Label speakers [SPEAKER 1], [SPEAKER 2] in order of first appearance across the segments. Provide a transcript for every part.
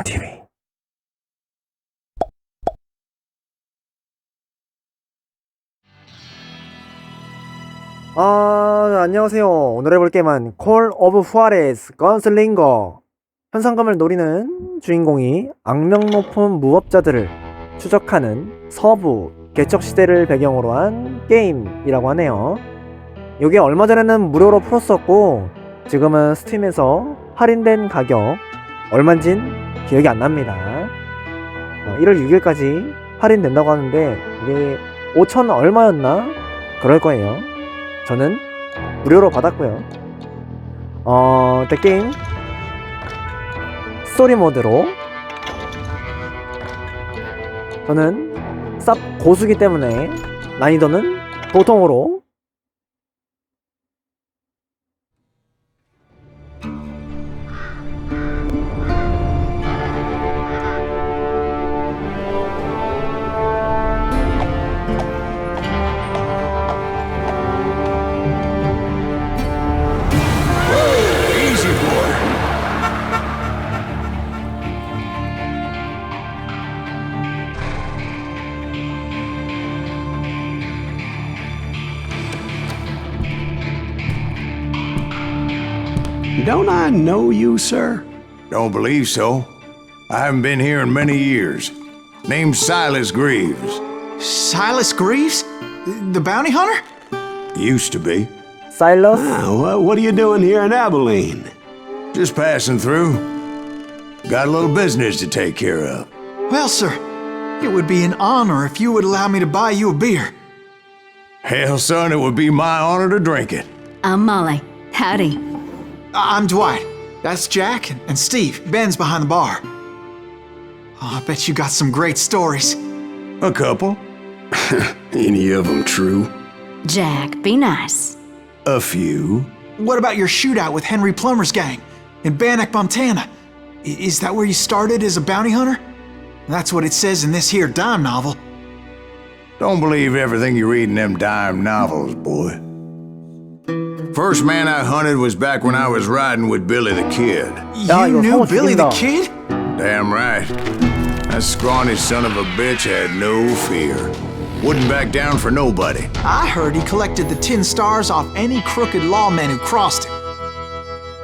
[SPEAKER 1] TV. 안녕하세요. 오늘 해볼 게임은 콜 오브 후아레스 건슬링거. 현상금을 노리는 주인공이 악명 높은 무법자들을 추적하는 서부 개척시대를 배경으로 한 게임이라고 하네요. 이게 얼마 전에는 무료로 풀었었고 지금은 스팀에서 할인된 가격, 얼마인진 기억이 안 납니다. 1월 6일까지 할인된다고 하는데 이게 5,000 얼마였나? 그럴 거예요. 저는 무료로 받았고요. 일단 게임 스토리 모드로, 저는 쌉 고수기 때문에 난이도는 보통으로.
[SPEAKER 2] Don't I know you, sir?
[SPEAKER 3] Don't believe so. I haven't been here in many years. Name's Silas Greaves.
[SPEAKER 4] Silas Greaves? The bounty hunter?
[SPEAKER 3] Used to be.
[SPEAKER 1] 사일러스?
[SPEAKER 2] What are you doing here in Abilene?
[SPEAKER 3] Just passing through. Got a little business to take care of.
[SPEAKER 4] Well, sir, it would be an honor if you would allow me to buy you a beer.
[SPEAKER 3] Hell, son, it would be my honor to drink it.
[SPEAKER 5] I'm Molly. Howdy.
[SPEAKER 4] I'm Dwight. That's Jack and Steve. Ben's behind the bar. Oh, I bet you got some great stories.
[SPEAKER 3] A couple.
[SPEAKER 2] Any of them true?
[SPEAKER 5] Jack, be nice.
[SPEAKER 3] A few.
[SPEAKER 4] What about your shootout with Henry Plummer's gang in Bannock, Montana? Is that where you started as a bounty hunter? That's what it says in this here dime novel.
[SPEAKER 3] Don't believe everything you read in them dime novels, boy. First man I hunted was back when I was riding with Billy the Kid.
[SPEAKER 4] You knew Billy the Kid?
[SPEAKER 3] Damn right. That scrawny son of a bitch had no fear. Wouldn't back down for nobody.
[SPEAKER 4] I heard he collected the 10 stars off any crooked lawmen who crossed him.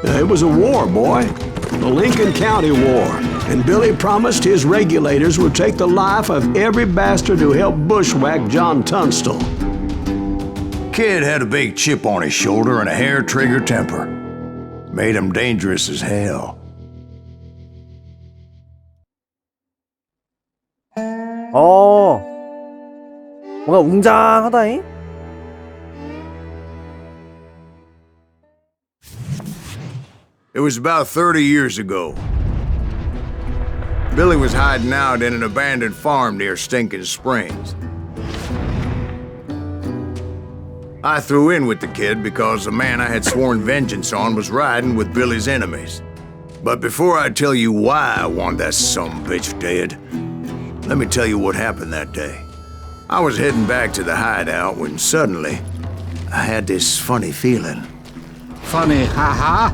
[SPEAKER 2] It was a war, boy. The Lincoln County War. And Billy promised his regulators would take the life of every bastard who helped bushwhack John Tunstall.
[SPEAKER 3] Kid had a big chip on his shoulder and a hair-trigger temper. Made him dangerous as hell.
[SPEAKER 1] 뭔가 웅장하다잉?
[SPEAKER 3] It was about 30 years ago. Billy was hiding out in an abandoned farm near Stinking Springs. I threw in with the kid because the man I had sworn vengeance on was riding with Billy's enemies. But before I tell you why I want that sumbitch dead, let me tell you what happened that day. I was heading back to the hideout when suddenly I had this funny feeling.
[SPEAKER 6] Funny, haha?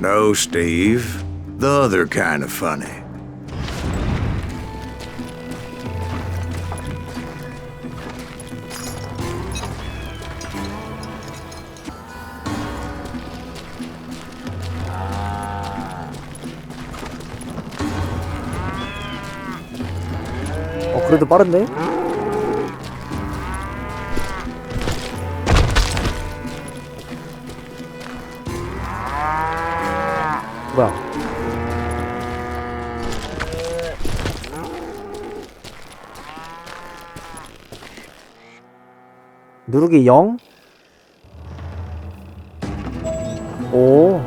[SPEAKER 3] No, Steve. The other kind of funny.
[SPEAKER 1] 그래도 빠른데? 뭐야? 누르기 0? 오.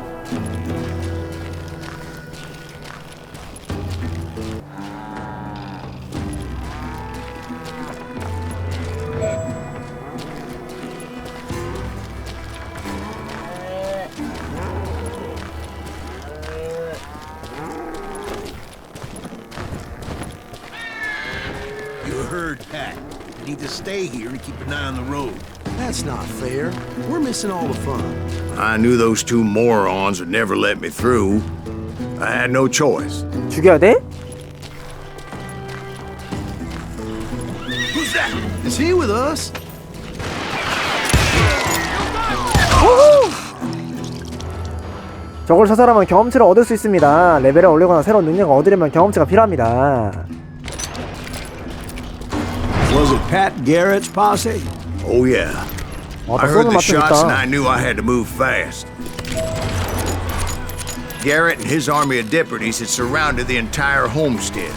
[SPEAKER 7] Herd pack. You need to stay here and keep an eye on the road.
[SPEAKER 6] That's not fair. We're missing all the fun.
[SPEAKER 3] I knew those two morons would never let me through. I had no choice.
[SPEAKER 1] 죽여야 돼?
[SPEAKER 7] Who's that? Is he with us?
[SPEAKER 1] 저걸 사살하면 경험치를 얻을 수 있습니다. 레벨을 올리거나 새로운 능력을 얻으려면 경험치가 필요합니다.
[SPEAKER 2] Was it Pat Garrett's posse?
[SPEAKER 3] Oh, yeah. I heard the shots and I knew I had to move fast. Garrett and his army of deputies had surrounded the entire homestead.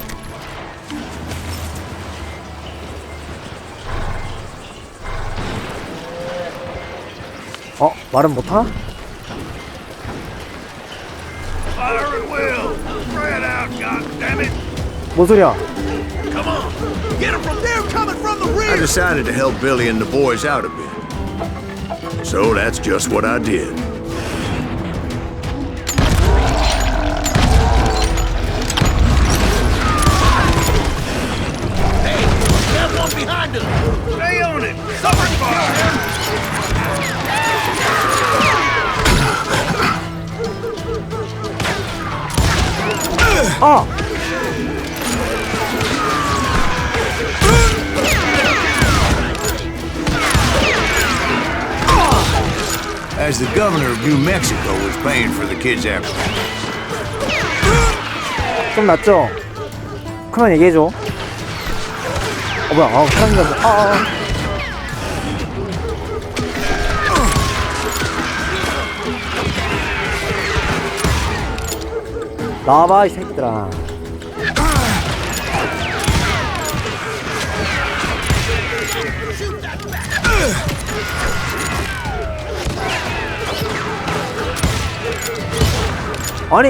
[SPEAKER 1] 말은 못하?
[SPEAKER 7] Fire at will. Spread out, goddammit.
[SPEAKER 1] 뭔 소리야?
[SPEAKER 7] Come on. Get him from there coming from the
[SPEAKER 3] I
[SPEAKER 7] rear.
[SPEAKER 3] decided to help Billy and the boys out a bit. So that's just what I did.
[SPEAKER 7] Hey, there's one behind us. Stay on it. Cover fire.
[SPEAKER 1] 아!
[SPEAKER 3] As the governor of New Mexico was paying for the kids' effort.
[SPEAKER 1] 좀 낫죠? 그만 얘기해줘. 뭐야? 사람이 가서 나와봐 이 새끼들아. 아니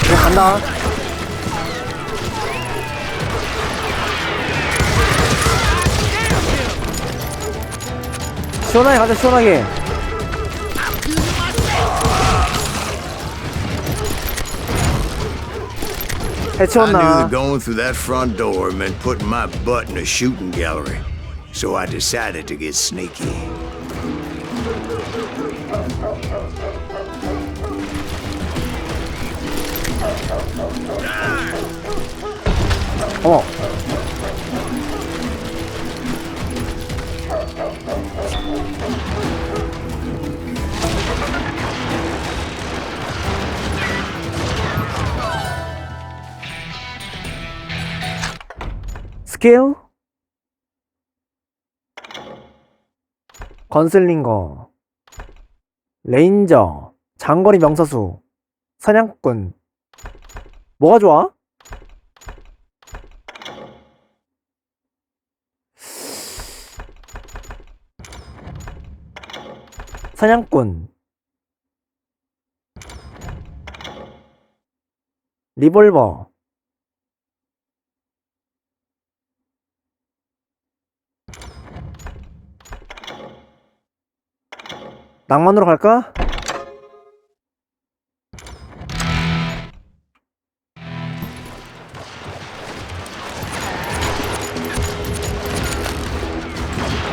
[SPEAKER 1] 이거 간다. 시원하게 가자 시원하게.
[SPEAKER 3] I knew
[SPEAKER 1] 해치웠나?
[SPEAKER 3] that going through that front door meant putting my butt in a shooting gallery. So I decided to get sneaky.
[SPEAKER 1] 어머. 스킬? 건슬링거, 레인저, 장거리 명사수, 사냥꾼. 뭐가 좋아? 사냥꾼, 리볼버, 낭만으로 갈까?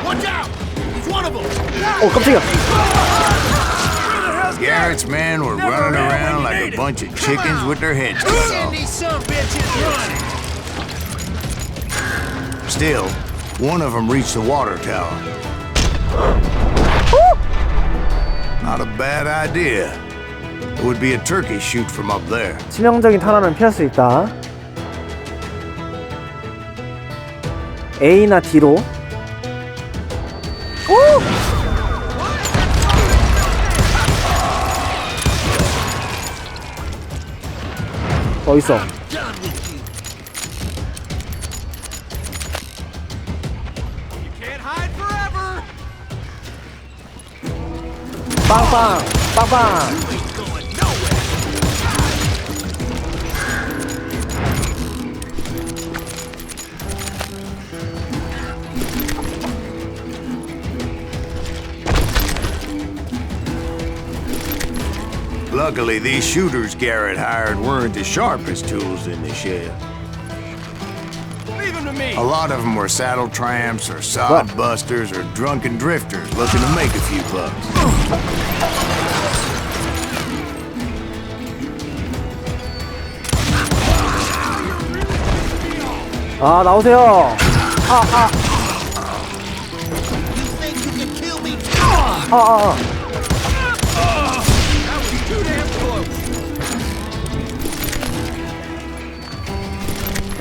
[SPEAKER 7] Watch out! He's one of them.
[SPEAKER 1] 깜짝이야.
[SPEAKER 3] Garrett's men were running around like a bunch of chickens with their heads cut off.
[SPEAKER 7] These some bitches running.
[SPEAKER 3] Still, one of them reached the water tower. Not a bad idea. It would be a turkey shoot from up there.
[SPEAKER 1] 치명적인 탄환은 피할 수 있다. A나 D로. 더 있어. 빵빵 빵빵.
[SPEAKER 3] Luckily, these shooters Garrett hired weren't the sharpest tools in the shed.
[SPEAKER 7] Leave him to to me.
[SPEAKER 3] A lot of them were saddle tramps or sod busters or drunken drifters looking to make a few bucks.
[SPEAKER 1] 아, 나오세요.
[SPEAKER 7] You think you can kill me? That was too damn close.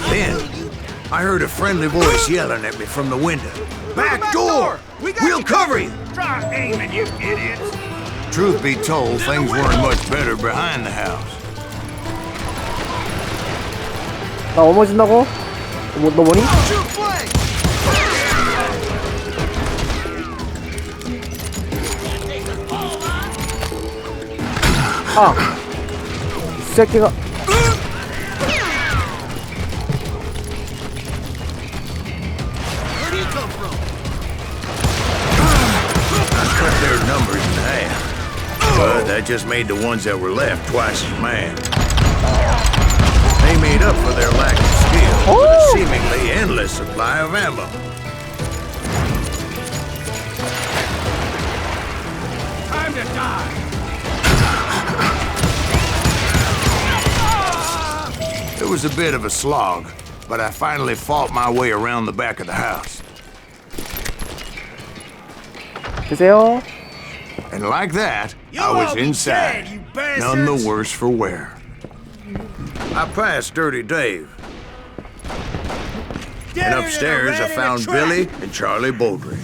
[SPEAKER 3] Then, I heard a friendly voice yelling at me from the window. Back door! We'll cover you!
[SPEAKER 7] Try aiming, you idiots.
[SPEAKER 3] Truth be told, things weren't much better behind the house.
[SPEAKER 1] 나 넘어진다고? 너 뭐니?
[SPEAKER 7] Shoot flank.
[SPEAKER 1] 아! 이 새끼가.
[SPEAKER 7] Where'd he come from?
[SPEAKER 3] Cut their numbers in half. But that just made the ones that were left twice as mad. They made up for their lack of skill with a seemingly endless supply of ammo.
[SPEAKER 7] Time to die.
[SPEAKER 3] It was a bit of a slog, but I finally fought my way around the back of the house.
[SPEAKER 1] 드세요.
[SPEAKER 3] And like that,
[SPEAKER 7] You
[SPEAKER 3] I was
[SPEAKER 7] all be
[SPEAKER 3] inside,
[SPEAKER 7] dead, you
[SPEAKER 3] none the
[SPEAKER 7] bastards.
[SPEAKER 3] worse for wear. I passed Dirty Dave, and upstairs I found Billy and Charlie Baldry.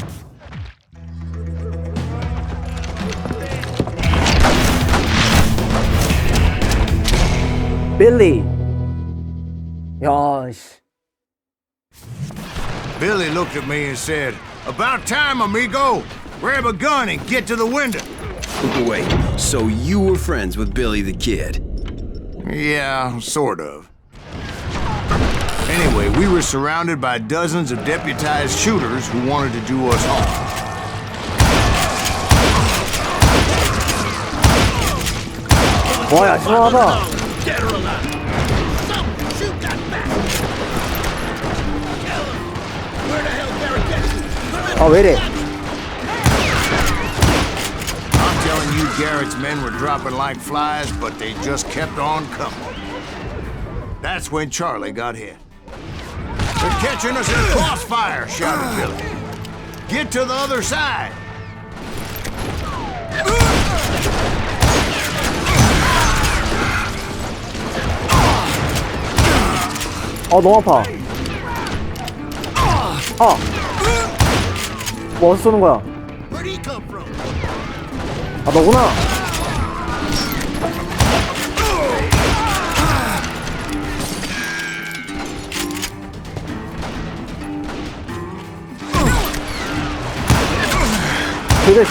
[SPEAKER 1] 빌리. 야, 씨.
[SPEAKER 3] Billy looked at me and said, "About time, amigo! Grab a gun and get to the window."
[SPEAKER 8] Wait, so you were friends with Billy the Kid?
[SPEAKER 3] Yeah, sort of. Anyway, we were surrounded by dozens of deputized shooters who wanted to do us harm.
[SPEAKER 1] 와야 시원하다.
[SPEAKER 7] Dead or alive. Someone shoot that bastard. Kill him. Where the hell Garrett get you?
[SPEAKER 1] 아, 왜 이래?
[SPEAKER 3] I'm telling you, Garrett's men were dropping like flies, but they just kept on coming. That's when Charlie got hit. "They're catching us in a crossfire," shouted Billy. "Get to the other side."
[SPEAKER 1] 너무 아파. 뭐 어디서 쏘는 거야?
[SPEAKER 7] Where'd he come from?
[SPEAKER 1] 아, 너구나. 되게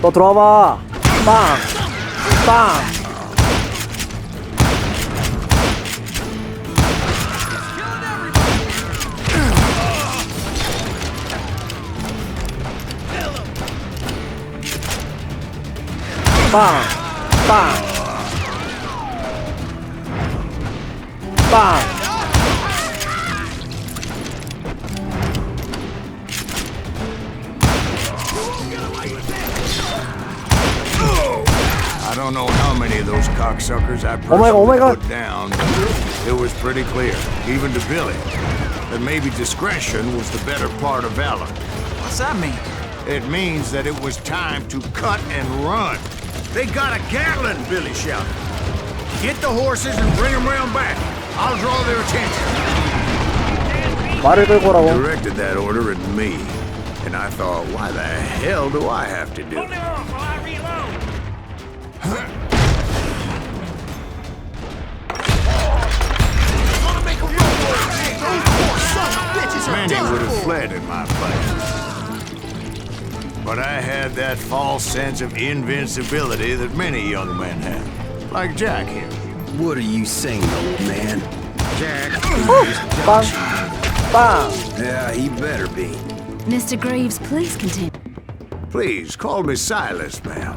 [SPEAKER 1] 너 들어와봐. 빵! 빵! 빵! 빵! 빵!
[SPEAKER 3] I don't know how many of those cocksuckers I
[SPEAKER 1] Oh my God.
[SPEAKER 3] put down, but it was pretty clear, even to Billy, that maybe discretion was the better part of valor.
[SPEAKER 4] What's that mean?
[SPEAKER 3] It means that it was time to cut and run. "They got a Gatling," Billy shouted. "Get the horses and bring them round back. I'll draw their attention."
[SPEAKER 1] 말을 끌고 오라고.
[SPEAKER 3] Directed that order at me, and I thought, why the hell do I have to do
[SPEAKER 7] Hold
[SPEAKER 3] it?
[SPEAKER 7] it off while I reload. Gonna make a run for it. Those poor son of bitches are
[SPEAKER 3] Many
[SPEAKER 7] done
[SPEAKER 3] would have
[SPEAKER 7] for.
[SPEAKER 3] fled in my place. But I had that false sense of invincibility that many young men have. Like Jack here.
[SPEAKER 8] What are you saying, old man?
[SPEAKER 3] Jack.
[SPEAKER 1] 빵! 빵!
[SPEAKER 8] Yeah, he better be.
[SPEAKER 5] Mr. Greaves, please continue.
[SPEAKER 3] Please, call me Silas, ma'am.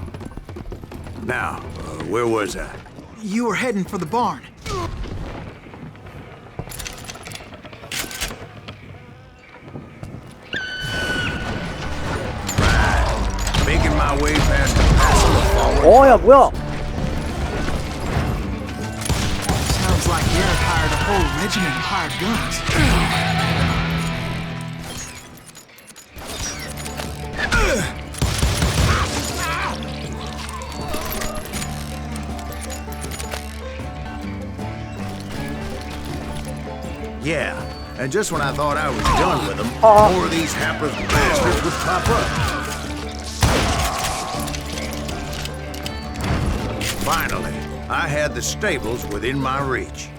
[SPEAKER 3] Now, where was I?
[SPEAKER 4] You were heading for the barn.
[SPEAKER 3] Making my way past the pass of the forward.
[SPEAKER 1] 야 뭐야?
[SPEAKER 4] Sounds like Garrett hired a whole regiment of hired guns.
[SPEAKER 3] Yeah, and just when I thought I was done with them, more of these hapless bastards would pop up. Finally, I had the stables within my reach.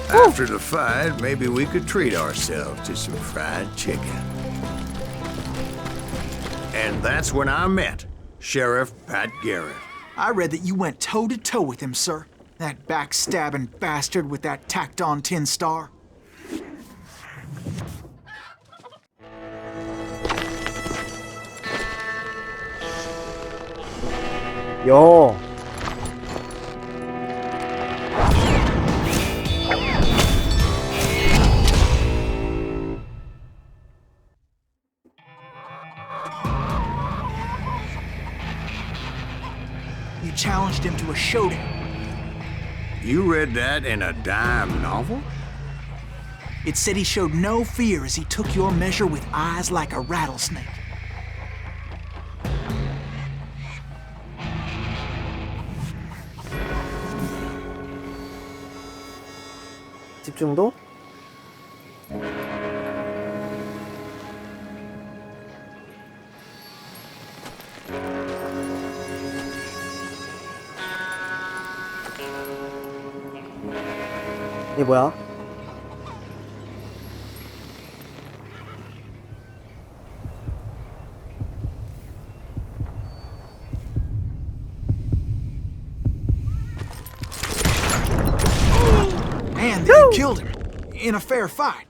[SPEAKER 3] After the fight, maybe we could treat ourselves to some fried chicken. And that's when I met Sheriff Pat Garrett.
[SPEAKER 4] I read that you went toe-to-toe with him, sir. That backstabbing bastard with that tacked-on tin star.
[SPEAKER 1] 요.
[SPEAKER 4] You challenged him to a showdown.
[SPEAKER 3] You read that in a dime novel?
[SPEAKER 4] It said he showed no fear as he took your measure with eyes like a rattlesnake.
[SPEAKER 1] 집중도? 이게 뭐야?
[SPEAKER 4] Man, then you killed him. In a fair fight.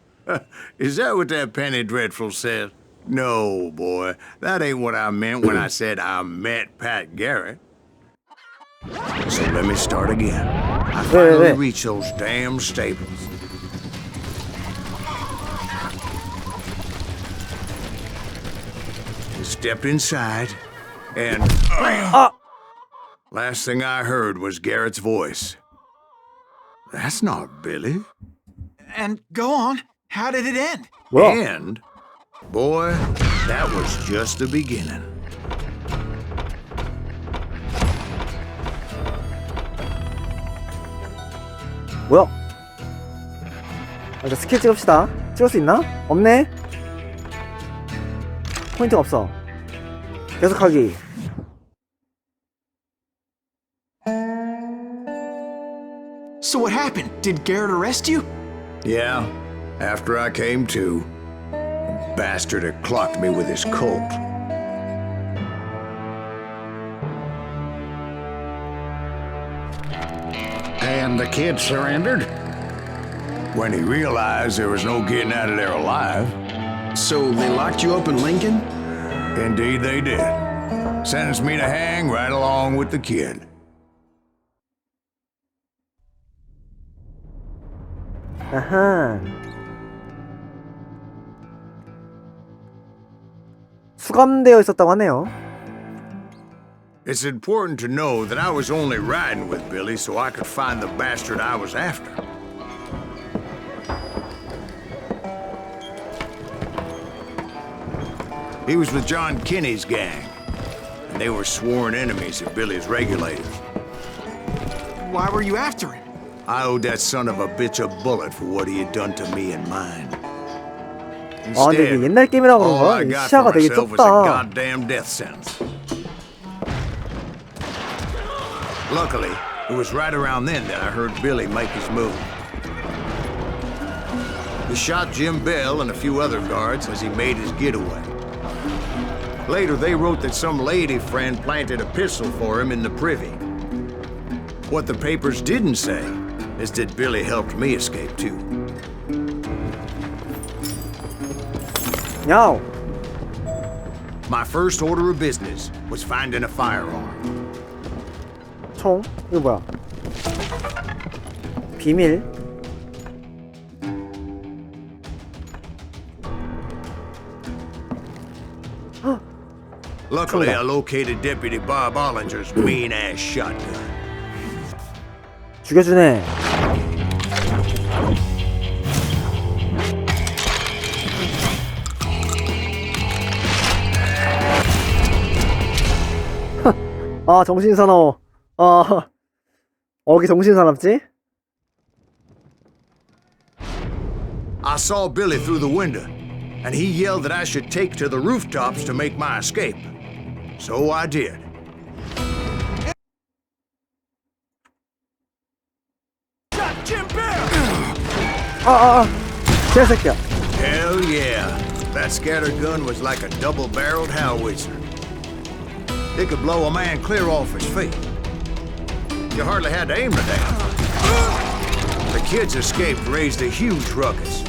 [SPEAKER 3] Is that what that Penny Dreadful said? No, boy. That ain't what I meant when I said I met Pat Garrett. So let me start again. I finally reached those damn stables. Stepped inside, and bam! Last thing I heard was Garrett's voice. That's not Billy.
[SPEAKER 4] And go on. How did it end?
[SPEAKER 1] 뭐야?
[SPEAKER 3] And, boy, that was just the beginning.
[SPEAKER 1] 뭐야? 자, 스킬 찍읍시다. 찍을 수 있나? 없네? 포인트가 없어. 계속하기.
[SPEAKER 4] So what happened? Did Garrett arrest you?
[SPEAKER 3] Yeah, after I came to, the bastard had clocked me with his Colt.
[SPEAKER 6] And the kid surrendered?
[SPEAKER 3] When he realized there was no getting out of there alive,
[SPEAKER 8] So they locked you up in Lincoln?
[SPEAKER 3] indeed they did. Sentenced me to hang right along with the kid.
[SPEAKER 1] 아하. 수감되어 있었다고 하네요.
[SPEAKER 3] It's important to know that I was only riding with Billy so I could find the bastard I was after. He was with John Kinney's gang, and they were sworn enemies of Billy's regulators.
[SPEAKER 4] Why were you after him?
[SPEAKER 3] I owed that son of a bitch a bullet for what he had done to me and mine.
[SPEAKER 1] 아 근데 이게 옛날 게임이라
[SPEAKER 3] all I
[SPEAKER 1] 그런가? 이
[SPEAKER 3] got
[SPEAKER 1] 시야가
[SPEAKER 3] for
[SPEAKER 1] 되게
[SPEAKER 3] myself was a
[SPEAKER 1] 좁다.
[SPEAKER 3] goddamn death sentence. Luckily, it was right around then that I heard Billy make his move. He shot Jim Bell and a few other guards as he made his getaway. Later, they wrote that some lady friend planted a pistol for him in the privy. What the papers didn't say is that Billy helped me escape too.
[SPEAKER 1] 야우.
[SPEAKER 3] My first order of business was finding a firearm.
[SPEAKER 1] 총? 이거 뭐야? 비밀?
[SPEAKER 3] Luckily, I located Deputy Bob Ollinger's mean-ass shotgun.
[SPEAKER 1] 죽여주네. 아, 정신사나워. 아, 어기 정신사납지?
[SPEAKER 3] I saw Billy through the window, and he yelled that I should take to the rooftops to make my escape. So I did.
[SPEAKER 1] 개새끼야.
[SPEAKER 3] Hell yeah. That scatter gun was like a double-barreled howitzer. It could blow a man clear off his feet. You hardly had to aim the damn thing. The kids escaped raised a huge ruckus.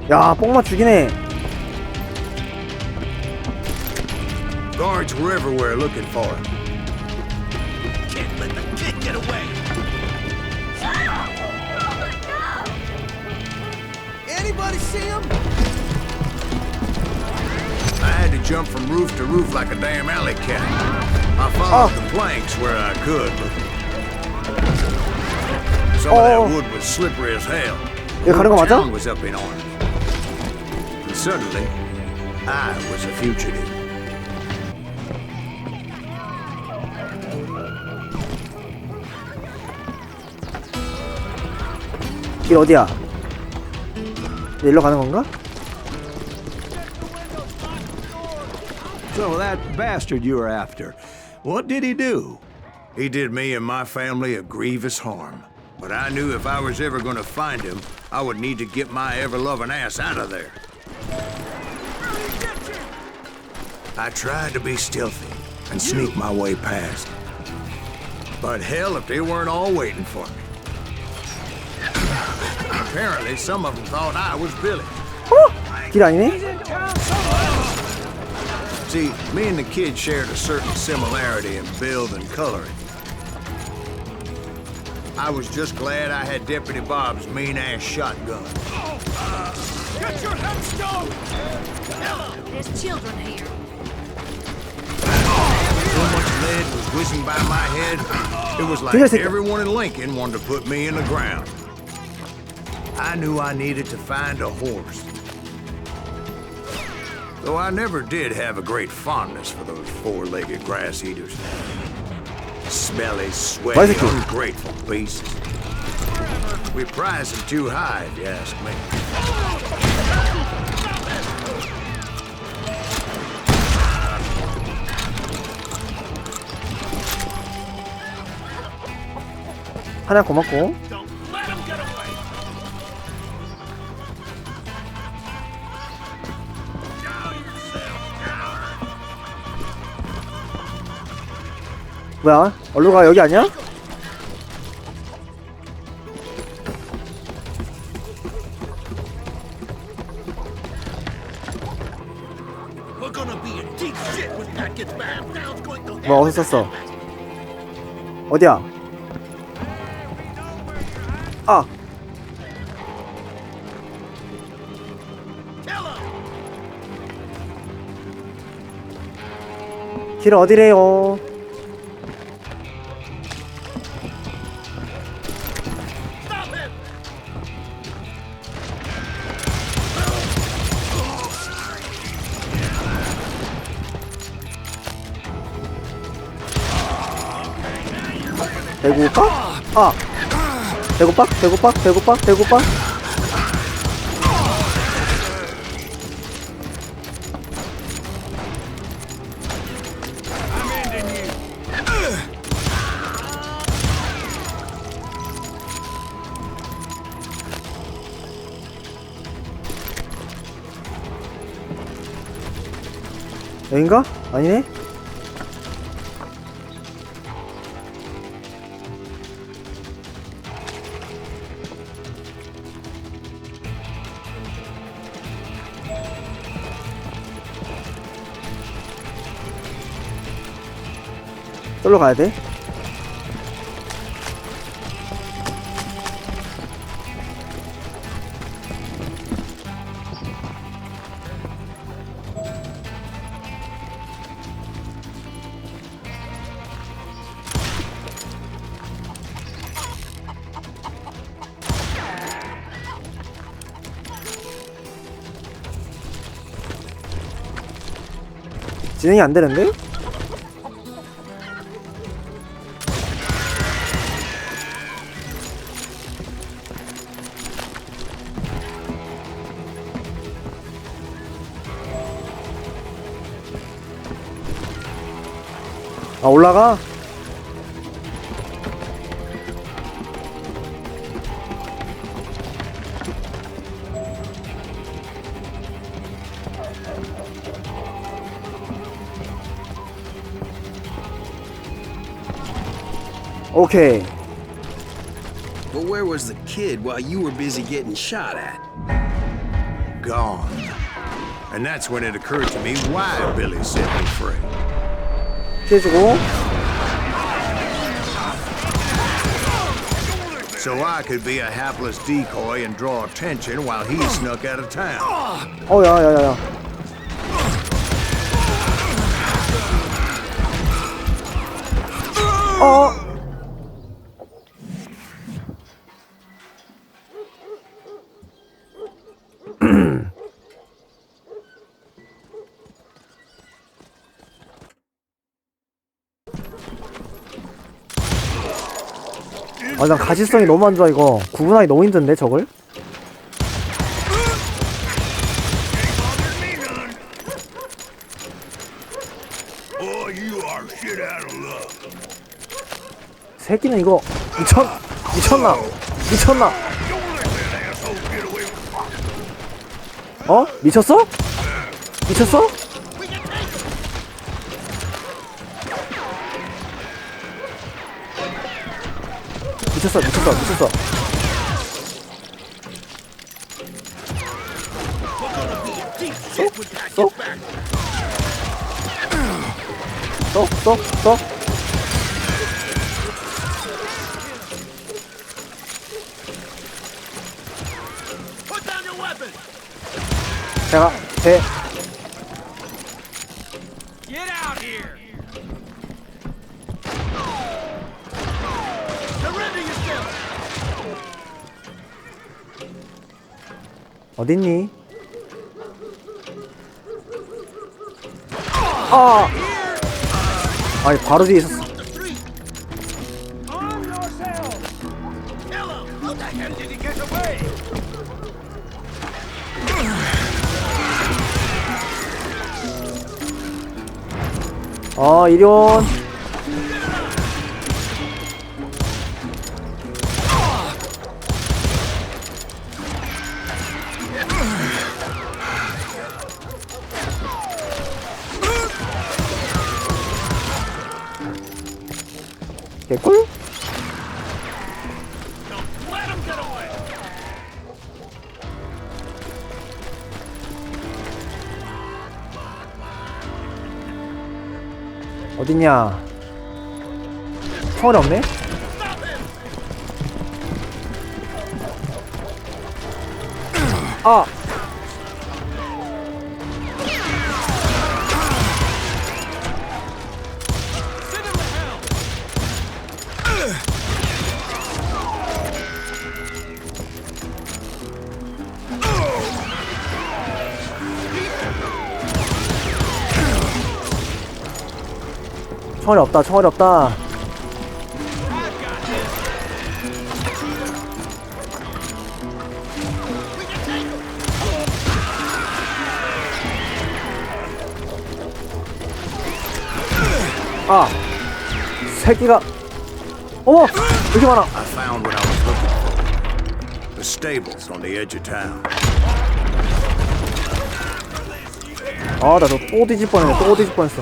[SPEAKER 1] 야, 뽕맛 죽이네.
[SPEAKER 3] Guards were everywhere looking for him.
[SPEAKER 7] Can't let the kid get away. Anybody see him?
[SPEAKER 3] I had to jump from roof to roof like a damn alley cat. I followed the planks where I could, but some of that wood was slippery as hell.
[SPEAKER 1] 이거 가는 거
[SPEAKER 3] The
[SPEAKER 1] 맞아?
[SPEAKER 3] town was up in arms. And suddenly, I was a fugitive.
[SPEAKER 1] 길 어디야? 일로 가는 건가?
[SPEAKER 2] So that bastard you were after, what did he do?
[SPEAKER 3] He did me and my family a grievous harm. But I knew if I was ever going to find him, I would need to get my ever-loving ass out of there. I tried to be stealthy and sneak my way past. But hell, if they weren't all waiting for me. Apparently, some of them thought I was Billy.
[SPEAKER 1] 길 아니네?
[SPEAKER 3] See, me and the kid shared a certain similarity in build and coloring. I was just glad I had Deputy Bob's mean-ass shotgun.
[SPEAKER 7] Get your headstone!
[SPEAKER 5] There's children here.
[SPEAKER 3] So much lead was whizzing by my head, it was like everyone in Lincoln wanted to put me in the ground. I knew I needed to find a horse. Though I never did have a great fondness for those four-legged grass eaters. Smelly, sweaty, ungrateful beasts. We prize them too high, if you ask me.
[SPEAKER 1] 하나 고맙고.
[SPEAKER 7] Don't let him get away!
[SPEAKER 1] 뭐야? 얼른 가. 여기 아니야?
[SPEAKER 7] We're gonna be in deep shit when that gets back. Now it's going to
[SPEAKER 1] 뭐 어디 있었어? 어디야? 아,
[SPEAKER 7] kill him!
[SPEAKER 1] 길 어디래요?
[SPEAKER 7] Stop him!
[SPEAKER 1] 배고파? 아, 배고파? 배고파? 배고파? 배고파? 여긴가? 아니네? 저기로 가야 돼. 진행이 안 되는데? 아, 올라가? 오케이.
[SPEAKER 8] But where was the kid while you were busy getting shot at?
[SPEAKER 3] Gone. And that's when it occurred to me why Billy set me free.
[SPEAKER 1] 피해주고.
[SPEAKER 3] So I could be a hapless decoy and draw attention while he snuck out of town.
[SPEAKER 1] 야야야야. 아, 난 가시성이 너무 안 좋아, 이거. 구분하기 너무 힘든데, 저걸? 새끼는 이거 미쳤나? 어? 미쳤어? 미쳤어? 미쳤어. 쏙. 제가
[SPEAKER 7] Get out here! Surrender yourself!
[SPEAKER 1] 어딨니? 아니, 바로 뒤에 있었어.
[SPEAKER 7] Arm yourself! Tell him! How the hell did he get away?
[SPEAKER 1] 이리온. 개꿀?
[SPEAKER 7] Let him get away!
[SPEAKER 1] 어딨냐? 총알이 없네? 아! 총알이 없다. 아, 새끼가. 어머, 이렇게 많아.
[SPEAKER 3] I found what I was looking for. The stables on the edge of town.
[SPEAKER 1] 아, 나 너 또 뒤질 뻔했어.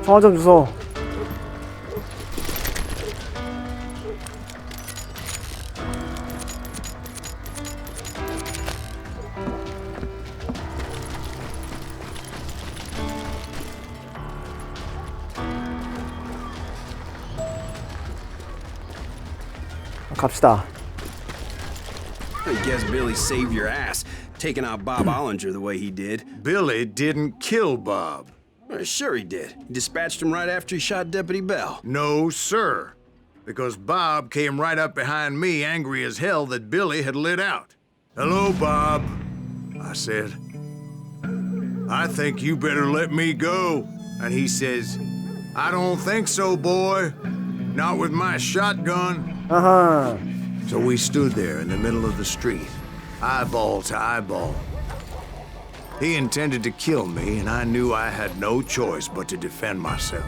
[SPEAKER 1] 총알 좀 주소. 갑시다.
[SPEAKER 8] I guess Billy saved your ass, taking out Bob Ollinger the way he did.
[SPEAKER 3] Billy didn't kill Bob.
[SPEAKER 8] Sure he did. He dispatched him right after he shot Deputy Bell.
[SPEAKER 3] No, sir. Because Bob came right up behind me, angry as hell that Billy had lit out. Hello, Bob, I said. I think you better let me go. And he says, I don't think so, boy. Not with my shotgun.
[SPEAKER 1] 아하.
[SPEAKER 3] So we stood there in the middle of the street, eyeball to eyeball. He intended to kill me, and I knew I had no choice but to defend myself.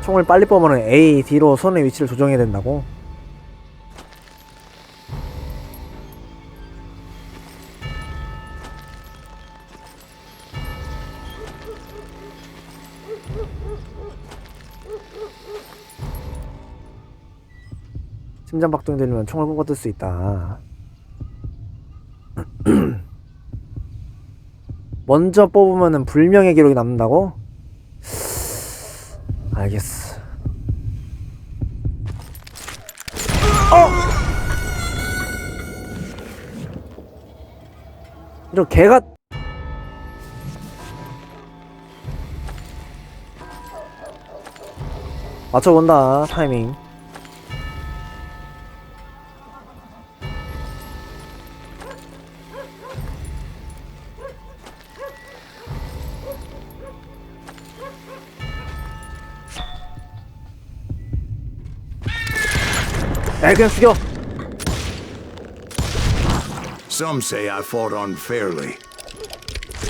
[SPEAKER 1] 총을 빨리 뽑으면 A, D로 손의 위치를 조정해야 된다고? 심장박동이 들리면 총을 뽑아들 수 있다. 먼저 뽑으면은 불명예 기록이 남는다고? 알겠어. 이런 개가 맞춰본다 타이밍. 에 그냥 죽여.
[SPEAKER 3] Some say I fought unfairly,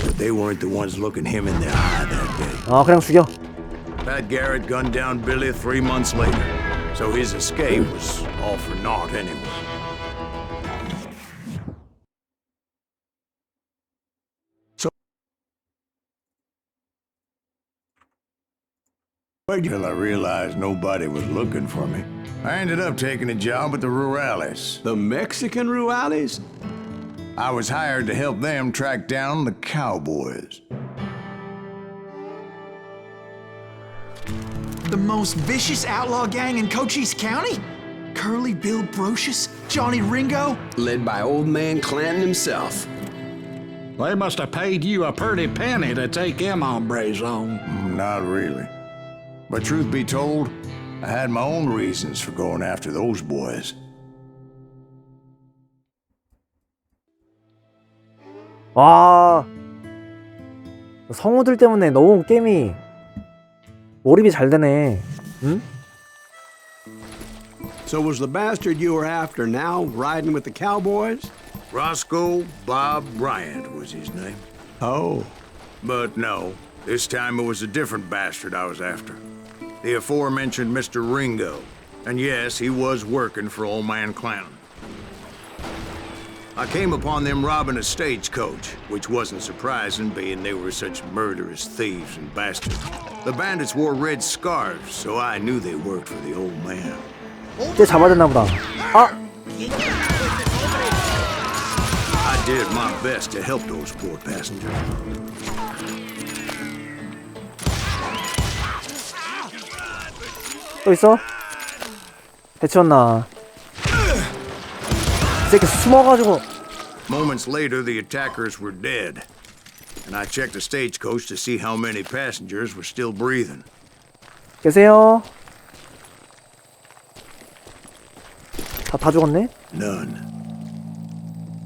[SPEAKER 3] but they weren't the ones looking him in the eye that day.
[SPEAKER 1] 그냥 죽여.
[SPEAKER 3] Pat Garrett gunned down Billy 3 months later, so his escape was all for naught anyway. Until I realized nobody was looking for me. I ended up taking a job at the Rurales.
[SPEAKER 2] The Mexican Rurales?
[SPEAKER 3] I was hired to help them track down the cowboys.
[SPEAKER 4] The most vicious outlaw gang in Cochise County? Curly Bill Brocious? Johnny Ringo?
[SPEAKER 8] Led by old man Clanton himself.
[SPEAKER 6] They must have paid you a pretty penny to take them hombres on.
[SPEAKER 3] Not really. But truth be told, I had my own reasons for going after those boys.
[SPEAKER 1] 와, 성우들 때문에 너무 게임이 몰입이 잘 되네. 응?
[SPEAKER 2] So was the bastard you were after now riding with the cowboys?
[SPEAKER 3] Roscoe Bob Bryant was his name.
[SPEAKER 2] Oh.
[SPEAKER 3] But no, this time it was a different bastard I was after. The aforementioned Mr. Ringo. And yes, he was working for old man Clanton. I came upon them robbing a stagecoach, which wasn't surprising, being they were such murderous thieves and bastards. The bandits wore red scarves, so I knew they worked for the old man.
[SPEAKER 1] 이제 잡아야 됐나 보다.
[SPEAKER 3] I did my best to help those poor passengers.
[SPEAKER 1] 또 있어? 해치웠나? 이 새끼 숨어가지고.
[SPEAKER 3] Moments later, the attackers were dead. And I checked the stagecoach to see how many passengers were still breathing.
[SPEAKER 1] 계세요? 다 죽었네?
[SPEAKER 3] None.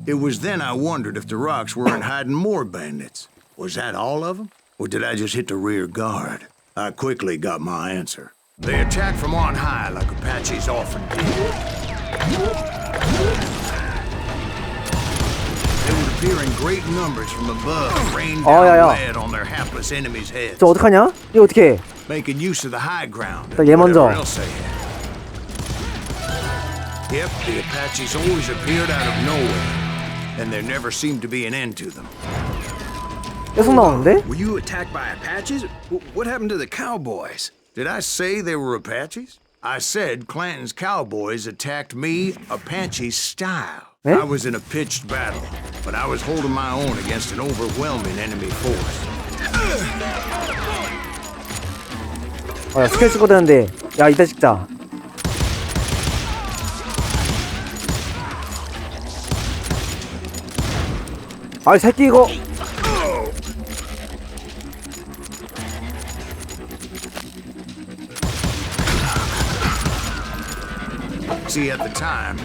[SPEAKER 3] It was then I wondered if the rocks weren't hiding more bandits. Was that all of them? Or did I just hit the rear guard? I quickly got my answer. They attacked from on high like Apaches often did. They would appear in great numbers from above and rain down lead on their hapless enemies' heads.
[SPEAKER 1] 저 어떡하냐? 이거 어떻게 해?
[SPEAKER 3] Making use of the high ground
[SPEAKER 1] 얘
[SPEAKER 3] and
[SPEAKER 1] 먼저.
[SPEAKER 3] whatever else they had. Yep, the Apaches always appeared out of nowhere, and there never seemed to be an end to them.
[SPEAKER 1] 계속 나오는데?
[SPEAKER 8] Were you attacked by Apaches? What happened to the cowboys?
[SPEAKER 3] Did I say they were Apaches? I said Clanton's cowboys attacked me Apache style.
[SPEAKER 1] Eh?
[SPEAKER 3] I was in a pitched battle, but I was holding my own against an overwhelming enemy force.
[SPEAKER 1] 야, 스킬 찍어야 되는데. 야, 이따 찍자. 아이 새끼 이거.
[SPEAKER 3] See, at the time,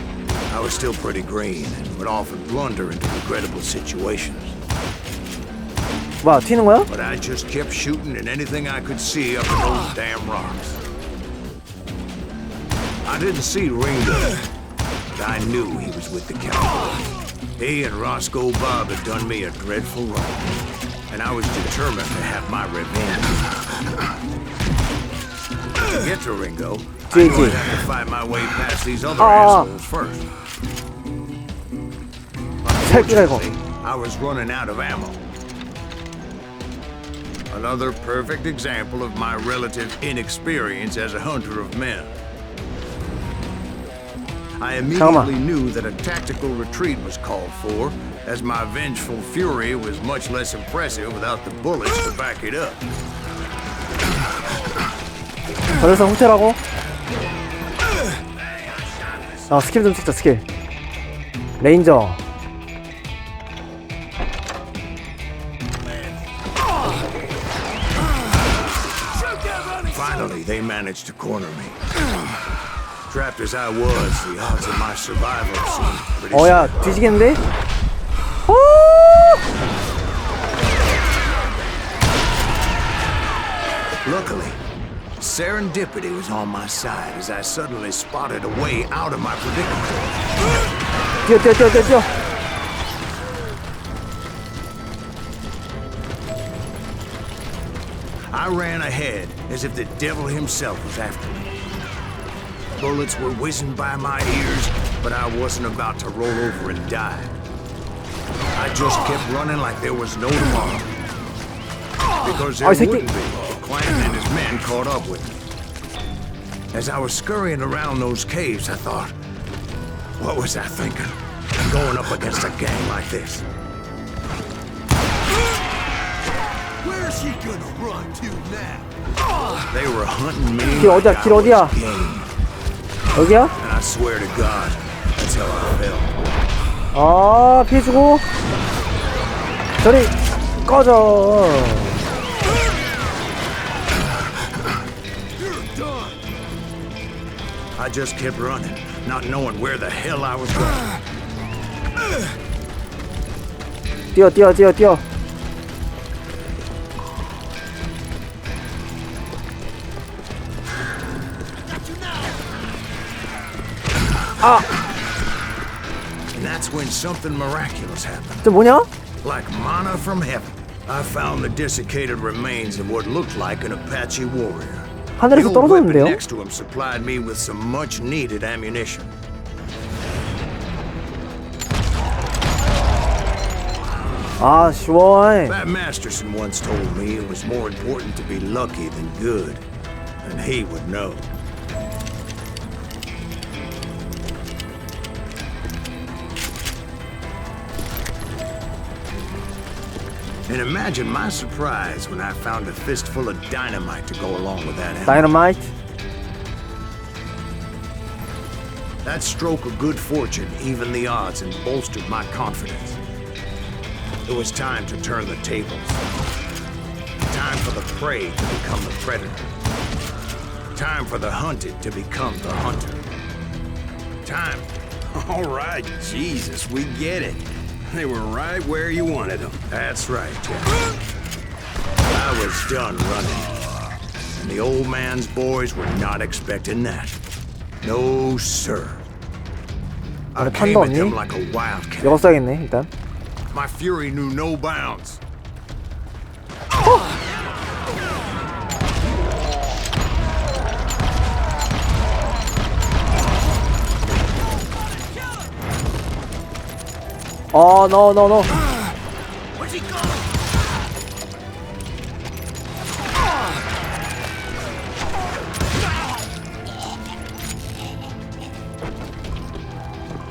[SPEAKER 3] I was still pretty green and would often blunder into regrettable situations.
[SPEAKER 1] 뭐야 튀는 거야?
[SPEAKER 3] But I just kept shooting at anything I could see up in those damn rocks. I didn't see Ringo, but I knew he was with the cowboys. He and Roscoe Bob had done me a dreadful wrong, and I was determined to have my revenge. To get to Ringo, I knew I'd have to fight my way past these other assholes first.
[SPEAKER 1] 새끼가 이거.
[SPEAKER 3] Unfortunately, I was running out of ammo. Another perfect example of my relative inexperience as a hunter of men. I immediately knew that a tactical retreat was called for, as my vengeful fury was much less impressive without the bullets to back it up.
[SPEAKER 1] 그래서 후퇴라고? 아 스킬 좀 찍자 스킬. 레인저.
[SPEAKER 3] Finally, they managed to corner me. Trapped as I was, the odds of my survival seemed pretty
[SPEAKER 1] 어야 뒤지겠는데?
[SPEAKER 3] Luckily, serendipity was on my side as I suddenly spotted a way out of my predicament.
[SPEAKER 1] 뛰어.
[SPEAKER 3] I ran ahead as if the devil himself was after me. Bullets were whizzing by my ears, but I wasn't about to roll over and die. I just kept running like there was no tomorrow. Because there wouldn't be if Clanton and his men caught up with me. As I was scurrying around those caves, I thought, what was I thinking? Going up against a gang like this.
[SPEAKER 7] Where's he gonna run to now?
[SPEAKER 3] They were hunting me.
[SPEAKER 1] 길 어디야?
[SPEAKER 3] like I
[SPEAKER 1] 길
[SPEAKER 3] was
[SPEAKER 1] 어디야?
[SPEAKER 3] game.
[SPEAKER 1] 여기야?
[SPEAKER 3] And I swear to God, that's how I felt.
[SPEAKER 1] 아 피해주고. 저리 꺼져.
[SPEAKER 3] I just kept running, not knowing where the hell I was going.
[SPEAKER 1] 뛰어.
[SPEAKER 3] And that's when something miraculous happened.
[SPEAKER 1] 저 뭐냐?
[SPEAKER 3] Like manna from heaven, I found the desiccated remains of what looked like an Apache warrior. The
[SPEAKER 1] 하늘에서
[SPEAKER 3] old weapon
[SPEAKER 1] 떨어졌는데요?
[SPEAKER 3] next to him supplied me with some much-needed ammunition.
[SPEAKER 1] 아 시원해.
[SPEAKER 3] Pat Masterson once told me it was more important to be lucky than good, and he would know. And imagine my surprise when I found a fistful of dynamite to go along with that ammo.
[SPEAKER 1] 다이너마이트.
[SPEAKER 3] That stroke of good fortune evened the odds and bolstered my confidence. It was time to turn the tables. Time for the prey to become the predator. Time for the hunted to become the hunter. Time.
[SPEAKER 8] All right, Jesus, we get it. They were right where you wanted them.
[SPEAKER 3] That's right, Jack. I was done running. And the old man's boys were not expecting that. No, sir. I
[SPEAKER 1] 안에
[SPEAKER 3] came
[SPEAKER 1] 판도
[SPEAKER 3] at them
[SPEAKER 1] 없니?
[SPEAKER 3] like a wildcat.
[SPEAKER 1] 이거 써야겠네 일단.
[SPEAKER 3] My fury knew no bounds.
[SPEAKER 1] No.
[SPEAKER 7] Where's he going?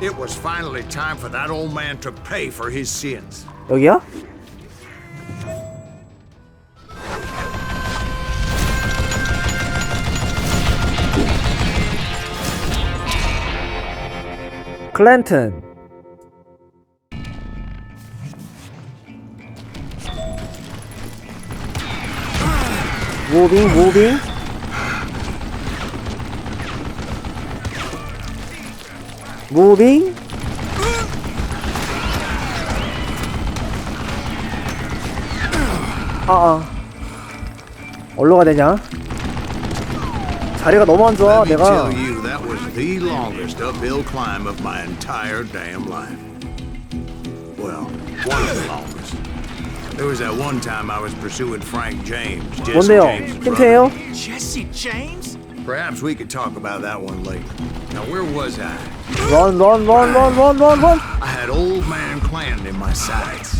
[SPEAKER 3] It was finally time for that old man to pay for his sins.
[SPEAKER 1] 여기야? 클랜튼. 무빙. 무빙. 어디로 가야 되냐? 자리가 너무 안 좋아.
[SPEAKER 3] Let me
[SPEAKER 1] 내가
[SPEAKER 3] tell you, that was the longest uphill climb of my entire damn life. Well, one of the longest. There was that one time I was pursuing Frank James. Jesse
[SPEAKER 1] 뭔데요?
[SPEAKER 3] James' brother.
[SPEAKER 1] 힌트예요?
[SPEAKER 4] Jesse James?
[SPEAKER 3] Perhaps we could talk about that one later. Now, where was I?
[SPEAKER 1] 런.
[SPEAKER 3] I had old man Clanton in my sights.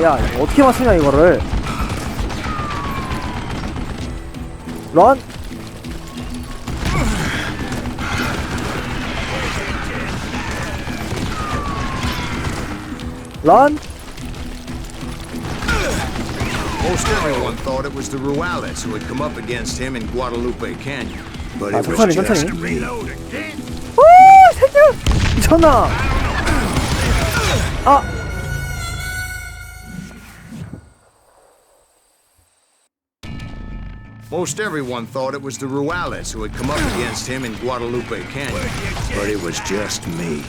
[SPEAKER 1] 야, 어떻게 맞추냐 이거를. 런. 런.
[SPEAKER 3] Most everyone thought it was the Ruales who had come up against him in Guadalupe Canyon. But it was
[SPEAKER 1] 천천히.
[SPEAKER 3] just me.
[SPEAKER 1] 오, 새끼 미쳤나?
[SPEAKER 3] Most everyone thought it was the Ruales who had come up against him in Guadalupe Canyon. But it was just me.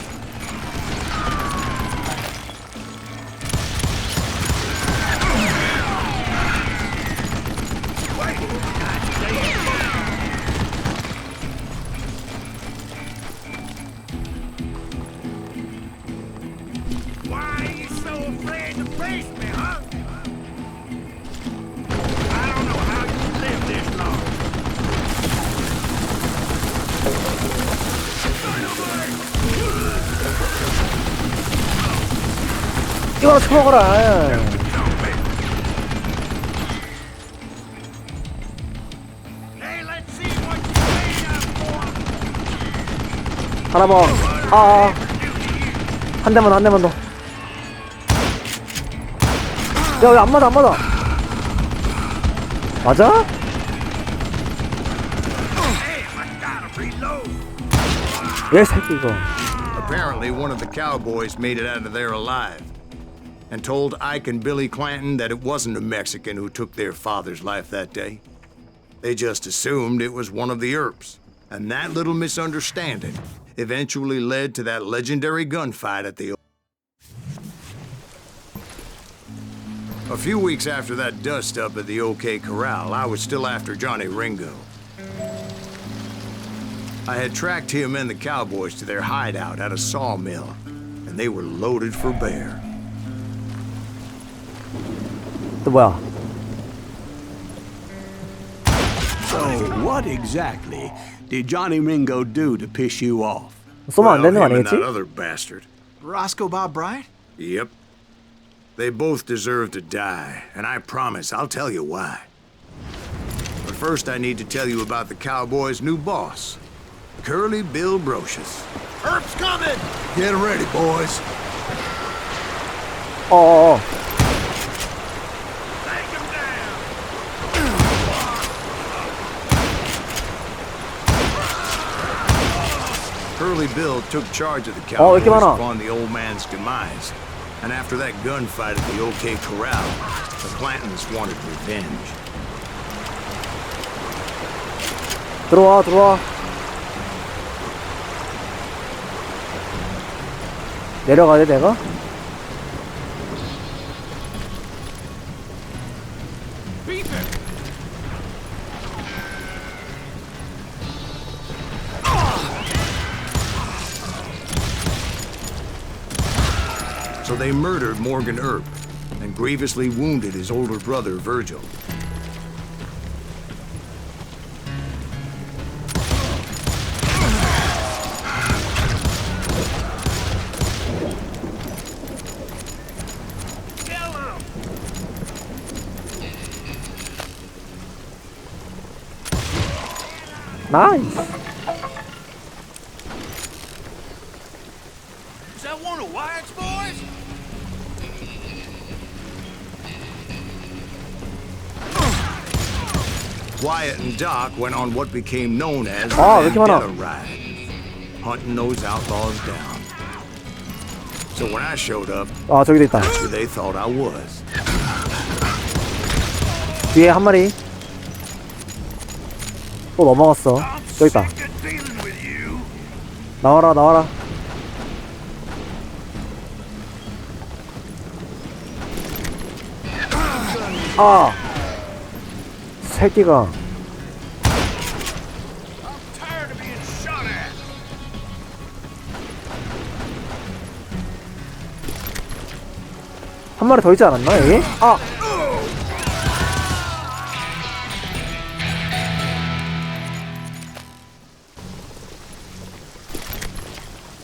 [SPEAKER 7] Why are you so afraid to face me, huh? I don't know how you live this long.
[SPEAKER 1] 이거나 쳐먹어라.
[SPEAKER 7] Hey, let's see what you're made of, boy.
[SPEAKER 1] 하나 번. 한 대만 더. 야, 왜 안 맞아? 맞아?
[SPEAKER 7] Damn, I gotta reload.
[SPEAKER 1] 왜 새끼 이거.
[SPEAKER 3] Apparently, one of the cowboys made it out of there alive and told Ike and Billy Clanton that it wasn't a Mexican who took their father's life that day. They just assumed it was one of the Earps, and that little misunderstanding eventually led to that legendary gunfight at the... A few weeks after that dust-up at the OK Corral, I was still after Johnny Ringo. I had tracked him and the cowboys to their hideout at a sawmill, and they were loaded for bear.
[SPEAKER 1] 또 뭐야?
[SPEAKER 2] So, what exactly did Johnny Ringo do to piss you off?
[SPEAKER 1] 쏘면 안 되는 거
[SPEAKER 3] him and that
[SPEAKER 1] 아니겠지?
[SPEAKER 3] other bastard.
[SPEAKER 4] Roscoe Bob Bryant?
[SPEAKER 3] Yep. They both deserve to die, and I promise I'll tell you why. But first I need to tell you about the cowboys' new boss, Curly Bill Brocious.
[SPEAKER 7] Herp's coming!
[SPEAKER 3] Get ready, boys.
[SPEAKER 7] Take him down!
[SPEAKER 3] Curly Bill took charge of the
[SPEAKER 1] 왜
[SPEAKER 3] cowboys
[SPEAKER 1] 이렇게 많아?
[SPEAKER 3] upon the old man's demise. And after that gunfight at the OK Corral, the Clantons wanted revenge.
[SPEAKER 1] 들어와. 내려가야 돼 내가?
[SPEAKER 7] Beat him!
[SPEAKER 3] So they murdered Morgan Earp and grievously wounded his older brother, Virgil.
[SPEAKER 7] Kill him!
[SPEAKER 1] 나이스.
[SPEAKER 7] Is that one of Wyatt's boys?
[SPEAKER 3] Wyatt and Doc went on what became known as the
[SPEAKER 1] 왜 이렇게 많아?
[SPEAKER 3] Vendetta Ride, hunting those outlaws down. So when I showed up,
[SPEAKER 1] 저기도 있다.
[SPEAKER 3] that's who they thought I was.
[SPEAKER 1] 뒤에 한 마리. 또 넘어갔어. 저기 있다. 나와라, 나와라. 새끼가.
[SPEAKER 7] Tired of being shot at.
[SPEAKER 1] 한 마리 더 있지 않았나, 여기?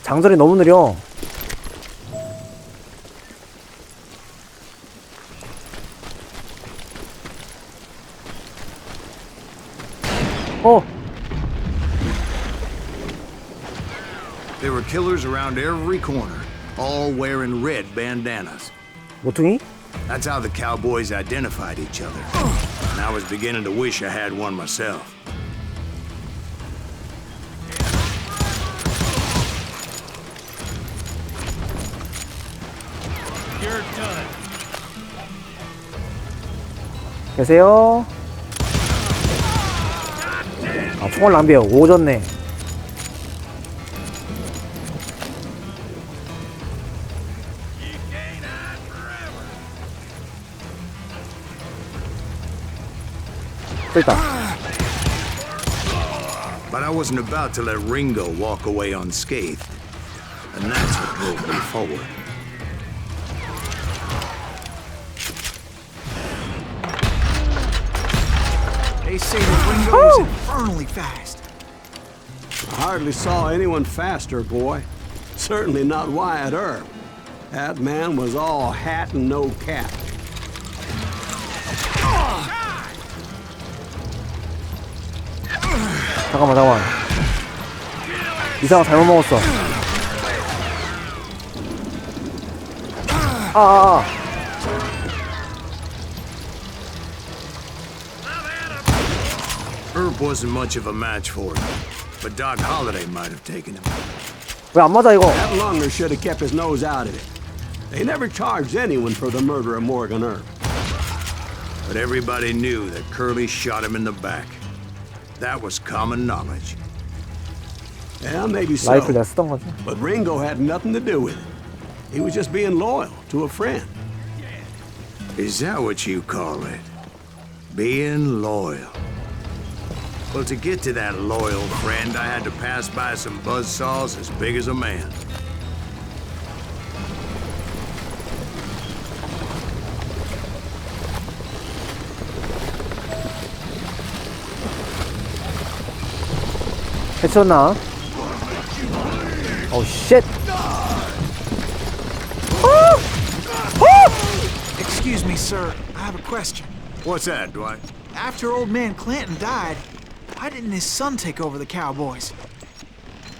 [SPEAKER 1] 장전이 너무 느려.
[SPEAKER 3] There were killers around every corner, all wearing red bandanas.
[SPEAKER 1] 모퉁이?
[SPEAKER 3] That's how the cowboys identified each other. And I was beginning to wish I had one myself.
[SPEAKER 7] You're done.
[SPEAKER 1] 계세요? 총알 낭비해. 오졌네. 됐다.
[SPEAKER 3] But I wasn't about to let Ringo walk away unscathed. And that's what drove me forward.
[SPEAKER 4] They say that Ringo is infernally fast.
[SPEAKER 2] I hardly saw anyone faster, boy. Certainly not Wyatt Earp. That man was all hat and no cap.
[SPEAKER 1] 잠깐만. 이상한 잘못 먹었어.
[SPEAKER 3] Earp wasn't much of a match for him, but Doc Holliday might have taken him.
[SPEAKER 1] 왜 안 맞아 이거?
[SPEAKER 2] That lunger should have kept his nose out of it. They never charged anyone for the murder of Morgan Earp.
[SPEAKER 3] But everybody knew that Curly shot him in the back. That was common knowledge.
[SPEAKER 2] Yeah, maybe so.
[SPEAKER 1] 라이플 내가 쓰던 거지.
[SPEAKER 2] But Ringo had nothing to do with it. He was just being loyal to a friend.
[SPEAKER 3] Is that what you call it? Being loyal. Well, to get to that loyal friend, I had to pass by some buzzsaws as big as a man.
[SPEAKER 1] 해쳤나? 오 쉣!
[SPEAKER 4] Excuse me, sir. I have a question.
[SPEAKER 3] What's that, Dwight?
[SPEAKER 4] After old man Clanton died, why didn't his son take over the Cowboys?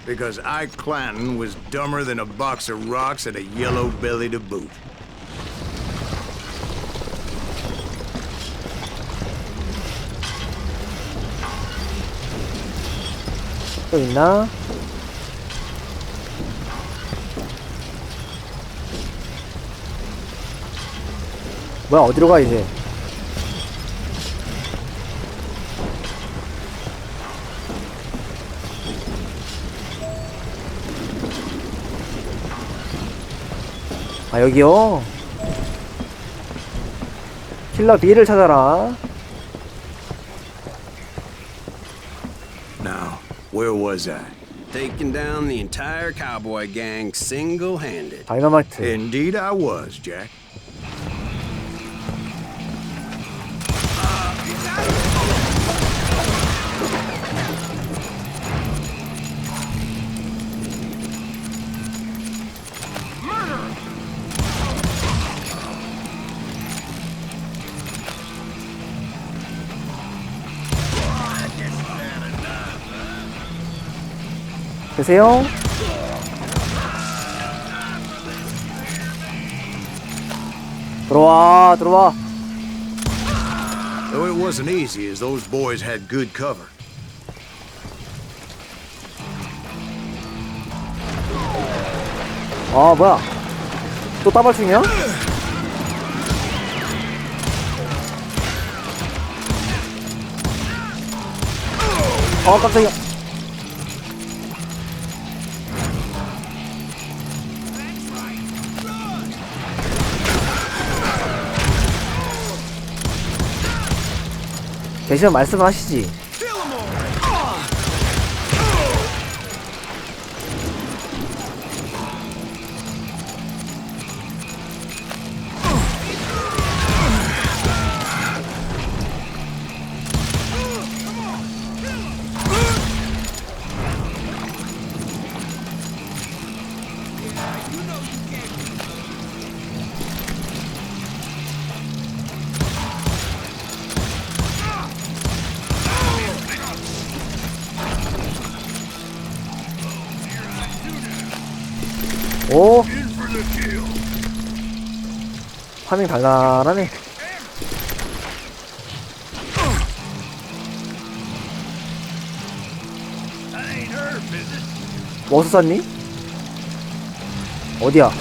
[SPEAKER 3] Because Ike Clanton was dumber than a box of rocks and a yellow belly to boot.
[SPEAKER 1] 또 있나? 뭐야 어디로 가 이제? 아 여기요? 킬러 B를 찾아라.
[SPEAKER 3] Now, where was I?
[SPEAKER 8] Taking down the entire cowboy gang single-handed.
[SPEAKER 1] 다이너마이트.
[SPEAKER 3] Indeed I was, Jack.
[SPEAKER 1] 계세요? 들어와 들어와.
[SPEAKER 3] Though it wasn't easy, as those boys had good cover.
[SPEAKER 1] 아 뭐야 또 따발충이야? 깜짝이야. 계시면 말씀을 하시지. 오 파밍 달달하네. 뭐 어디서 샀니? 어디야?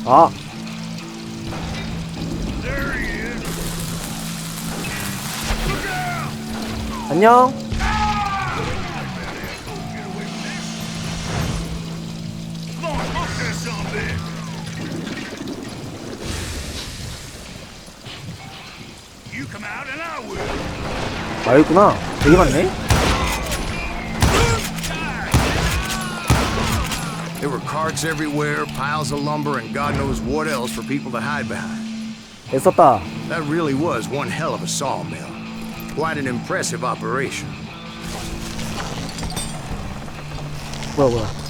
[SPEAKER 1] 아 안녕. 아 여기 있구나. 되게 많네.
[SPEAKER 3] There were carts everywhere, piles of lumber, and God knows what else for people to hide behind.
[SPEAKER 1] 애썼다.
[SPEAKER 3] That really was one hell of a sawmill. Quite an impressive operation.
[SPEAKER 1] 뭐야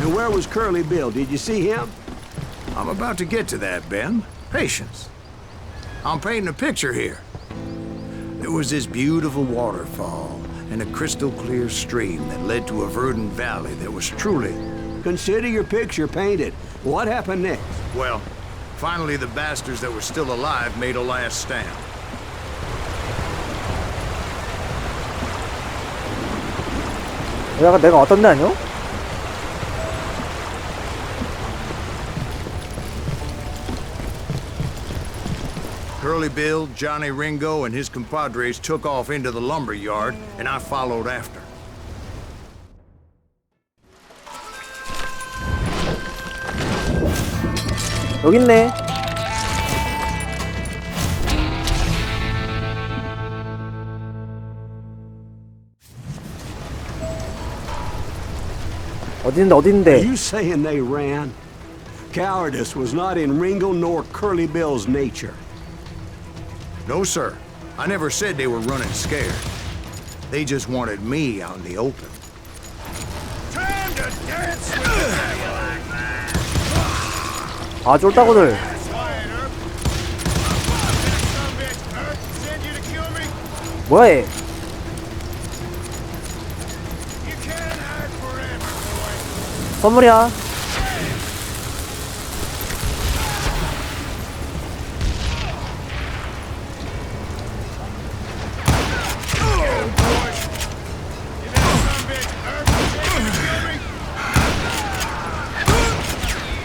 [SPEAKER 2] And where was Curly Bill? Did you see him?
[SPEAKER 3] I'm about to get to that, Ben. Patience. I'm painting a picture here. There was this beautiful waterfall and a crystal clear stream that led to a verdant valley that was truly...
[SPEAKER 2] Consider your picture painted. What happened next?
[SPEAKER 3] Well, finally the bastards that were still alive made a last stand.
[SPEAKER 1] 내가 어떤 데 아니요?
[SPEAKER 3] Curly Bill, Johnny Ringo, and his compadres took off into the lumber yard, and I followed after.
[SPEAKER 1] 여기 있네. 어디
[SPEAKER 2] Are
[SPEAKER 1] 있는데?
[SPEAKER 2] you saying they ran? Cowardice was not in Ringo nor Curly Bill's nature.
[SPEAKER 3] No, sir. I never said they were running scared. They just wanted me out in the open.
[SPEAKER 7] Time to dance with the devil like that.
[SPEAKER 1] 아 쫄따구들.
[SPEAKER 7] Quiet, Herb. Some bitch, Herb, send you to kill me?
[SPEAKER 1] 뭐야 얘?
[SPEAKER 7] You can't hide forever, boy.
[SPEAKER 1] 선물이야.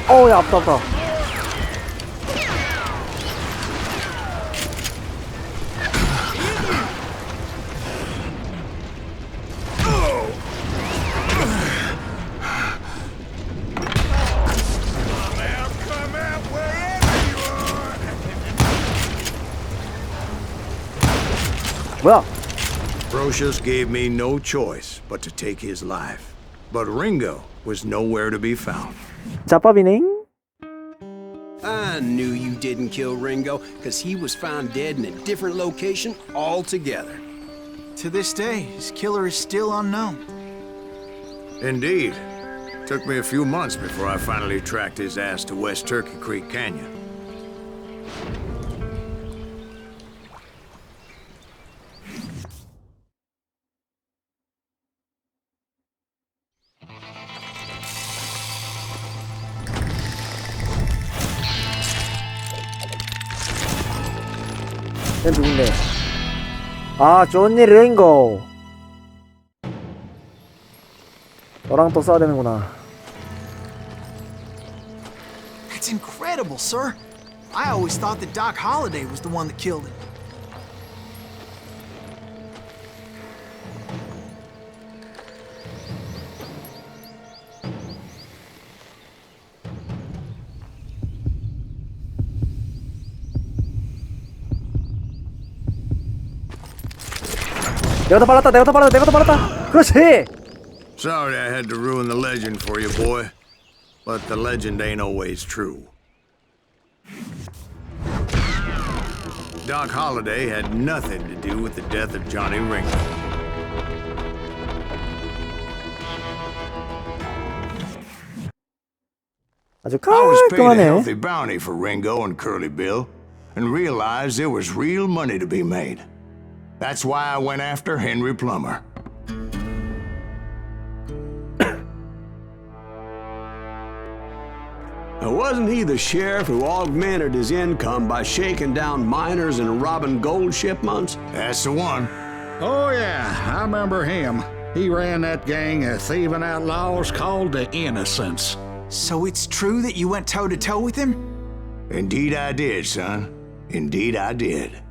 [SPEAKER 1] 어우야 아프다. 뭐야?
[SPEAKER 3] Brocious gave me no choice but to take his life. But Ringo was nowhere to be found.
[SPEAKER 1] 짜밥이네.
[SPEAKER 8] I knew you didn't kill Ringo, because he was found dead in a different location altogether.
[SPEAKER 4] To this day, his killer is still unknown.
[SPEAKER 3] Indeed. Took me a few months before I finally tracked his ass to West Turkey Creek Canyon.
[SPEAKER 1] 쟤 누군데? 아, 조니 링고. 너랑 또 싸워야 되는구나.
[SPEAKER 4] That's incredible, sir. I always thought that Doc Holliday was the one that killed him.
[SPEAKER 1] 내가 더 빨랐다, 내가 더 빨랐다, 내가 더 빨랐다. 그렇지.
[SPEAKER 3] Sorry I had to ruin the legend for you, boy. But the legend ain't always true. Doc Holliday had nothing to do with the death of Johnny Ringo.
[SPEAKER 1] 아주
[SPEAKER 3] I was paid a
[SPEAKER 1] 깔끔하네.
[SPEAKER 3] healthy bounty for Ringo and Curly Bill, and realized there was real money to be made. That's why I went after Henry Plummer.
[SPEAKER 2] Wasn't he the sheriff who augmented his income by shaking down miners and robbing gold shipments?
[SPEAKER 3] That's the one.
[SPEAKER 6] Oh, yeah, I remember him. He ran that gang of thieving outlaws called the Innocents.
[SPEAKER 4] So it's true that you went toe-to-toe with him?
[SPEAKER 3] Indeed I did, son. Indeed I did.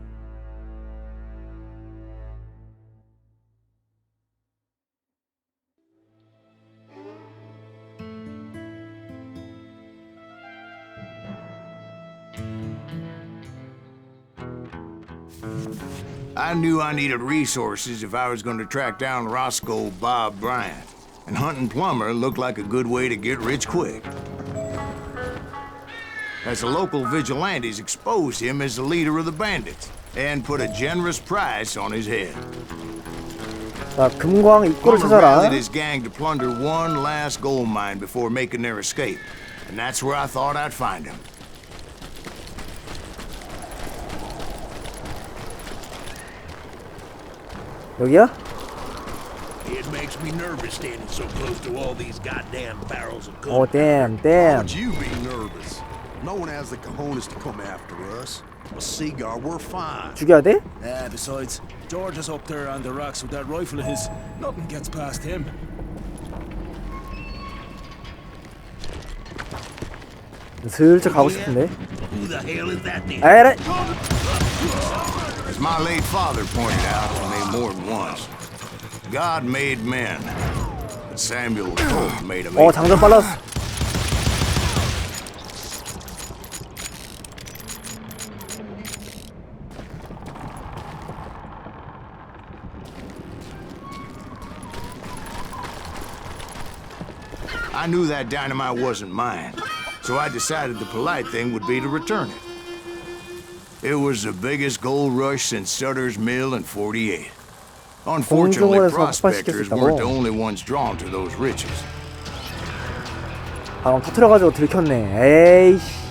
[SPEAKER 3] I knew I needed resources if I was going to track down Roscoe Bob Bryant, and hunting Plummer looked like a good way to get rich quick. As the local vigilantes exposed him as the leader of the bandits, and put a generous price on his head.
[SPEAKER 1] 자, 금광 입구를
[SPEAKER 3] Plummer
[SPEAKER 1] 찾아라.
[SPEAKER 3] rallied his gang to plunder one last gold mine before making their escape, and that's where I thought I'd find him.
[SPEAKER 1] 여기야?
[SPEAKER 7] It makes me nervous standing so close to all these goddamn barrels of
[SPEAKER 1] 오,
[SPEAKER 7] gold.
[SPEAKER 1] 댐,
[SPEAKER 9] Why
[SPEAKER 1] 댐.
[SPEAKER 9] would you be nervous? No one has the cojones to come after us. A cigar, we're fine.
[SPEAKER 1] 죽여야 돼?
[SPEAKER 10] Besides, George is up there on the rocks with that rifle of his. Nothing gets past him.
[SPEAKER 1] 슬쩍 가고 싶은데.
[SPEAKER 7] Who the hell is that then?
[SPEAKER 1] 에이,
[SPEAKER 3] As my late father pointed out to me more than once, God made men, but Samuel Colt made them.
[SPEAKER 1] 장전 빨랐어.
[SPEAKER 3] I knew that dynamite wasn't mine, so I decided the polite thing would be to return it. It was the biggest gold rush since Sutter's Mill in '48. Unfortunately,
[SPEAKER 1] 공중원에서
[SPEAKER 3] prospectors
[SPEAKER 1] 폭발시켰었다고.
[SPEAKER 3] weren't the only ones drawn to those riches.
[SPEAKER 1] 방금 터트려가지고 들켰네. 에이씨.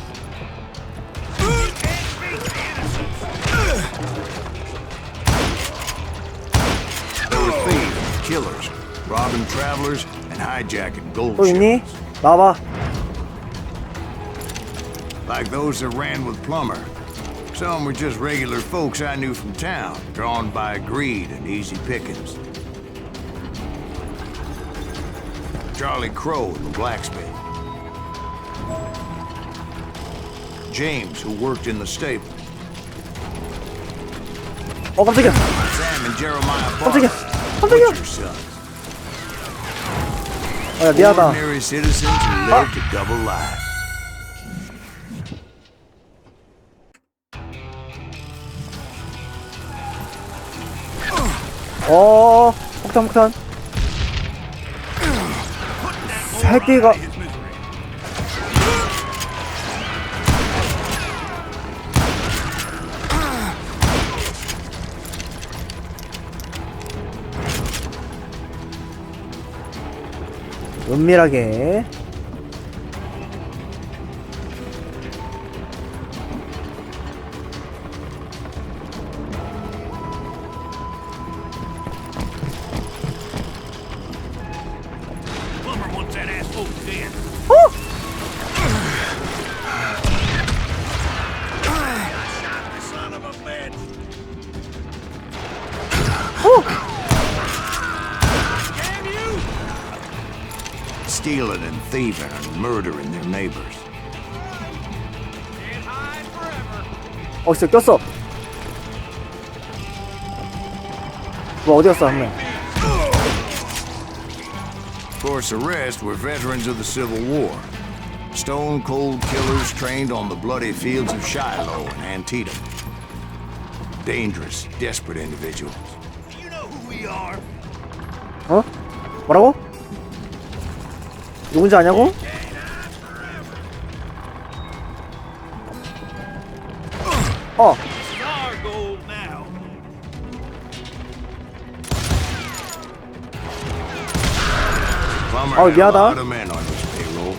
[SPEAKER 3] There were thieves, killers, robbing travelers, and hijacking gold
[SPEAKER 1] 또 있니?
[SPEAKER 3] ships.
[SPEAKER 1] 나와봐.
[SPEAKER 3] Like those that ran with Plummer. Some were just regular folks I knew from town, drawn by greed and easy pickings. Charlie Crow, the blacksmith. James, who worked in the stable.
[SPEAKER 1] 깜짝이야.
[SPEAKER 3] Sam and Jeremiah
[SPEAKER 1] 깜짝이야.
[SPEAKER 3] Barnes,
[SPEAKER 1] 깜짝이야.
[SPEAKER 3] butcher's sons.
[SPEAKER 1] 야, 미안하다.
[SPEAKER 3] Ordinary citizens who lived a double life.
[SPEAKER 1] 폭탄. 새끼가. 은밀하게.
[SPEAKER 7] Plummer wants that asshole dead. Son of a bitch!
[SPEAKER 3] stealing and thieving and murdering their neighbors.
[SPEAKER 1] 진짜 꼈어. 뭐 어디였어 한 명?
[SPEAKER 3] Of course, the rest were veterans of the Civil War. Stone-cold killers trained on the bloody fields of Shiloh and Antietam. Dangerous, desperate individuals.
[SPEAKER 7] You know who we are.
[SPEAKER 1] 어? 뭐라고? 누군지 아냐고? 어.
[SPEAKER 7] Our goal now.
[SPEAKER 3] Plummer
[SPEAKER 1] Oh,
[SPEAKER 3] had
[SPEAKER 1] yeah,
[SPEAKER 3] a lot
[SPEAKER 1] da.
[SPEAKER 3] of men on his payroll.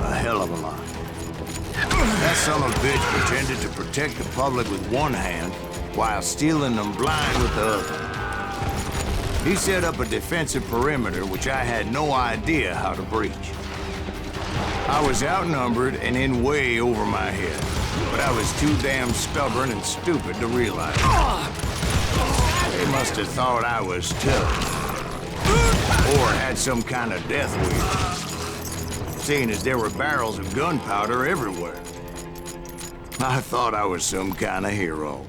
[SPEAKER 3] A hell of a lot. That son of a bitch pretended to protect the public with one hand while stealing them blind with the other. He set up a defensive perimeter which I had no idea how to breach. I was outnumbered and in way over my head, but I was too damn stubborn and stupid to realize it. They must have thought I was tough. Or had some kind of death wish, seeing as there were barrels of gunpowder everywhere. I thought I was some kind of hero.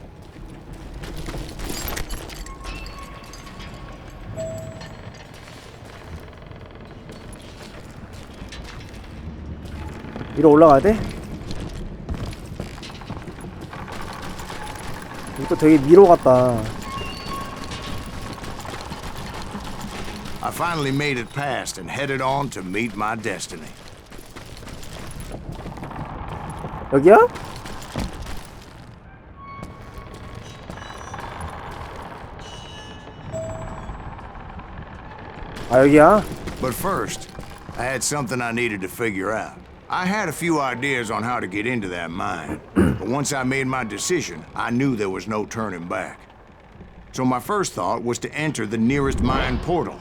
[SPEAKER 1] 위로 올라가야 돼? 여기 또 되게 미로 같다.
[SPEAKER 3] I finally made it past and headed on to meet my destiny.
[SPEAKER 1] 여기야? 아 여기야?
[SPEAKER 3] But first, I had something I needed to figure out. I had a few ideas on how to get into that mine, but once I made my decision, I knew there was no turning back. So my first thought was to enter the nearest mine portal.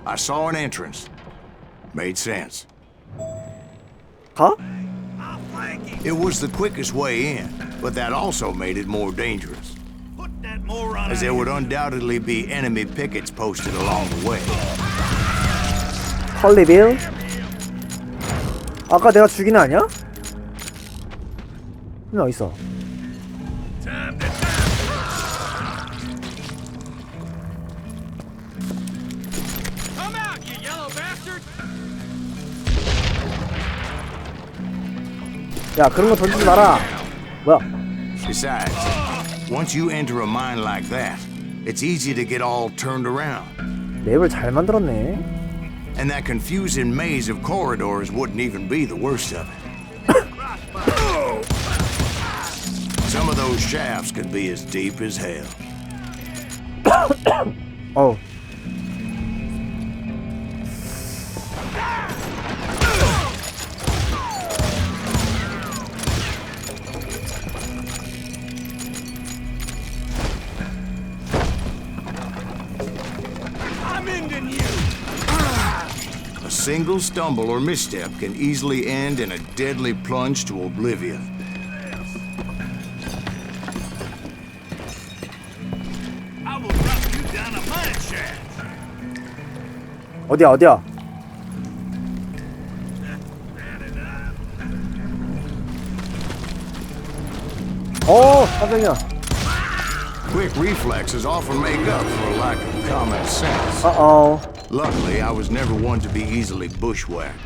[SPEAKER 3] I saw an entrance. Made sense.
[SPEAKER 1] 가?
[SPEAKER 3] It was the quickest way in, but that also made it more dangerous,
[SPEAKER 7] Put that moron
[SPEAKER 3] as
[SPEAKER 7] out
[SPEAKER 3] there would
[SPEAKER 7] here.
[SPEAKER 3] undoubtedly be enemy pickets posted along the way.
[SPEAKER 1] 헐리빌? 아까 내가 죽인 애 아니야? 너 어딨어?
[SPEAKER 7] Time to come out, you yellow bastard!
[SPEAKER 1] 야 그런 거 던지지 마라. 뭐야?
[SPEAKER 3] Besides, once you enter a mine like that, it's easy to get all turned around.
[SPEAKER 1] 맵을 잘 만들었네.
[SPEAKER 3] And that confusing maze of corridors wouldn't even be the worst of it. Some of those shafts could be as deep as hell.
[SPEAKER 1] 어우.
[SPEAKER 7] I'm ending you!
[SPEAKER 3] A single stumble or misstep can easily end in a deadly plunge to oblivion.
[SPEAKER 7] I will drop you down a mine shaft!
[SPEAKER 1] 어디야 어디야? 깜짝이야.
[SPEAKER 3] Quick reflexes often make up for a lack of common sense.
[SPEAKER 1] 어어.
[SPEAKER 3] Luckily, I was never one to be easily bushwhacked.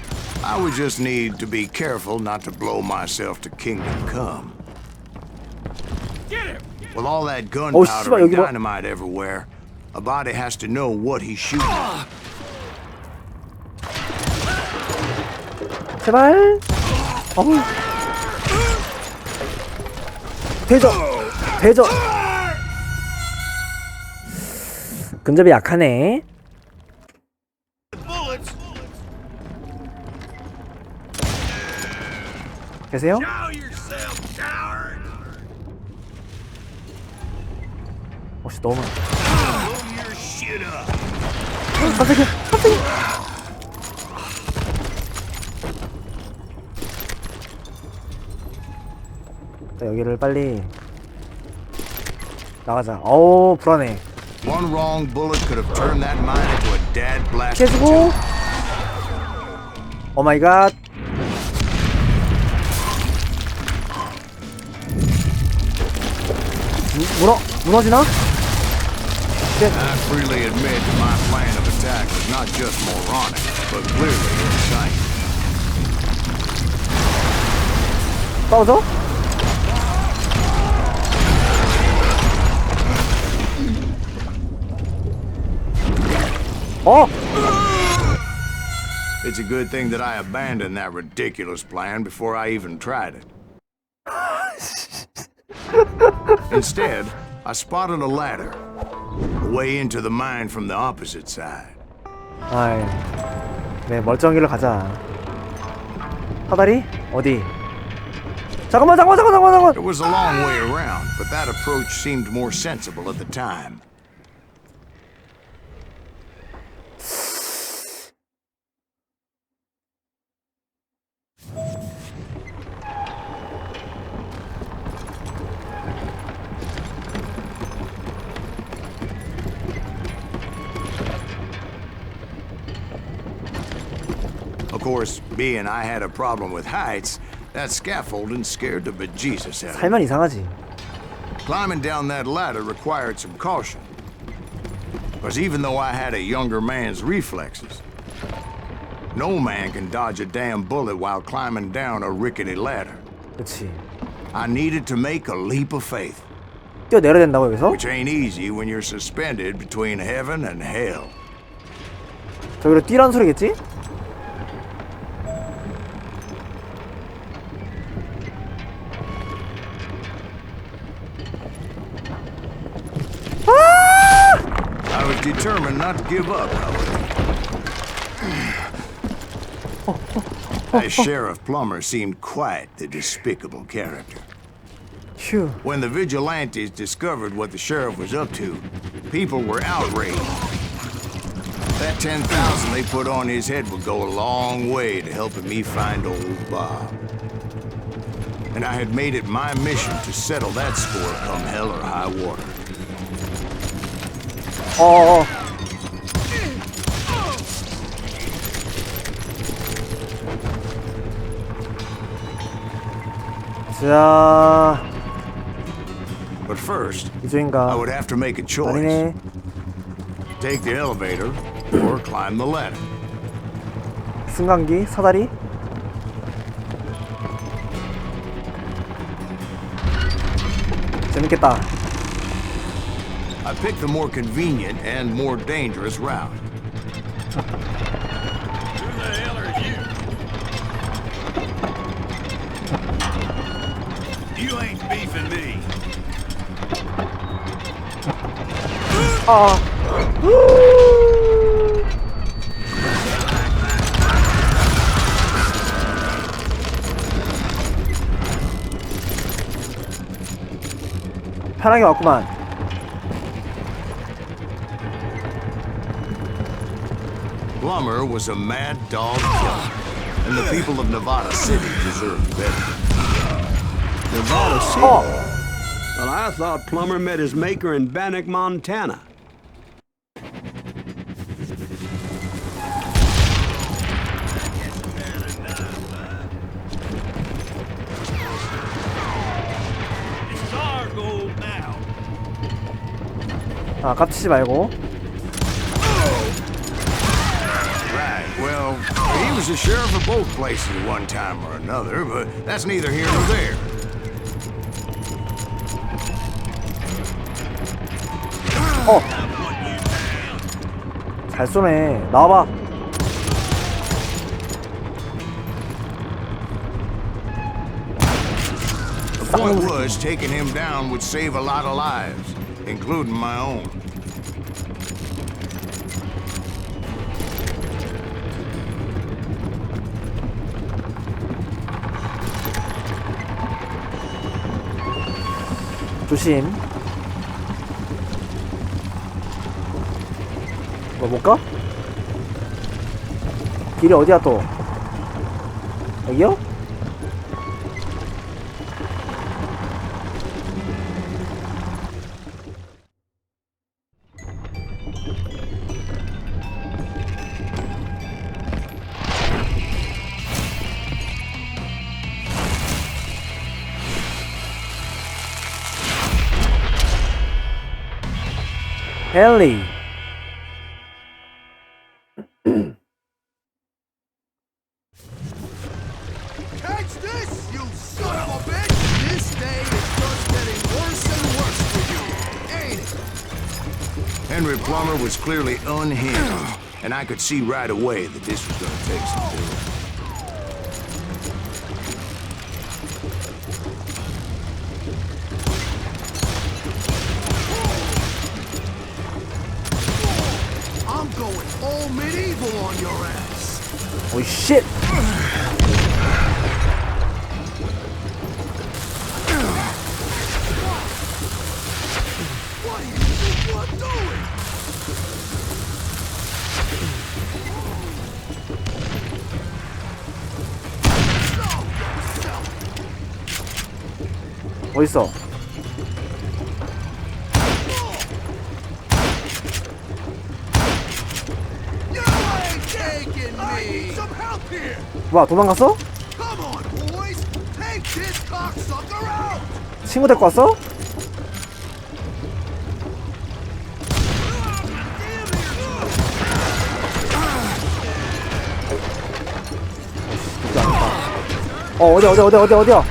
[SPEAKER 3] I would just need to be careful not to blow myself to kingdom come.
[SPEAKER 7] Get him!
[SPEAKER 3] With all that
[SPEAKER 1] 씨발,
[SPEAKER 3] gunpowder and
[SPEAKER 1] 여기 뭐-
[SPEAKER 3] dynamite everywhere, a body has to know what he's shooting at.
[SPEAKER 1] 제발. 어우. 대저. 대저. 근접이 약하네.
[SPEAKER 7] Bullets!
[SPEAKER 1] 계세요?
[SPEAKER 7] Show yourself, coward!
[SPEAKER 1] 혹시 너무
[SPEAKER 7] Blow your shit up!
[SPEAKER 1] 깜짝이야. 깜짝이야. 자, 여기를 빨리 나가자. 어우 불안해.
[SPEAKER 3] One wrong bullet could have turned that mine into a dad blast.
[SPEAKER 1] 깨지고. 오 마이 갓. 무너지나?
[SPEAKER 3] I freely admit that my plan of attack was not just moronic, but clearly insane.
[SPEAKER 1] 떨어져? 어!
[SPEAKER 3] It's a good thing that I abandoned that ridiculous plan before I even tried it. Instead, I spotted a ladder, a way into the mine from the opposite side.
[SPEAKER 1] 아이, 네, 멀쩡한 길로 가자. 사다리? 어디? 잠깐만.
[SPEAKER 3] It was a long way around, but that approach seemed more sensible at the time. Of course, being I had a problem with heights, that scaffolding scared the bejesus out of me.
[SPEAKER 1] 살면 이상하지.
[SPEAKER 3] Climbing down that ladder required some caution. Because even though I had a younger man's reflexes, no man can dodge a damn bullet while climbing down a rickety ladder.
[SPEAKER 1] 그렇지.
[SPEAKER 3] I needed to make a leap of faith,
[SPEAKER 1] 뛰어내려야 된다고 여기서?
[SPEAKER 3] which ain't easy when you're suspended between heaven and hell.
[SPEAKER 1] 저기로 뛰라는 소리겠지?
[SPEAKER 3] I was determined not to give up, however. That Sheriff Plummer seemed quite the despicable character.
[SPEAKER 1] 휴.
[SPEAKER 3] When the vigilantes discovered what the sheriff was up to, people were outraged. That 10,000 they put on his head would go a long way to helping me find old Bob. And I had made it my mission to settle that score come hell or high water.
[SPEAKER 1] 어어어. 자,
[SPEAKER 3] But first, I
[SPEAKER 1] 이쪽인가?
[SPEAKER 3] would have to make a choice.
[SPEAKER 1] 아니네.
[SPEAKER 3] Take the elevator or climb the ladder.
[SPEAKER 1] 승강기, 사다리. 재밌겠다.
[SPEAKER 3] I picked the more convenient and more dangerous route.
[SPEAKER 7] Who the hell are you? You ain't beefing me.
[SPEAKER 1] 편하게 왔구만.
[SPEAKER 3] Plummer was a mad dog killer, and the people of Nevada City deserved better.
[SPEAKER 8] Nevada City?
[SPEAKER 1] 어!
[SPEAKER 8] Well, I thought Plummer met his maker in Bannock, Montana.
[SPEAKER 7] This is our goal now.
[SPEAKER 1] 아, 깝치지 말고.
[SPEAKER 3] Right, well, he was the sheriff of both places at one time or another, but that's neither here nor there.
[SPEAKER 1] 어! 잘 쏘네. 나와봐.
[SPEAKER 3] The point was, taking him down would save a lot of lives, including my own.
[SPEAKER 1] 조심. 뭐 볼까? 길이 어디야 또? 여기요? 헨리.
[SPEAKER 7] Catch this, you son of a bitch! This day is just getting worse and worse for you, ain't it?
[SPEAKER 3] Henry Plummer was clearly unhinged, and I could see right away that this was gonna take some doing.
[SPEAKER 7] I'm going all medieval on your ass.
[SPEAKER 1] Oh shit.
[SPEAKER 7] What do you think you're doing?
[SPEAKER 1] 어딨어?
[SPEAKER 7] You ain't taking me. I need some help here.
[SPEAKER 1] 뭐야 도망갔어?
[SPEAKER 7] Come on, boys. Take this cocksucker out.
[SPEAKER 1] 친구 데리고 왔어? 어디야?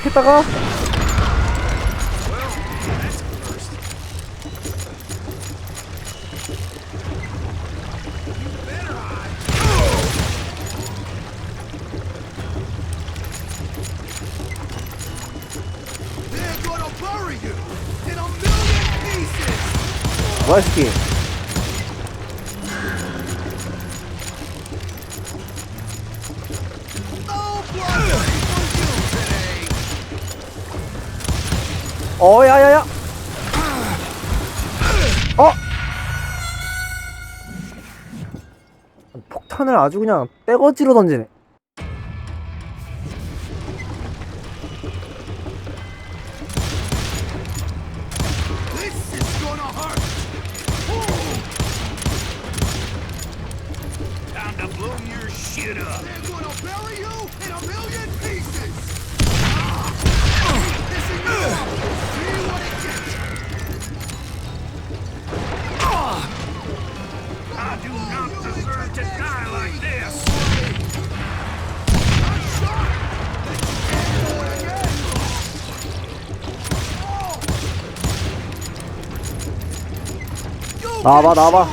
[SPEAKER 1] 피했다가
[SPEAKER 7] They're gonna bury you in a million pieces.
[SPEAKER 1] 뭐야 이 새끼.
[SPEAKER 7] No blood for you today.
[SPEAKER 1] 야야야. 폭탄을 아주 그냥 떼거지로 던지네.
[SPEAKER 7] This is gonna hurt. Time to blow your shit up. They're gonna bury you in a million pieces. Pissing you off. See what it gets. I do not deserve to die like this.
[SPEAKER 1] 나와봐.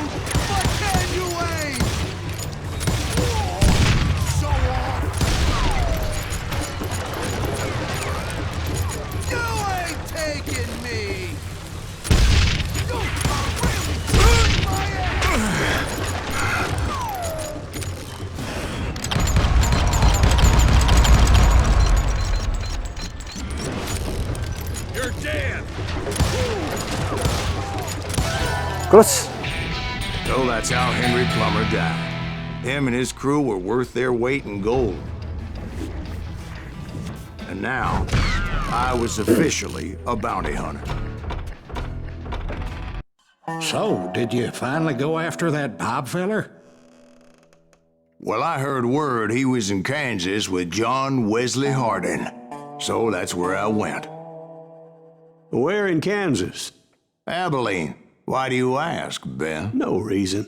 [SPEAKER 1] 그렇지.
[SPEAKER 3] So that's how Henry Plummer died. Him and his crew were worth their weight in gold. And now, I was officially a bounty hunter.
[SPEAKER 6] So, did you finally go after that Bob feller?
[SPEAKER 3] Well, I heard word he was in Kansas with John Wesley Hardin. So that's where I went.
[SPEAKER 2] Where in Kansas?
[SPEAKER 3] Abilene. Why do you ask, Ben?
[SPEAKER 2] No reason.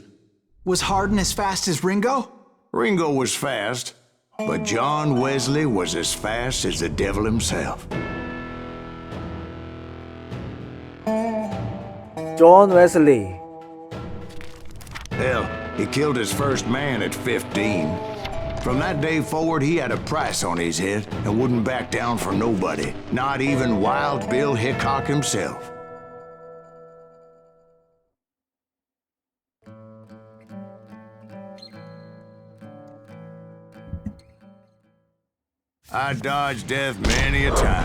[SPEAKER 4] Was Hardin as fast as Ringo?
[SPEAKER 3] Ringo was fast, but John Wesley was as fast as the devil himself.
[SPEAKER 1] 존 웨슬리.
[SPEAKER 3] Hell, he killed his first man at 15. From that day forward, he had a price on his head and wouldn't back down for nobody, not even Wild Bill Hickok himself. I dodged death many a time,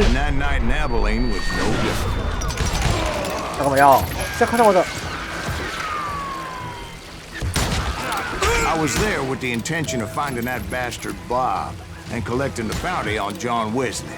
[SPEAKER 3] and that night in Abilene was no different.
[SPEAKER 1] 잠깐만, 야, 시작하자마자.
[SPEAKER 3] I was there with the intention of finding that bastard Bob and collecting the bounty on John Wesley.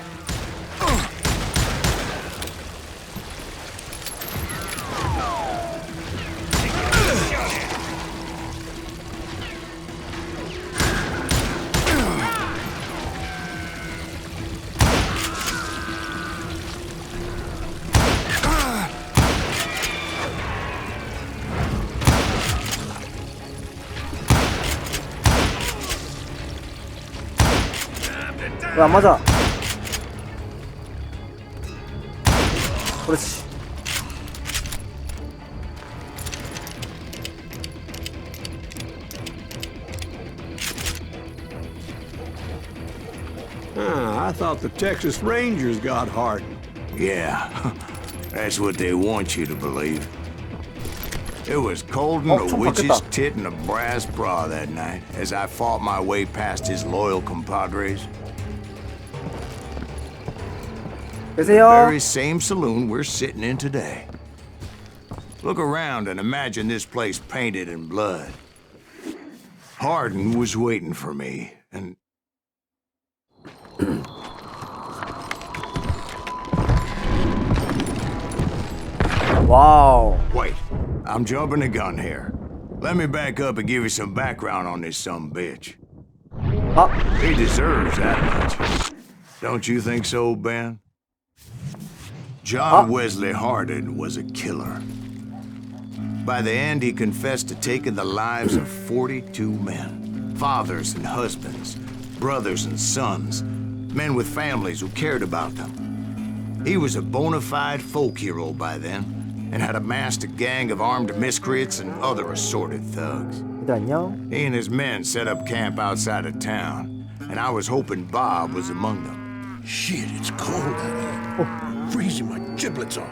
[SPEAKER 1] 왜 안 맞아? 그렇지.
[SPEAKER 2] I thought the Texas Rangers got hardened.
[SPEAKER 3] Yeah, that's what they want you to believe. It was cold and a witch's tit and a brass bra that night as I fought my way past his loyal compadres.
[SPEAKER 1] 계세요.
[SPEAKER 3] Very same saloon we're sitting in today. Look around and imagine this place painted in blood. Hardin was waiting for me, and...
[SPEAKER 1] 와우.
[SPEAKER 3] Wait, I'm jumping the gun here. Let me back up and give you some background on this sumbitch.
[SPEAKER 1] 아,
[SPEAKER 3] He deserves that much. Don't you think so, Ben? John Wesley Hardin was a killer. By the end, he confessed to taking the lives of 42 men. Fathers and husbands, brothers and sons, men with families who cared about them. He was a bona fide folk hero by then, and had amassed a gang of armed miscreants and other assorted thugs.
[SPEAKER 1] 얘들 안녕.
[SPEAKER 3] He and his men set up camp outside of town, and I was hoping Bob was among them.
[SPEAKER 9] Shit, it's cold out here. Freezing my giblets off.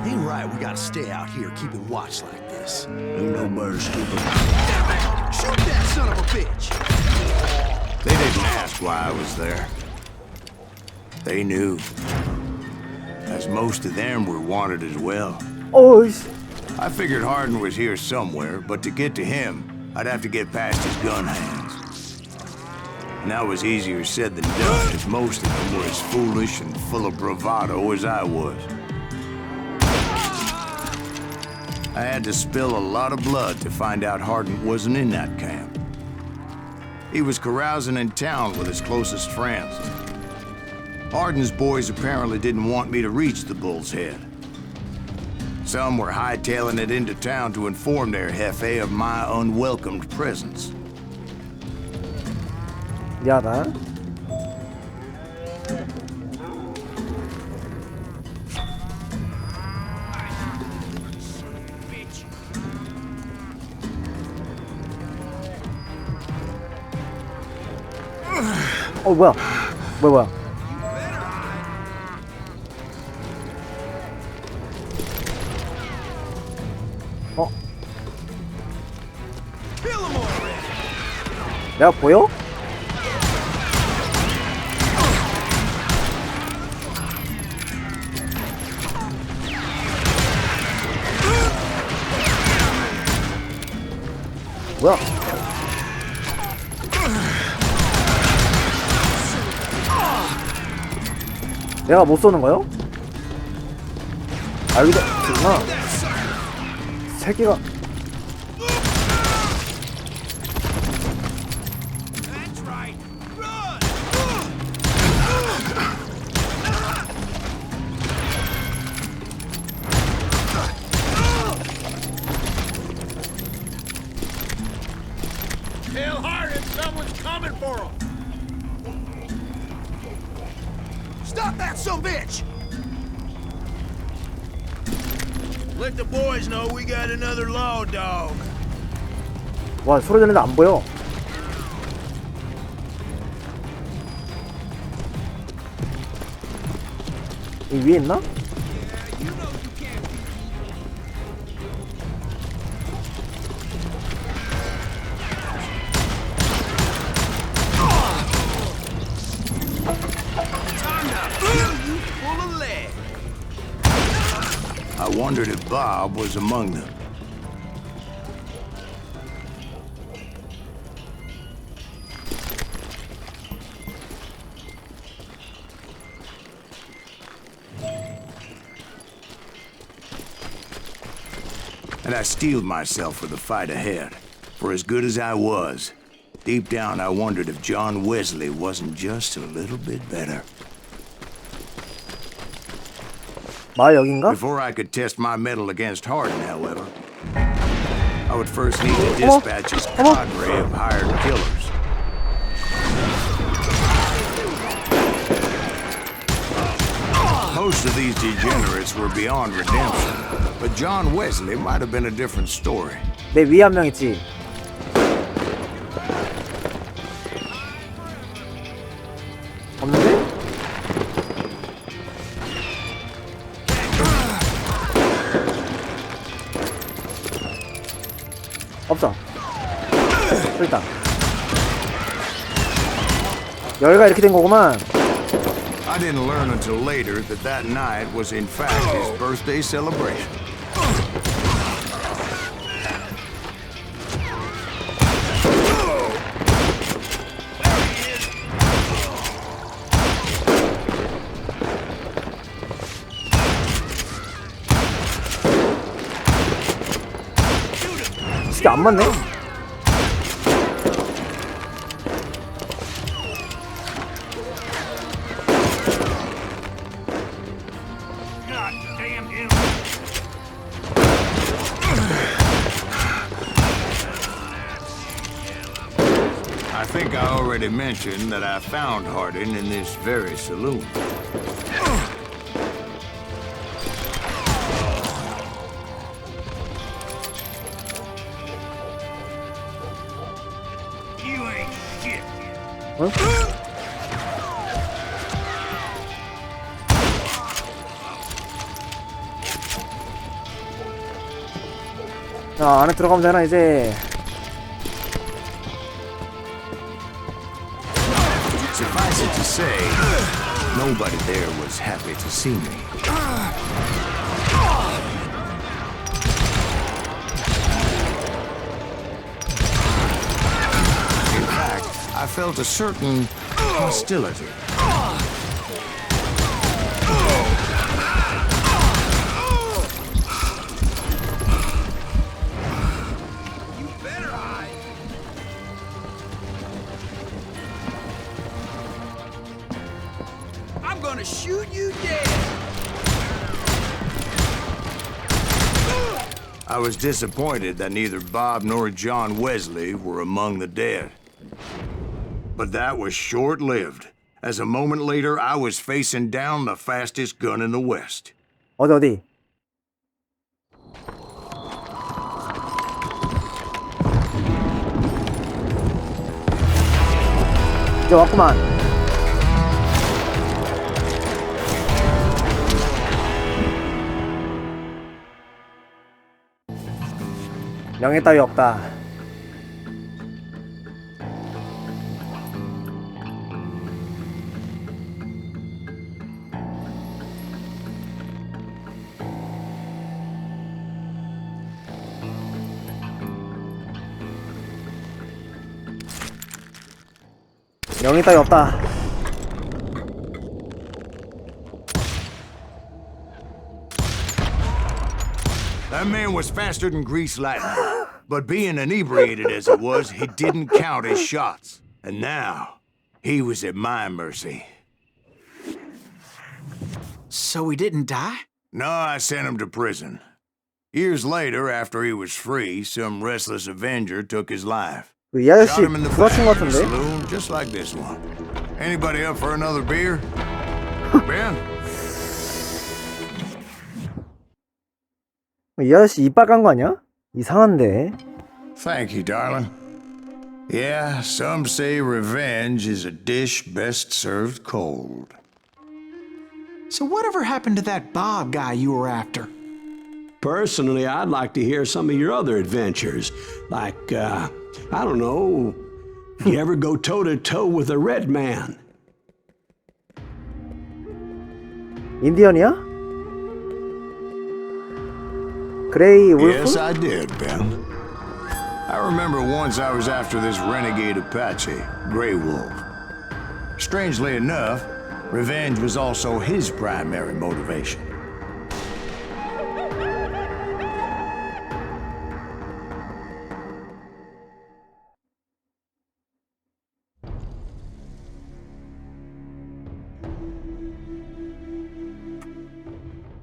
[SPEAKER 9] Ain't right, we gotta stay out here keeping watch like this. Ain't no birds keeping.
[SPEAKER 7] Shoot that son of a bitch!
[SPEAKER 3] They didn't ask why I was there. They knew. As most of them were wanted as well.
[SPEAKER 1] 어이씨.
[SPEAKER 3] I figured Hardin was here somewhere, but to get to him, I'd have to get past his gun hands. And that was easier said than done, as most of them were as foolish and full of bravado as I was. I had to spill a lot of blood to find out Hardin wasn't in that camp. He was carousing in town with his closest friends. Hardin's boys apparently didn't want me to reach the Bull's Head. Some were hightailing it into town to inform their jefe of my unwelcomed presence.
[SPEAKER 1] 미안하다. 뭐야? 뭐야? 내가 보여? 뭐야? 내가 못 쏘는 거요? 아, 여기다 있구나. 새끼가.
[SPEAKER 10] Tell Hardin someone's coming for him.
[SPEAKER 7] Stop that son of a bitch!
[SPEAKER 10] Let the boys know we got another law dog.
[SPEAKER 1] 와, 소리 들리는데 안 보여. 이 위에 있나?
[SPEAKER 3] I wondered if Bob was among them. And I steeled myself for the fight ahead. For as good as I was, deep down I wondered if John Wesley wasn't just a little bit better.
[SPEAKER 1] 마을 여긴가?
[SPEAKER 3] Before I could test my mettle against Hardin, however, I would first need to dispatch his cadre of hired killers. Most of these degenerates were beyond redemption, but John Wesley might have been a different story.
[SPEAKER 1] 내 위에 한 명 있지. 없는데? 없어. 일단 여기가 이렇게 된 거구만.
[SPEAKER 3] I didn't learn until later that that night was in fact his birthday celebration.
[SPEAKER 1] 이게 안 맞네?
[SPEAKER 3] I think I already mentioned that I found Hardin in this very saloon.
[SPEAKER 1] 어? 자, 안에 들어가면 되나 이제.
[SPEAKER 3] Suffice it to say, nobody there was happy to see me. In fact, I felt a certain hostility.
[SPEAKER 8] I'm gonna shoot you dead!
[SPEAKER 3] I was disappointed that neither Bob nor John Wesley were among the dead. But that was short-lived, as a moment later I was facing down the fastest gun in the West.
[SPEAKER 1] 어디? 이제 왔구만. 명예 따위 없다. 명예 따위 없다.
[SPEAKER 3] That man was faster than greased lightning. But being inebriated as he was, he didn't count his shots. And now, he was at my mercy.
[SPEAKER 4] So he didn't die?
[SPEAKER 3] No, I sent him to prison. Years later, after he was free, some restless Avenger took his life.
[SPEAKER 1] 이 아저씨
[SPEAKER 3] Shot him in the
[SPEAKER 1] 부러진 것
[SPEAKER 3] back in a
[SPEAKER 1] 같은데?
[SPEAKER 3] saloon, just like this one. Anybody up for another beer? Ben?
[SPEAKER 1] 이 아저씨 이빨 깐 거 아니야? 이상한데.
[SPEAKER 3] Thank you, darling. Yeah, some say revenge is a dish best served cold.
[SPEAKER 4] So whatever happened to that Bob guy you were after?
[SPEAKER 2] Personally, I'd like to hear some of your other adventures. Like, I don't know, you ever go toe-to-toe with a red man?
[SPEAKER 1] 인디언이야? 그레이 울프?
[SPEAKER 3] Yes, I did, Ben. I remember once I was after this renegade Apache, Grey Wolf. Strangely enough, revenge was also his primary motivation.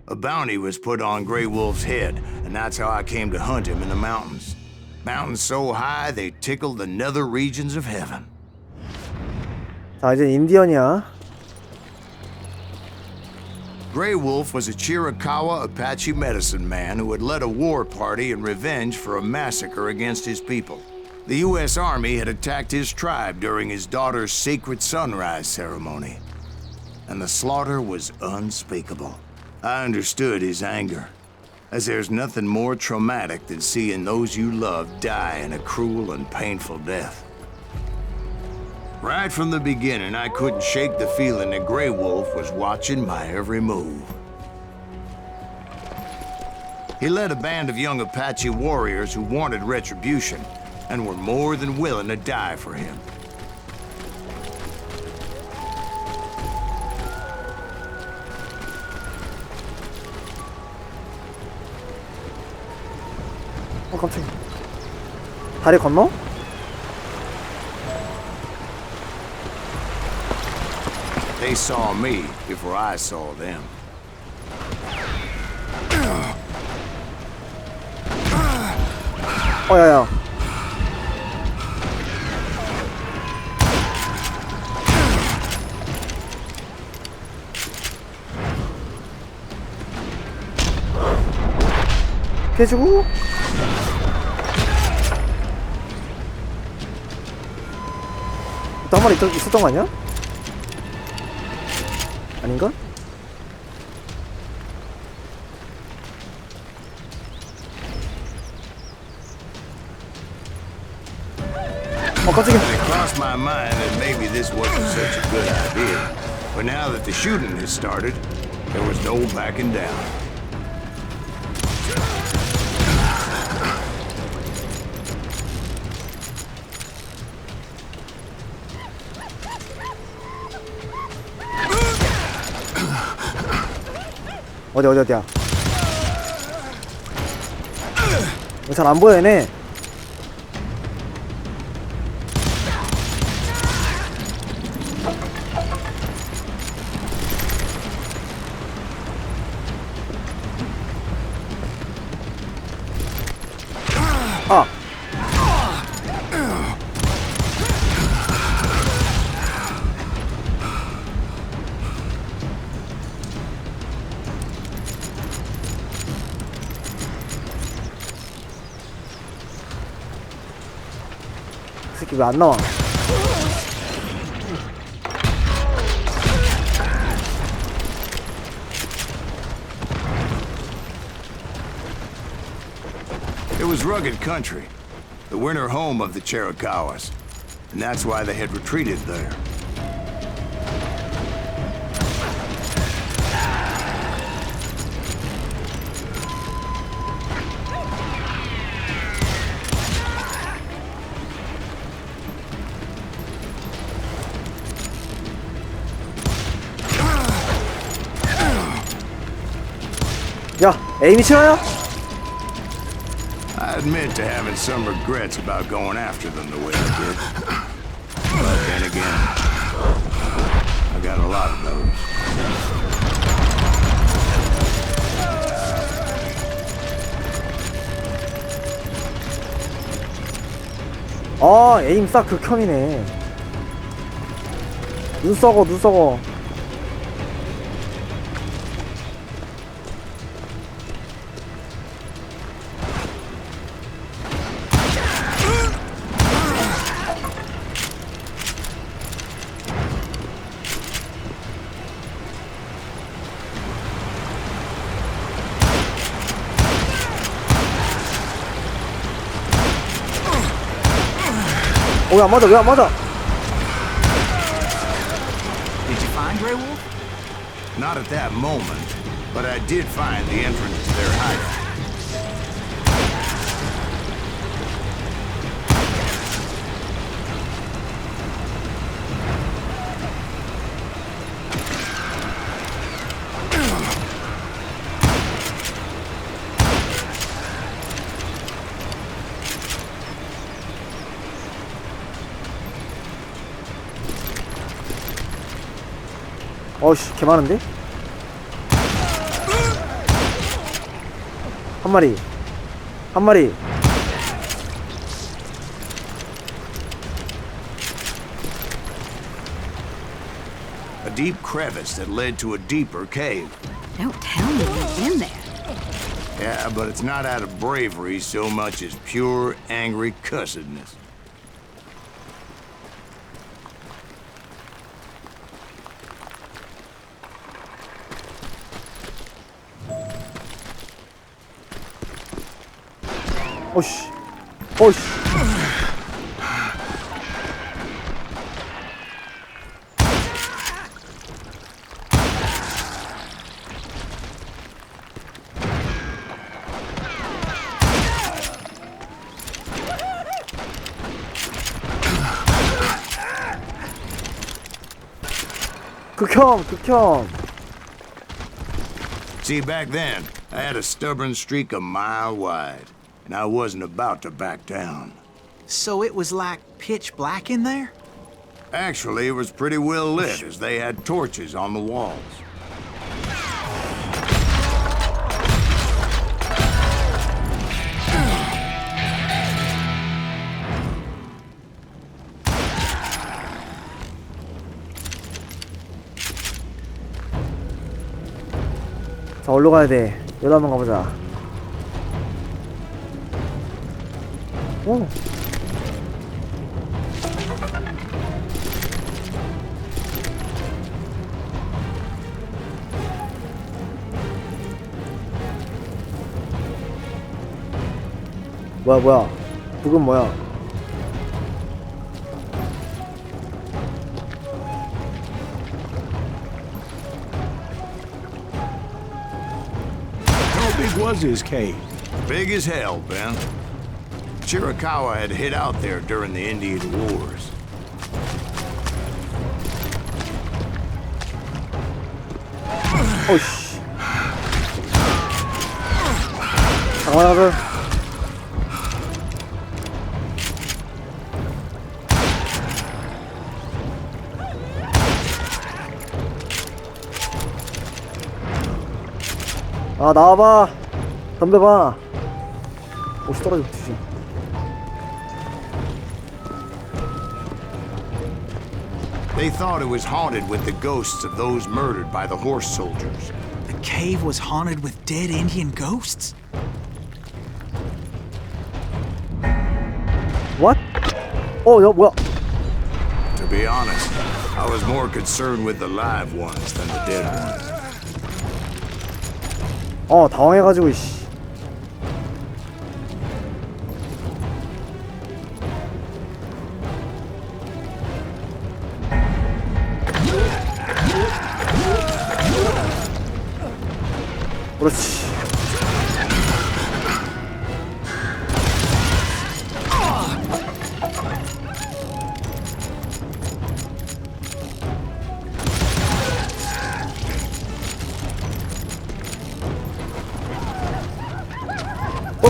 [SPEAKER 3] A bounty was put on Grey Wolf's head, and that's how I came to hunt him in the mountains. Mountains so high they tickled the nether regions of heaven.
[SPEAKER 1] 자, 이제 인디언이야.
[SPEAKER 3] Grey Wolf was a Chiricahua Apache medicine man who had led a war party in revenge for a massacre against his people. The U.S. Army had attacked his tribe during his daughter's sacred sunrise ceremony, and the slaughter was unspeakable. I understood his anger, as there's nothing more traumatic than seeing those you love die in a cruel and painful death. Right from the beginning, I couldn't shake the feeling that Grey Wolf was watching my every move. He led a band of young Apache warriors who wanted retribution and were more than willing to die for him.
[SPEAKER 1] 깜짝이야. 다리 건너?
[SPEAKER 3] They saw me before I saw them.
[SPEAKER 1] 야야. 깨주고. 또 한 마리 있었던 거 아니야? 아닌가? 깜짝이야.
[SPEAKER 3] It crossed my mind that maybe this wasn't such a good idea. But now that the shooting has started, there was no backing down.
[SPEAKER 1] 어디야? 잘 안 보여 얘네. 아. 이 새끼 왜 안 나와?
[SPEAKER 3] It was rugged country, the winter home of the Chiricahuas, and that's why they had retreated there.
[SPEAKER 1] 야, 에임이 싫어요?
[SPEAKER 3] I admit to having some regrets about going after them the way I did. But then again, I got a lot of those.
[SPEAKER 1] 에임 싹 극혐이네. 눈 썩어. 왜 안 맞아?
[SPEAKER 4] Did you find Grey Wolf?
[SPEAKER 3] Not at that moment, but I did find the entrance to their hideout.
[SPEAKER 1] 어이씨, 개 많은데? 한 마리.
[SPEAKER 3] A deep crevice that led to a deeper cave.
[SPEAKER 5] Don't tell me you've been there.
[SPEAKER 3] Yeah, but it's not out of bravery so much as pure, angry cussedness.
[SPEAKER 1] 오씨. 오씨. 극혐.
[SPEAKER 3] See, back then, I had a stubborn streak a mile wide, and I wasn't about to back down.
[SPEAKER 4] So it was like pitch black in there?
[SPEAKER 3] Actually, it was pretty well lit, as they had torches on the walls.
[SPEAKER 1] 자, 어디로 가야 돼? 여기 한번 가보자. 오. 뭐야? 북은 뭐야?
[SPEAKER 2] How big was his cave?
[SPEAKER 3] Big as hell, Ben. Chiricahua had hid out there during the Indian Wars.
[SPEAKER 1] 오씨. 장관아들. 아, 나와봐. 덤벼봐. 옷이 떨어져 뒤지.
[SPEAKER 3] They thought it was haunted with the ghosts of those murdered by the horse soldiers.
[SPEAKER 4] The cave was haunted with dead Indian ghosts?
[SPEAKER 1] What? 야, 뭐야?
[SPEAKER 3] To be honest, I was more concerned with the live ones than the dead ones.
[SPEAKER 1] 당황해가지고, 씨. 그렇지.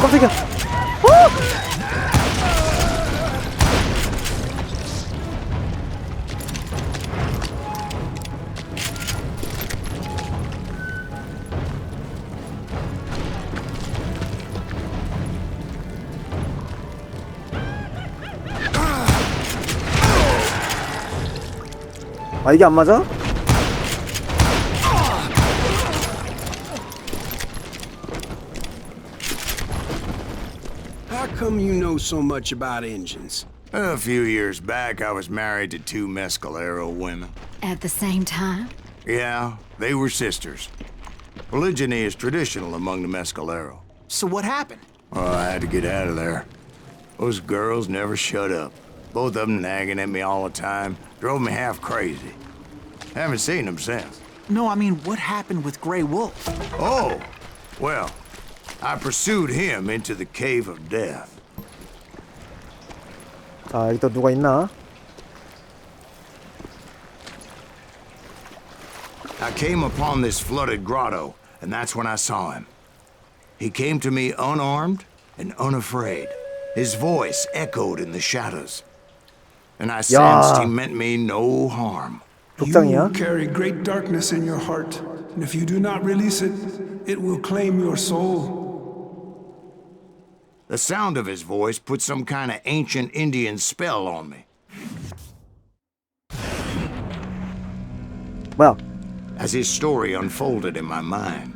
[SPEAKER 1] 깜짝이야. 아, 이게 안 맞아?
[SPEAKER 8] How come you know so much about engines?
[SPEAKER 3] A few years back, I was married to two Mescalero women.
[SPEAKER 5] At the same time?
[SPEAKER 3] Yeah, they were sisters. Polygyny is traditional among the Mescalero.
[SPEAKER 4] So what happened?
[SPEAKER 3] Oh, I had to get out of there. Those girls never shut up. Both of them nagging at me all the time. Drove me half crazy. Haven't seen them since.
[SPEAKER 4] No, I mean, what happened with Grey Wolf?
[SPEAKER 3] Oh, well, I pursued him into the Cave of Death.
[SPEAKER 1] 자, 여기 또 누가 있나?
[SPEAKER 3] I came upon this flooded grotto, and that's when I saw him. He came to me unarmed and unafraid. His voice echoed in the shadows. And I sensed he meant me no harm.
[SPEAKER 1] 독장이야?
[SPEAKER 11] You carry great darkness in your heart, and if you do not release it, it will claim your soul.
[SPEAKER 3] The sound of his voice put some kind of ancient Indian spell on me.
[SPEAKER 1] 뭐야?
[SPEAKER 3] as his story unfolded in my mind.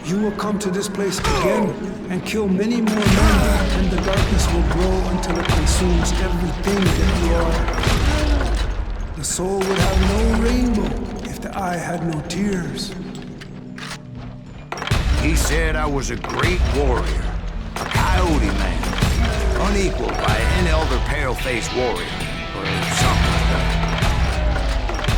[SPEAKER 11] You will come to this place again and kill many more men, and the darkness will grow until it consumes everything that you are. The soul would have no rainbow if the eye had no tears.
[SPEAKER 3] He said I was a great warrior, a coyote man, unequaled by any other pale-faced warrior, or something like that.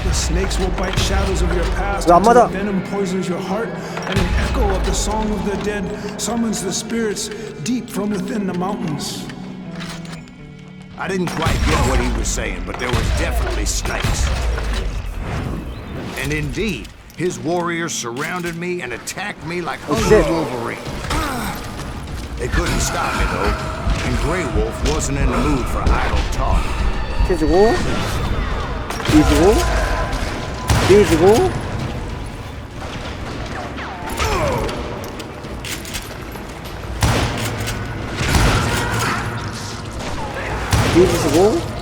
[SPEAKER 11] The snakes will bite shadows of your past
[SPEAKER 1] 안
[SPEAKER 11] until
[SPEAKER 1] 맞아.
[SPEAKER 11] the venom poisons your heart, and an echo of the song of the dead summons the spirits deep from within the mountains.
[SPEAKER 3] I didn't quite get what he was saying, but there was definitely snakes. And indeed, his warriors surrounded me and attacked me like hungry Wolverine. They couldn't stop me though, and Grey Wolf wasn't in the mood for idle talk.
[SPEAKER 1] 해주고 뒤지고 뒤지고 뒤지시고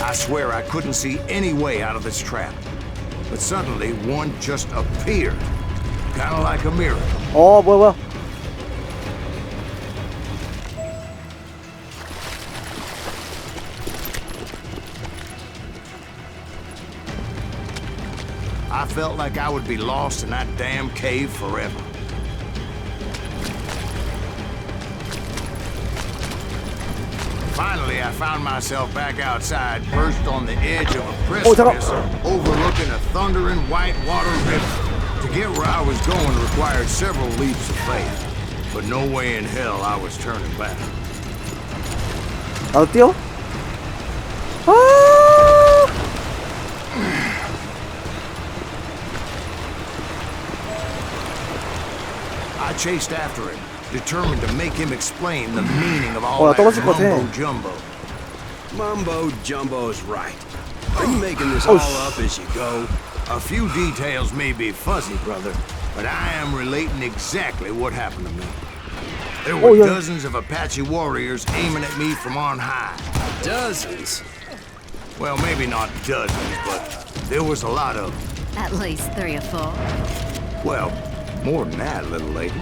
[SPEAKER 3] I swear I couldn't see any way out of this trap. But suddenly, one just appeared. Kind of like a miracle.
[SPEAKER 1] 뭐야
[SPEAKER 3] I felt like I would be lost in that damn cave forever. Finally, I found myself back outside, perched on the edge of a precipice, overlooking a thundering white water river. To get where I was going required several leaps of faith, but no way in hell I was turning back.
[SPEAKER 1] 나도 뛰어?
[SPEAKER 3] I chased after him, determined to make him explain the meaning of all that
[SPEAKER 1] 떨어질 것 같아.
[SPEAKER 3] mumbo-jumbo.
[SPEAKER 8] Mumbo-jumbo's right. Are you making this all up as you go?
[SPEAKER 3] A few details may be fuzzy, brother, but I am relating exactly what happened to me. There were dozens of Apache warriors aiming at me from on high.
[SPEAKER 8] Dozens?
[SPEAKER 3] Well, maybe not dozens, but there was a lot of them.
[SPEAKER 5] At least 3 or 4.
[SPEAKER 3] Well, more than that, little lady.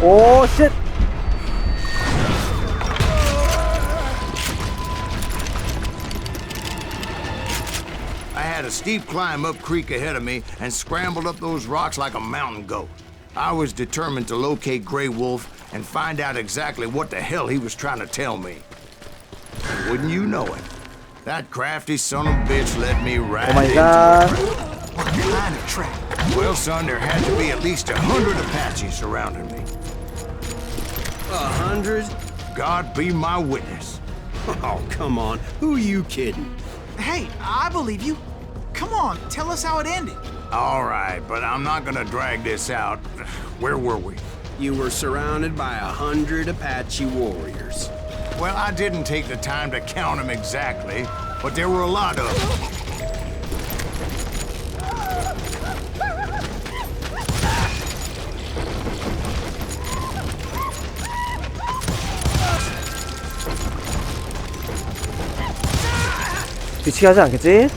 [SPEAKER 1] 오, 쉣!
[SPEAKER 3] I had a steep climb up creek ahead of me and scrambled up those rocks like a mountain goat. I was determined to locate Grey Wolf and find out exactly what the hell he was trying to tell me. Wouldn't you know it? That crafty son of a bitch led me right into it.
[SPEAKER 4] What kind of trap?
[SPEAKER 3] Well, son, there had to be at least 100 Apaches surrounding me.
[SPEAKER 8] 100?
[SPEAKER 3] God be my witness.
[SPEAKER 8] Oh, come on. Who are you kidding?
[SPEAKER 4] Hey, I believe you. Come on, tell us how it ended.
[SPEAKER 3] All right, but I'm not gonna drag this out. Where were we?
[SPEAKER 8] You were surrounded by 100 Apache warriors.
[SPEAKER 3] Well, I didn't take the time to count them exactly, but there were a lot of them.
[SPEAKER 1] 뒤치기 하지 않겠지?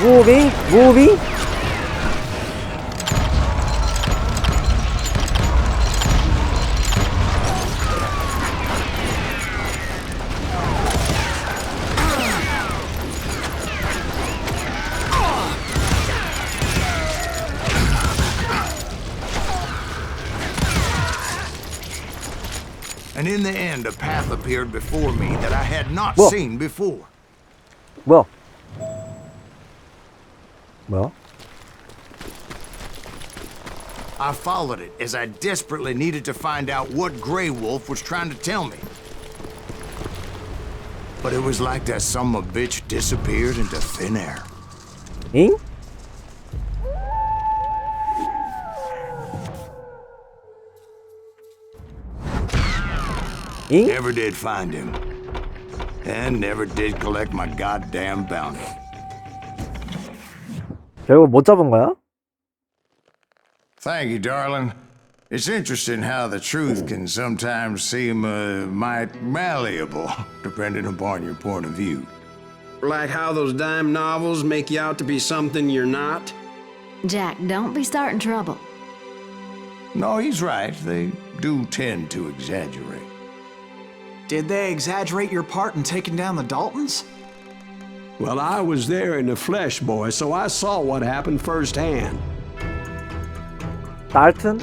[SPEAKER 1] 무빙
[SPEAKER 3] And in the end, a path appeared before me that I had not seen before.
[SPEAKER 1] 뭐야? 뭐야?
[SPEAKER 3] I followed it as I desperately needed to find out what Grey Wolf was trying to tell me. But it was like that son-of-a-bitch disappeared into thin air.
[SPEAKER 1] 잉? 잉?
[SPEAKER 3] Never did find him. And never did collect my goddamn bounty.
[SPEAKER 1] 결국 못 잡은 거야?
[SPEAKER 3] Thank you, darling. It's interesting how the truth can sometimes seem might malleable, depending upon your point of view.
[SPEAKER 8] Like how those dime novels make you out to be something you're not?
[SPEAKER 5] Jack, don't be starting trouble.
[SPEAKER 3] No, he's right. They do tend to exaggerate.
[SPEAKER 4] Did they exaggerate your part in taking down the Daltons?
[SPEAKER 2] Well, I was there in the flesh, boy, so I saw what happened firsthand.
[SPEAKER 1] 달튼?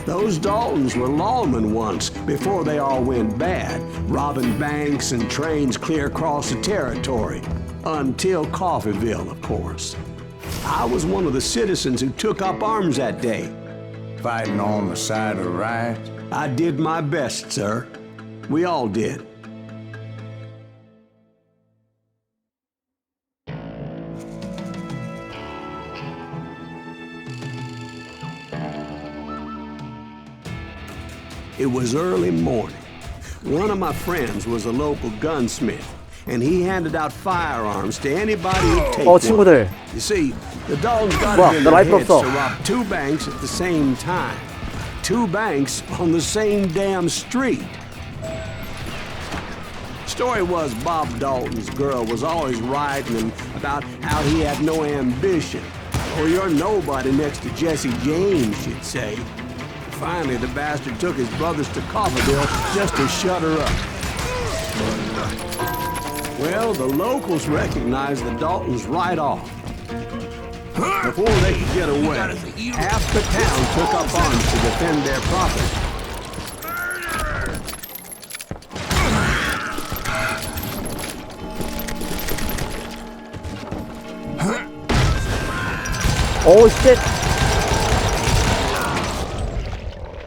[SPEAKER 2] Those Daltons were lawmen once, before they all went bad, robbing banks and trains clear across the territory. Until Coffeeville, of course. I was one of the citizens who took up arms that day.
[SPEAKER 3] Fighting on the side of right?
[SPEAKER 2] I did my best, sir. We all did. It was early morning. One of my friends was a local gunsmith, and he handed out firearms to anybody who'd take one.
[SPEAKER 1] 친구들.
[SPEAKER 2] You see, the Daltons got
[SPEAKER 1] 뭐야,
[SPEAKER 2] it in
[SPEAKER 1] 나
[SPEAKER 2] their
[SPEAKER 1] 라이플
[SPEAKER 2] heads
[SPEAKER 1] 없어.
[SPEAKER 2] to rob two banks at the same time. Two banks on the same damn street. Story was Bob Dalton's girl was always writing him about how he had no ambition. Oh, you're nobody next to Jesse James, she'd say. Finally, the bastard took his brothers to Coffeeville just to shut her up. Well, the locals recognized the Daltons right off. Before they could get away, half the town took up arms to defend their property.
[SPEAKER 1] Oh shit!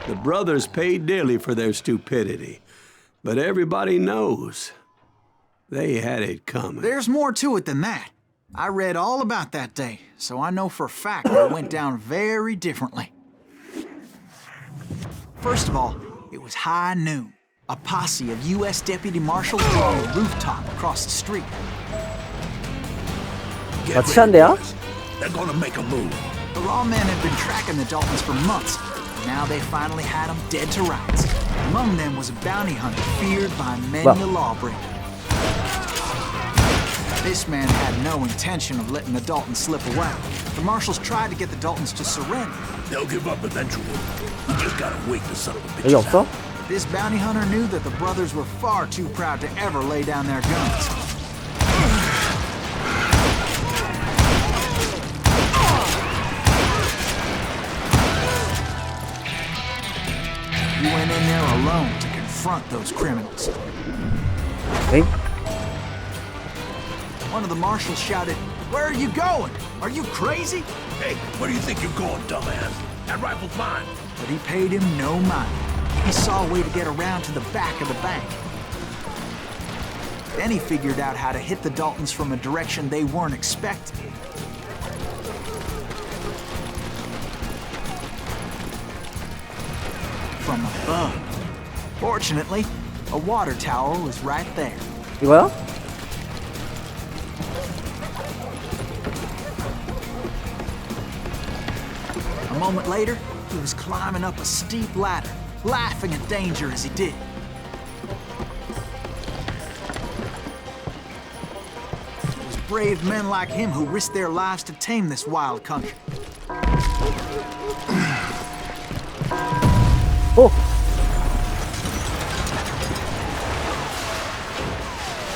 [SPEAKER 2] The brothers paid dearly for their stupidity, but everybody knows they had it coming.
[SPEAKER 4] There's more to it than that. I read all about that day, so I know for a fact that it went down very differently. First of all, it was high noon. A posse of U.S. Deputy Marshals were on the rooftop across the street.
[SPEAKER 1] 나 치안대야?
[SPEAKER 9] They're gonna make a move.
[SPEAKER 4] The raw men had been tracking the Daltons for months. Now they finally had them dead to rights. Among them was a bounty hunter feared by many a lawbreaker. This man had no intention of letting the Daltons slip away. The marshals tried to get the Daltons to surrender.
[SPEAKER 9] They'll give up eventually. We just gotta wait the son of a bitch.
[SPEAKER 1] 여기 없어?
[SPEAKER 4] This bounty hunter knew that the brothers were far too proud to ever lay down their guns. He went in there alone to confront those criminals.
[SPEAKER 1] 엥?
[SPEAKER 4] One of the marshals shouted, "Where are you going? Are you crazy?"
[SPEAKER 9] Hey, where do you think you're going, dumbass? That rifle's mine.
[SPEAKER 4] But he paid him no mind. He saw a way to get around to the back of the bank. Then he figured out how to hit the Daltons from a direction they weren't expecting. From above. Fortunately, a water tower was right there.
[SPEAKER 1] 이거야?
[SPEAKER 4] A moment later, he was climbing up a steep ladder, laughing at danger as he did. It was brave men like him who risked their lives to tame this wild country.
[SPEAKER 1] 어?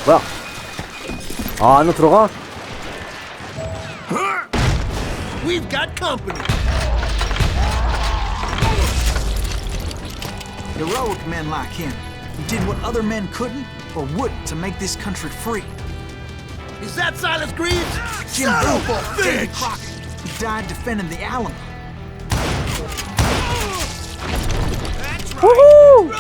[SPEAKER 1] 뭐야? 아, 안으로 들어가?
[SPEAKER 9] We've got company.
[SPEAKER 4] Heroic men like him, who did what other men couldn't or wouldn't to make this country free.
[SPEAKER 9] Is that Silas Greaves?
[SPEAKER 4] Jim Bull, Davy Crockett, who died defending the Alamo.
[SPEAKER 1] Woohoo!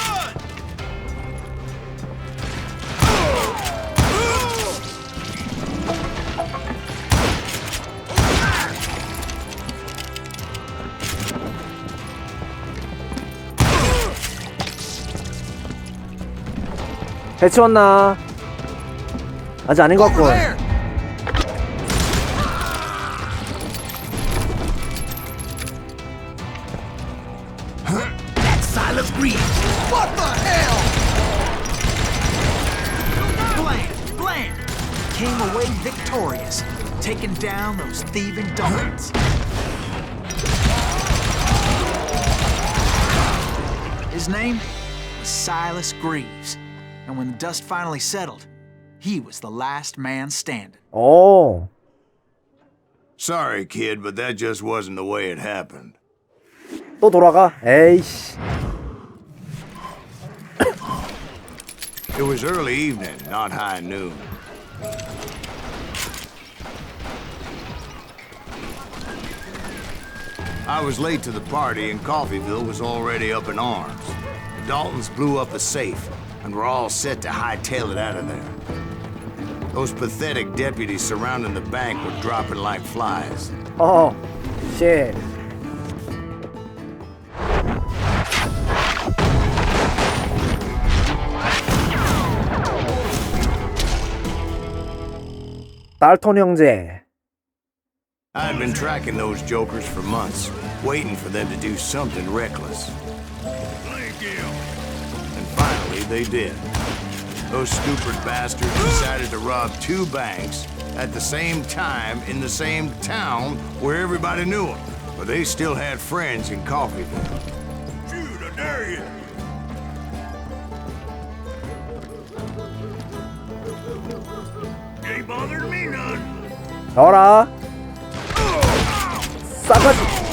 [SPEAKER 1] 해치웠나? 아직 아닌 것 같고.
[SPEAKER 9] That's Silas Greaves.
[SPEAKER 7] What the hell?
[SPEAKER 4] Bland came away victorious, taking down those thieving Daltons. His name was Silas Greaves, and when the dust finally settled, he was the last man standing.
[SPEAKER 1] 오.
[SPEAKER 3] Sorry, kid, but that just wasn't the way it happened.
[SPEAKER 1] 또 돌아가? 에이씨.
[SPEAKER 3] It was early evening, not high noon. I was late to the party and Coffeyville was already up in arms. The Daltons blew up a safe and were all set to hightail it out of there. Those pathetic deputies surrounding the bank were dropping like flies.
[SPEAKER 1] Oh, shit. 달톤 형제.
[SPEAKER 3] I'd been tracking those jokers for months, waiting for them to do something reckless. And finally, they did. Those stupid bastards decided to rob 2 banks at the same time in the same town where everybody knew them. But they still had friends in Coffeyville. Shoot, I dare you! Ain't bothering me none.
[SPEAKER 1] 나와라. 싸가지.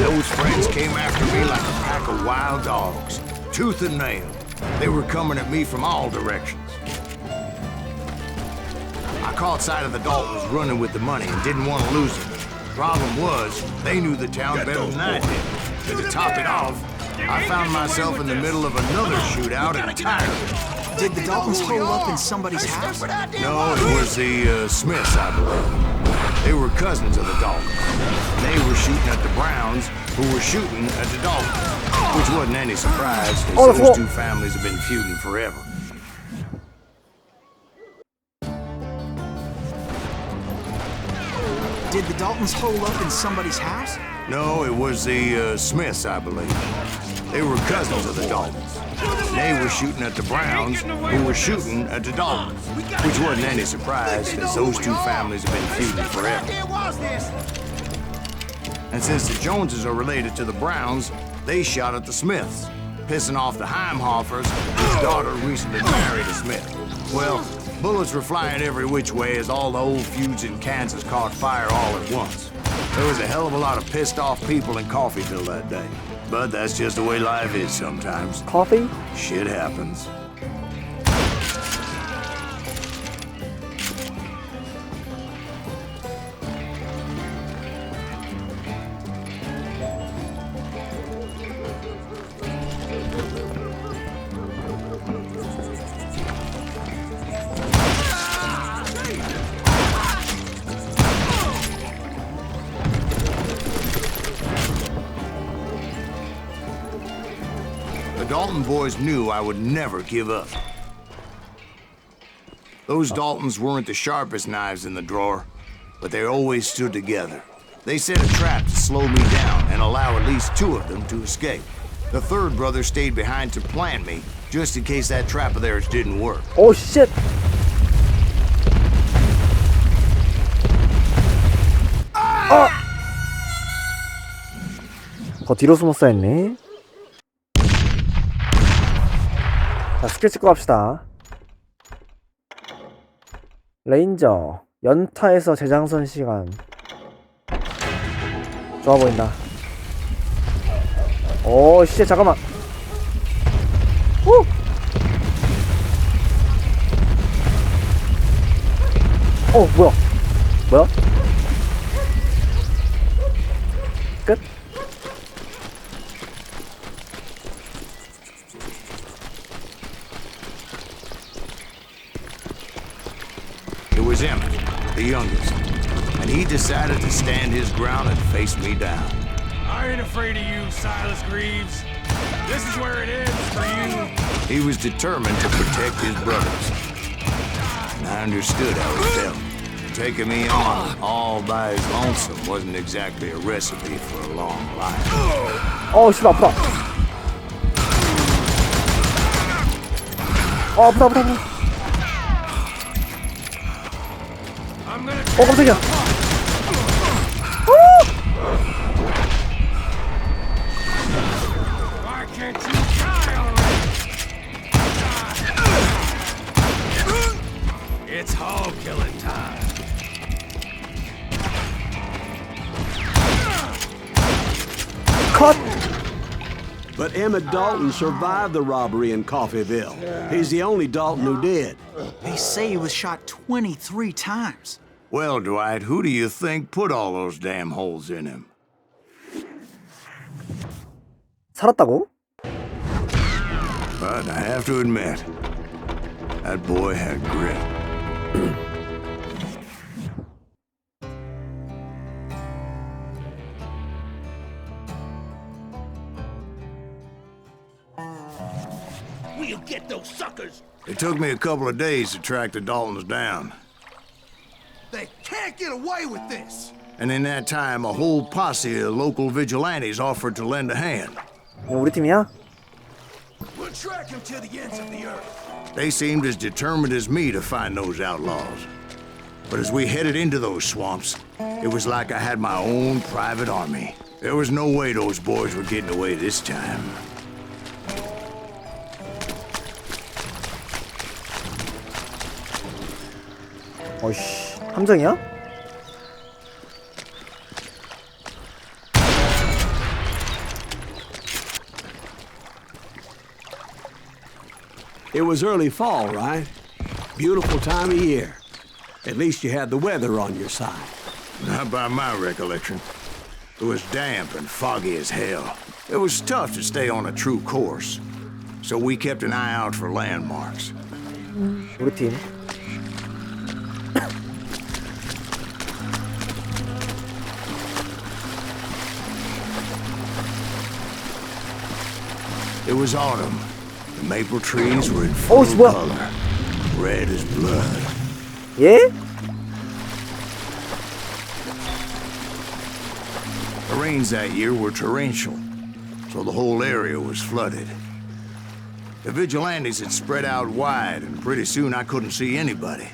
[SPEAKER 3] Those friends came after me like a pack of wild dogs, tooth and nail. They were coming at me from all directions. I caught sight of the Daltons running with the money and didn't want to lose it. Problem was, they knew the town better than I did. And to top it off, I found myself in the middle of another shootout and tired of it.
[SPEAKER 4] Did the Daltons hole up in somebody's house?
[SPEAKER 3] No, it was the Smiths, I believe. They were cousins of the Daltons. They were shooting at the Browns, who were shooting at the Daltons, which wasn't any surprise, because those 2 families have been feuding forever.
[SPEAKER 4] Did the Daltons hole up in somebody's house?
[SPEAKER 3] No, it was the Smiths, I believe. They were cousins of the Daltons. They were shooting at the Browns, who were shooting at the Daltons, which wasn't any surprise, because those 2 families have been feuding forever. And since the Joneses are related to the Browns, they shot at the Smiths, pissing off the Heimhoffers, whose daughter recently married a Smith. Well, bullets were flying every which way as all the old feuds in Kansas caught fire all at once. There was a hell of a lot of pissed off people in Coffeyville that day. But that's just the way life is sometimes.
[SPEAKER 1] Coffee?
[SPEAKER 3] Shit happens. The Dalton boys knew I would never give up. Those Daltons weren't the sharpest knives in the drawer, but they always stood together. They set a trap to slow me down and allow at least 2 of them to escape. The third brother stayed behind to plant me, just in case that trap of theirs didn't work.
[SPEAKER 1] 오 쉣. 더 뒤로 숨었어 했네. 자, 스킬 찍고 갑시다. 레인저 연타에서 재장선 시간. 좋아 보인다. 오 씨, 잠깐만. 오! 뭐야? 뭐야? 끝?
[SPEAKER 3] It was Emmett, the youngest, and he decided to stand his ground and face me down.
[SPEAKER 10] I ain't afraid of you, Silas Greaves. This is where it ends for you.
[SPEAKER 3] He was determined to protect his brothers. And I understood how he felt. Taking me on all by his lonesome wasn't exactly a recipe for a long life.
[SPEAKER 1] 씨, 아프다. 아프다. 깜짝이야.
[SPEAKER 10] Why can't you die already? It's hog killing time.
[SPEAKER 1] 컷.
[SPEAKER 2] But Emmett Dalton survived the robbery in Coffeyville. He's the only Dalton who did.
[SPEAKER 4] They say he was shot 23 times.
[SPEAKER 3] Well, Dwight, who do you think put all those damn holes in him?
[SPEAKER 1] 살았다고?
[SPEAKER 3] But I have to admit, that boy had grit.
[SPEAKER 9] We'll get those suckers!
[SPEAKER 3] It took me a couple of days to track the Daltons down.
[SPEAKER 7] They can't get away with this!
[SPEAKER 3] And in that time, a whole posse of local vigilantes offered to lend a hand.
[SPEAKER 1] 우리 팀이야?
[SPEAKER 7] We'll track him to the ends of the earth.
[SPEAKER 3] They seemed as determined as me to find those outlaws. But as we headed into those swamps, it was like I had my own private army. There was no way those boys were getting away this time.
[SPEAKER 1] 어이씨, 함정이야?
[SPEAKER 2] It was early fall, right? Beautiful time of year. At least you had the weather on your side.
[SPEAKER 3] Not by my recollection. It was damp and foggy as hell. It was tough to stay on a true course. So we kept an eye out for landmarks.
[SPEAKER 1] 우리 팀.
[SPEAKER 3] It was autumn. The maple trees were in full color, red as blood.
[SPEAKER 1] 예?
[SPEAKER 3] The rains that year were torrential, so the whole area was flooded. The vigilantes had spread out wide, and pretty soon I couldn't see anybody.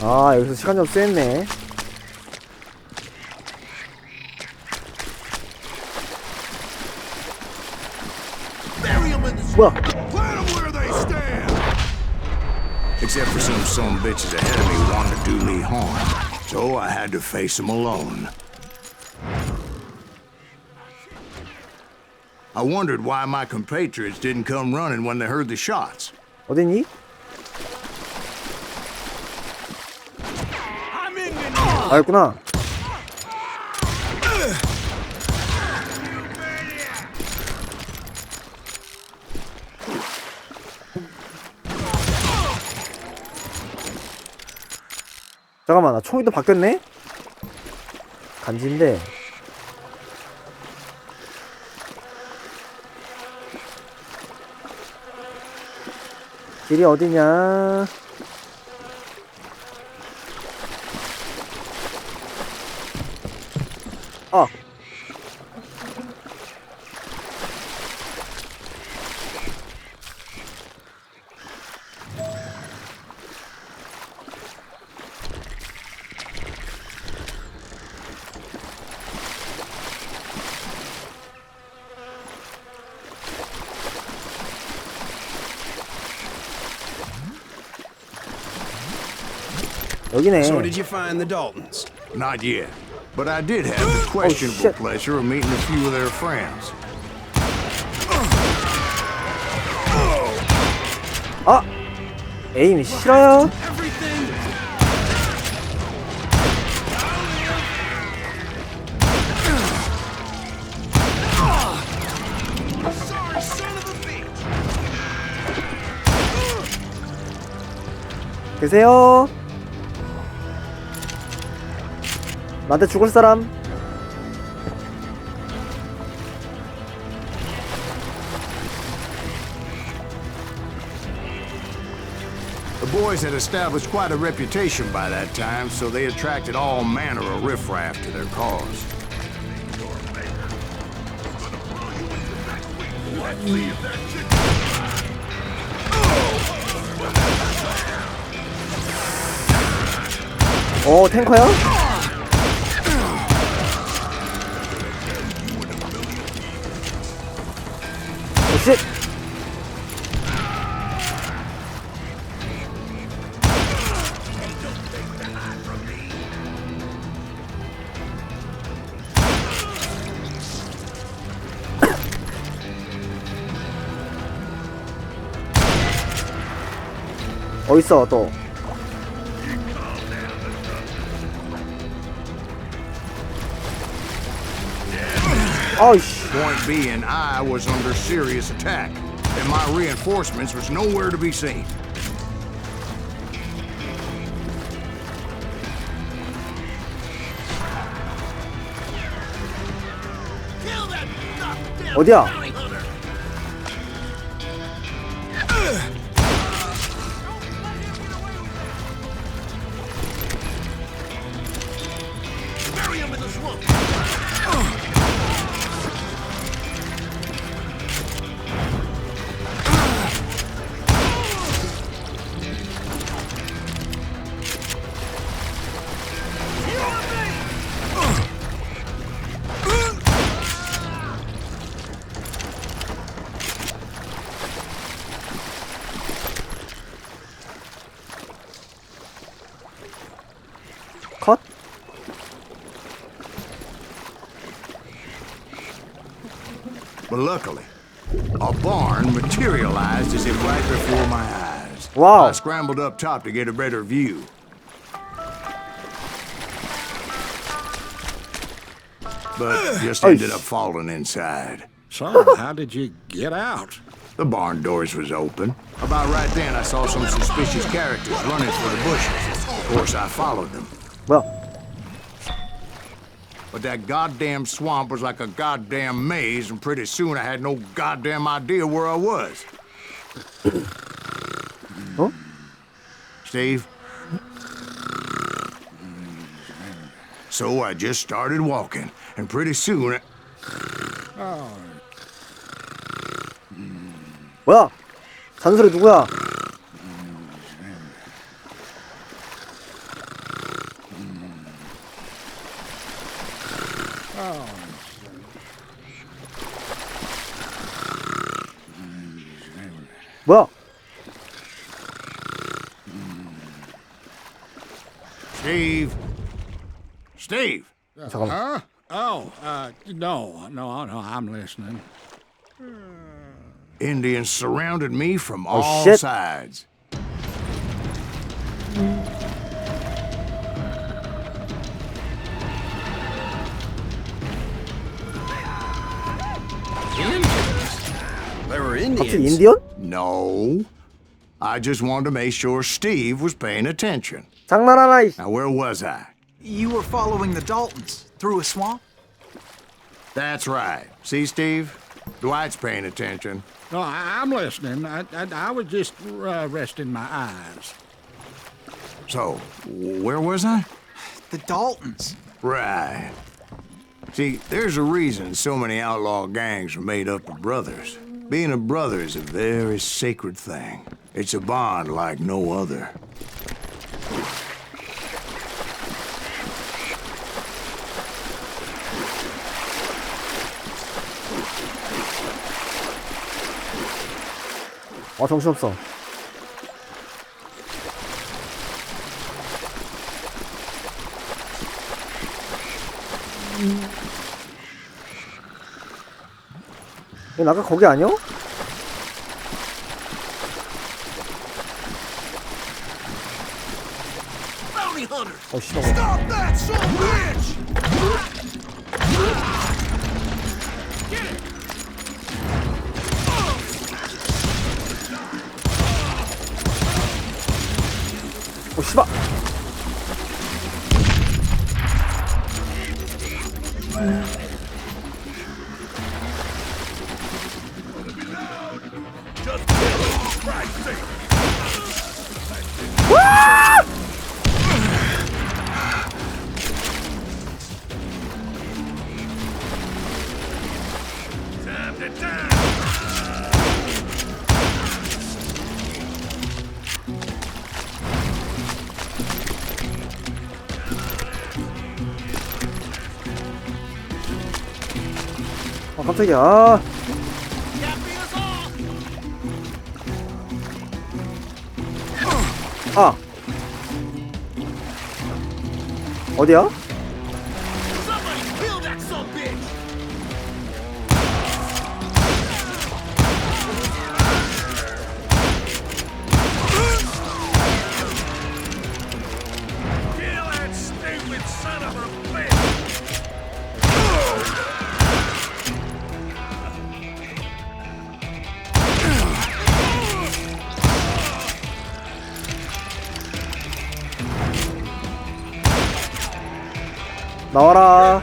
[SPEAKER 1] 아, 여기서 시간 좀 쐈네. 뭐야?
[SPEAKER 7] Plant them where they stand!
[SPEAKER 3] Except for some sumbitches ahead of me wanting to do me harm. So I had to face them alone. I wondered why my compatriots didn't come running when they heard the shots.
[SPEAKER 1] 어딨니? 아, 있구나. 잠깐만, 나 총이 또 바뀌었네? 간지인데. 길이 어디냐? 아. 여기네.
[SPEAKER 8] So did you find the Daltons?
[SPEAKER 3] Not yet. But I did have the questionable
[SPEAKER 1] shit.
[SPEAKER 3] pleasure of meeting a few of their friends.
[SPEAKER 1] 아! 에임이 싫어요? 계세요? 나한테 죽을 사람?
[SPEAKER 3] The boys had established quite a reputation by that time, so they attracted all manner of riffraff to their cause.
[SPEAKER 1] 오, 탱커야? 오, 쉣! 어딨어, 또?
[SPEAKER 3] Point being, I was under serious attack, and my reinforcements was nowhere to be seen.
[SPEAKER 1] 어디야? 컷?
[SPEAKER 3] But luckily, a barn materialized as if right before my eyes.
[SPEAKER 1] Wow.
[SPEAKER 3] I scrambled up top to get a better view. But just ended up falling inside.
[SPEAKER 6] So, how did you get out?
[SPEAKER 3] The barn doors was open. About right then, I saw some suspicious characters running for the bushes. Of course, I followed them.
[SPEAKER 1] 뭐야?
[SPEAKER 3] But that goddamn swamp was like a goddamn maze, and pretty soon I had no goddamn idea where I was.
[SPEAKER 1] Huh?
[SPEAKER 3] Steve? So I just started walking, and pretty soon
[SPEAKER 1] 뭐야? 잔소리 누구야? 뭐야?
[SPEAKER 3] Steve? Steve?
[SPEAKER 1] 잠깐만.
[SPEAKER 6] Huh? Oh, no, I'm listening.
[SPEAKER 3] Indians surrounded me from all
[SPEAKER 1] shit.
[SPEAKER 3] sides.
[SPEAKER 8] They were
[SPEAKER 1] 갑자기
[SPEAKER 8] Indians.
[SPEAKER 1] 인디언?
[SPEAKER 3] No. I just wanted to make sure Steve was paying attention.
[SPEAKER 1] 장난하나, 이
[SPEAKER 3] Now, where was I?
[SPEAKER 4] You were following the Daltons through a swamp?
[SPEAKER 3] That's right. See, Steve? Dwight's paying attention.
[SPEAKER 6] No, I'm listening. I was just resting my eyes.
[SPEAKER 3] So, where was I?
[SPEAKER 4] The Daltons.
[SPEAKER 3] Right. See, there's a reason so many outlaw gangs are made up of brothers. Being a brother is a very sacred thing. It's a bond like no other.
[SPEAKER 1] 정신없어. 얘 아까 거기 아니야? 싫어.
[SPEAKER 7] Stop that, son of a bitch!
[SPEAKER 1] 씨발. 깜짝이야. 어디야? 나와라.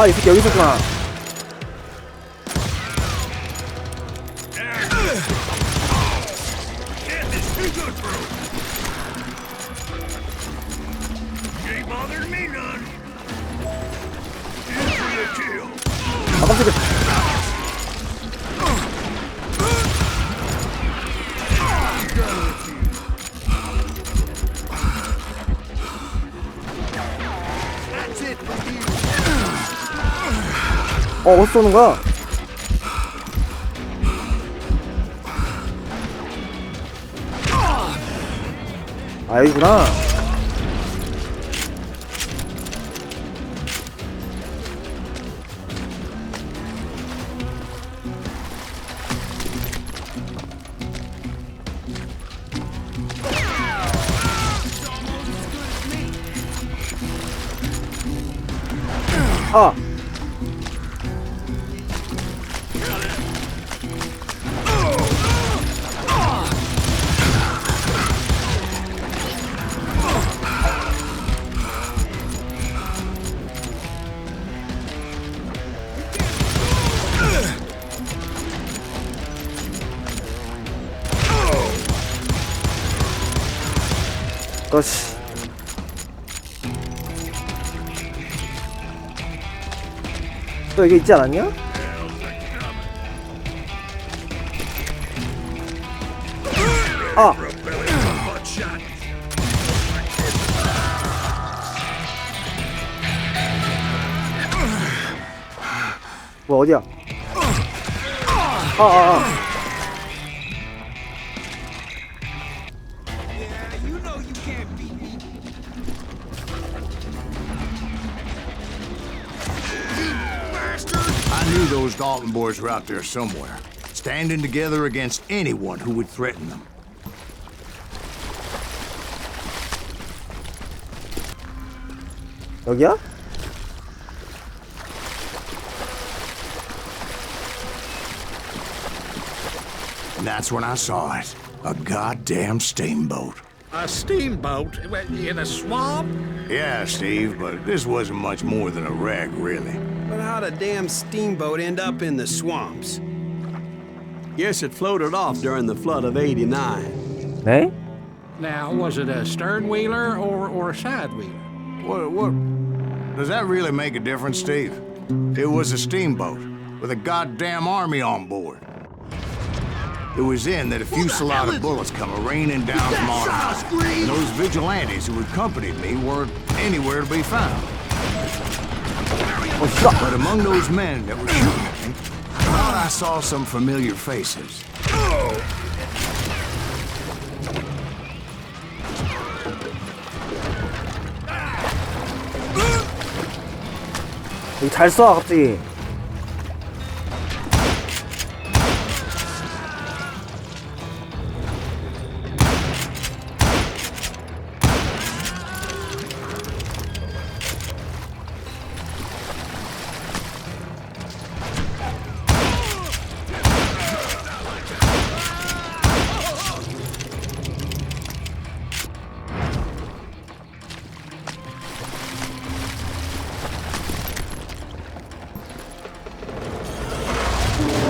[SPEAKER 1] 이 새끼 여기 있었구나. 깜짝이야. 어디서 쏘는 거야? 여기구나. 그렇지. 또 여기 있지 않았냐? 뭐 어디야?
[SPEAKER 3] I knew those Dalton boys were out there somewhere, standing together against anyone who would threaten them.
[SPEAKER 1] 여기야?
[SPEAKER 3] And that's when I saw it. A goddamn steamboat.
[SPEAKER 6] A steamboat in a swamp?
[SPEAKER 3] Yeah, Steve, but this wasn't much more than a wreck, really.
[SPEAKER 8] But how'd a damn steamboat end up in the swamps?
[SPEAKER 2] Guess it floated off during the flood of '89.
[SPEAKER 1] 네?
[SPEAKER 6] Now, was it a stern wheeler or a side wheeler?
[SPEAKER 3] What? Does that really make a difference, Steve? It was a steamboat with a goddamn army on board. It was then that a fusillade of bullets come raining down from on high. And those vigilantes who accompanied me weren't anywhere to be found. But among those men that were shooting at me, I thought I saw some familiar faces.
[SPEAKER 1] 여기 잘 쏴, 갑자기.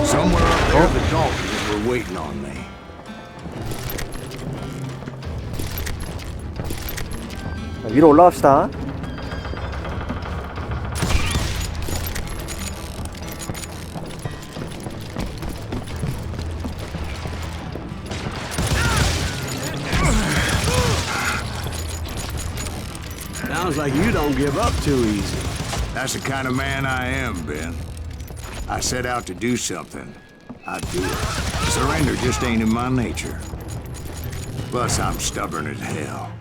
[SPEAKER 3] Somewhere up there, the Daltons were waiting on me.
[SPEAKER 1] 자, 위로 올라갑시다.
[SPEAKER 2] Sounds like you don't give up too easy.
[SPEAKER 3] That's the kind of man I am, Ben. I set out to do something. I do it. Surrender just ain't in my nature. Plus, I'm stubborn as hell.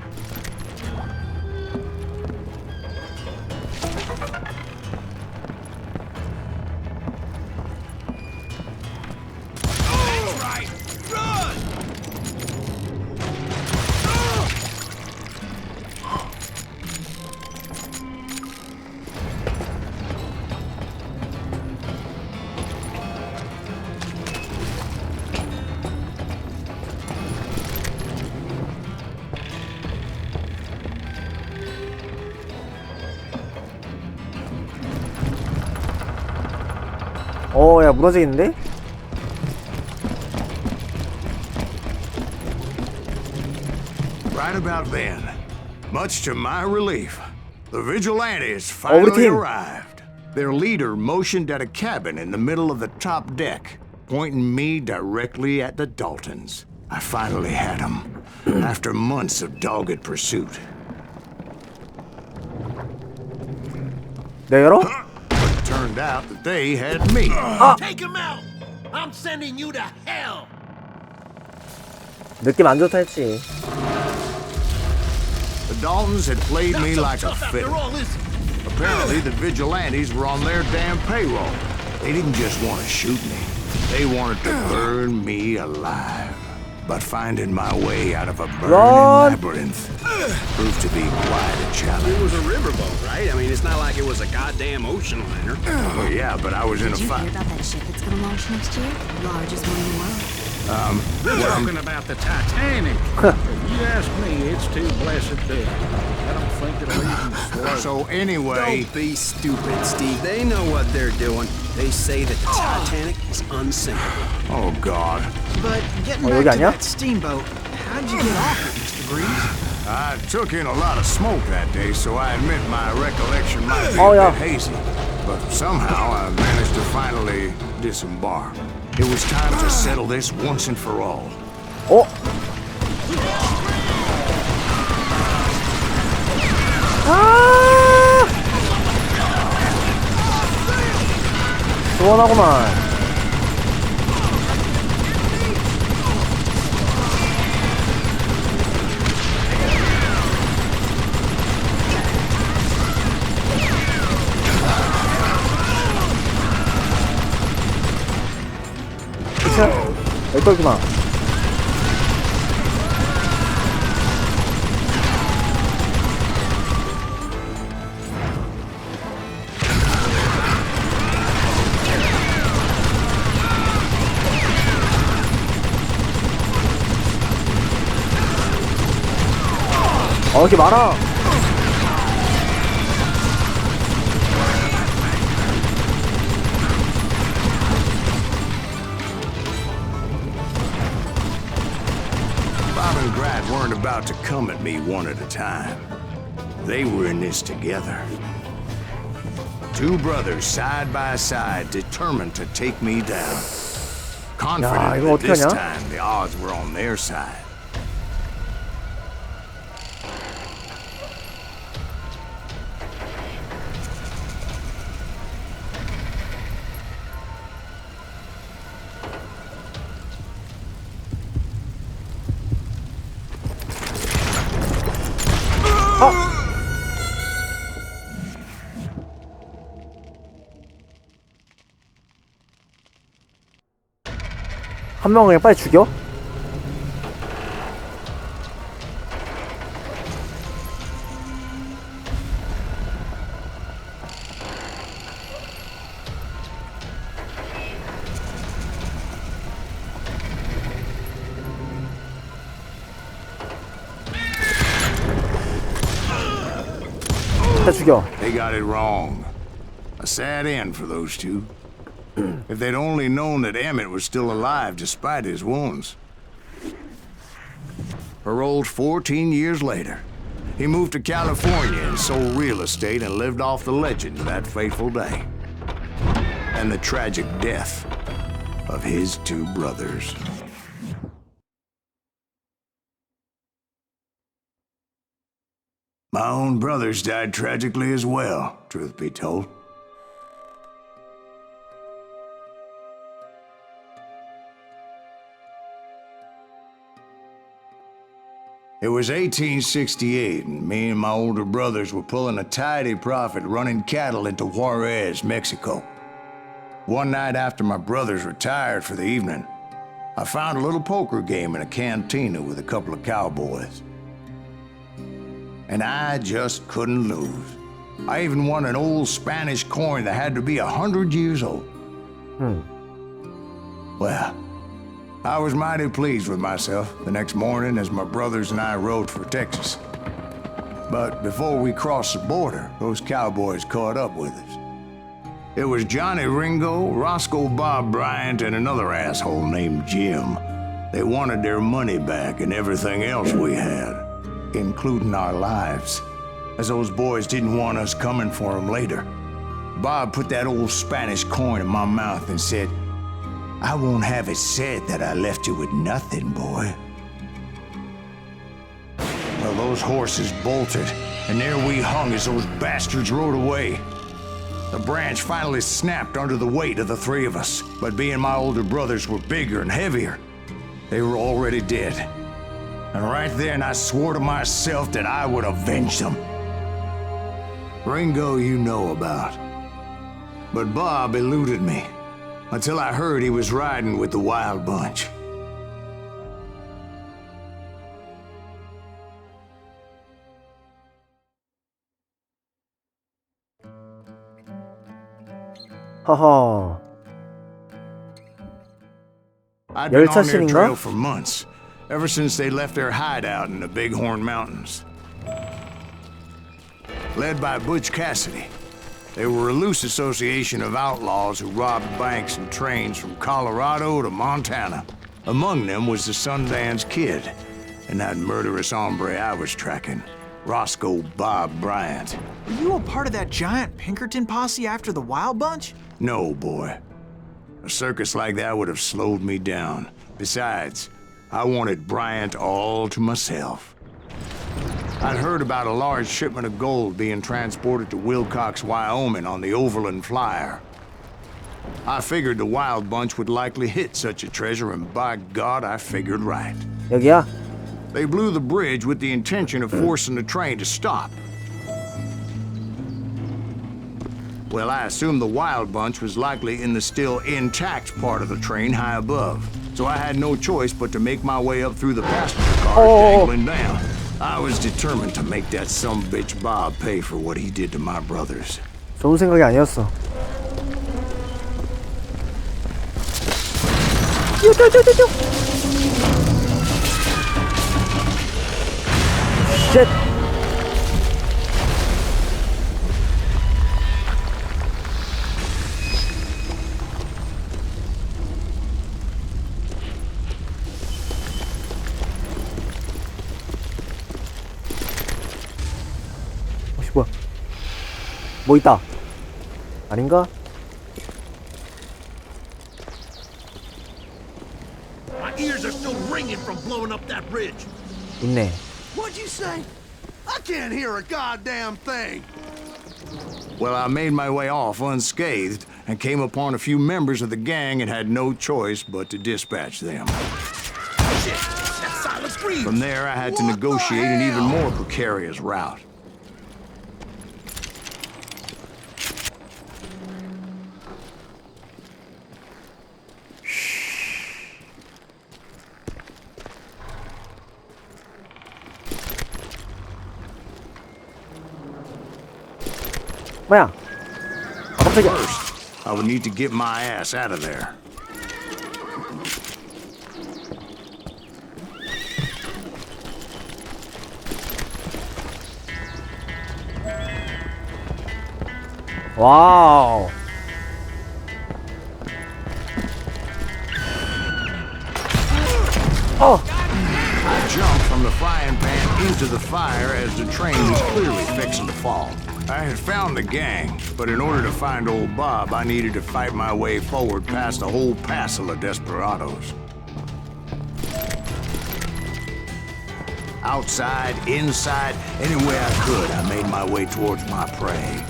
[SPEAKER 1] 야, 무너지겠는데?
[SPEAKER 3] Right about then, much to my relief, the vigilantes finally
[SPEAKER 1] team.
[SPEAKER 3] arrived. Their leader motioned at a cabin in the middle of the top deck, pointing me directly at the Daltons. I finally had them, after months of dogged pursuit.
[SPEAKER 1] 내가 열어?
[SPEAKER 3] But it turned out that they had me.
[SPEAKER 9] Take him out! I'm sending you to hell!
[SPEAKER 1] 느낌 안 좋다 했지.
[SPEAKER 3] The Daltons had played me like a
[SPEAKER 9] After
[SPEAKER 3] fiddle.
[SPEAKER 9] all this,
[SPEAKER 3] Apparently, the vigilantes were on their damn payroll. They didn't just want to shoot me. They wanted to burn me alive. But finding my way out of a burning labyrinth proved to be quite a challenge.
[SPEAKER 8] It was a riverboat, right? I mean, it's not like it was a goddamn ocean liner.
[SPEAKER 3] Well, yeah, but I was in a
[SPEAKER 5] Did you hear
[SPEAKER 3] fight.
[SPEAKER 5] about that ship that's gonna launch next year? Largest one in the world.
[SPEAKER 6] They're talking about the Titanic. If you ask me, it's too blessed big. I don't think it'll even float.
[SPEAKER 3] So anyway,
[SPEAKER 8] Don't be stupid, Steve. They know what they're doing. They say that the Titanic is unsinkable.
[SPEAKER 3] oh God,
[SPEAKER 4] But getting
[SPEAKER 1] 여기
[SPEAKER 4] back to
[SPEAKER 1] 아니야?
[SPEAKER 4] that steamboat, how'd you get off it, Mr. Greaves?
[SPEAKER 3] I took in a lot of smoke that day, so I admit my recollection might be
[SPEAKER 1] Oh,
[SPEAKER 3] a
[SPEAKER 1] yeah.
[SPEAKER 3] bit hazy. But somehow I managed to finally disembark. It was time to settle this once and for all.
[SPEAKER 1] 어? 아! 시원하구만. 그쵸? 내 걸구나. 이렇게 많아.
[SPEAKER 3] Bob and Grat weren't about to come at me one at a time. They were in this together. Two brothers side by side, determined to take me down. Confident that this time the odds were on their side.
[SPEAKER 1] 한 명을 그냥 빨리 죽여? 다 죽여.
[SPEAKER 3] They got it wrong. A sad end for those two. If they'd only known that Emmett was still alive despite his wounds. Paroled 14 years later, he moved to California and sold real estate and lived off the legend of that fateful day. And the tragic death of his two brothers. My own brothers died tragically as well, truth be told. It was 1868, and me and my older brothers were pulling a tidy profit running cattle into Juarez, Mexico. One night after my brothers retired for the evening, I found a little poker game in a cantina with a couple of cowboys. And I just couldn't lose. I even won an old Spanish coin that had to be 100 years old. Well, I was mighty pleased with myself the next morning as my brothers and I rode for Texas. But before we crossed the border, those cowboys caught up with us. It was Johnny Ringo, Roscoe Bob Bryant, and another asshole named Jim. They wanted their money back and everything else we had, including our lives, as those boys didn't want us coming for them later. Bob put that old Spanish coin in my mouth and said, "I won't have it said that I left you with nothing, boy." Well, those horses bolted, and there we hung as those bastards rode away. The branch finally snapped under the weight of the three of us, but being my older brothers were bigger and heavier, they were already dead. And right then I swore to myself that I would avenge them. Ringo you know about. But Bob eluded me, until I heard he was riding with the Wild Bunch.
[SPEAKER 1] 허허.
[SPEAKER 3] I'd been on their
[SPEAKER 1] 열차신인가?
[SPEAKER 3] trail for months, ever since they left their hideout in the Bighorn Mountains. Led by Butch Cassidy, they were a loose association of outlaws who robbed banks and trains from Colorado to Montana. Among them was the Sundance Kid, and that murderous hombre I was tracking, Roscoe Bob Bryant.
[SPEAKER 4] Were you a part of that giant Pinkerton posse after the Wild Bunch?
[SPEAKER 3] No, boy. A circus like that would have slowed me down. Besides, I wanted Bryant all to myself. I'd heard about a large shipment of gold being transported to Wilcox, Wyoming on the Overland Flyer. I figured the Wild Bunch would likely hit such a treasure, and by God, I figured right.
[SPEAKER 1] 여기야?
[SPEAKER 3] They blew the bridge with the intention of forcing the train to stop. Well, I assumed the Wild Bunch was likely in the still intact part of the train high above, so I had no choice but to make my way up through the passenger cars dangling down. I was determined to make that sumbitch Bob pay for what he did to my brothers.
[SPEAKER 1] 좋은 생각이 아니었어. 쉣! 뭐 있다. 아닌가?
[SPEAKER 9] My ears are still ringing from blowing up that bridge.
[SPEAKER 1] 있네.
[SPEAKER 7] What'd you say? I can't hear a goddamn thing.
[SPEAKER 3] Well, I made my way off unscathed and came upon a few members of the gang and had no choice but to dispatch them.
[SPEAKER 9] Shit, that silent scream.
[SPEAKER 3] From there, I had to negotiate an even more precarious route.
[SPEAKER 1] 뭐야? 아, 깜짝이야.
[SPEAKER 3] I would need to get my ass out of there.
[SPEAKER 1] 와우.
[SPEAKER 3] I jumped from the frying pan into the fire as the train was clearly fixing to fall. I had found the gang, but in order to find old Bob, I needed to fight my way forward past a whole passel of desperados. Outside, inside, anywhere I could, I made my way towards my prey.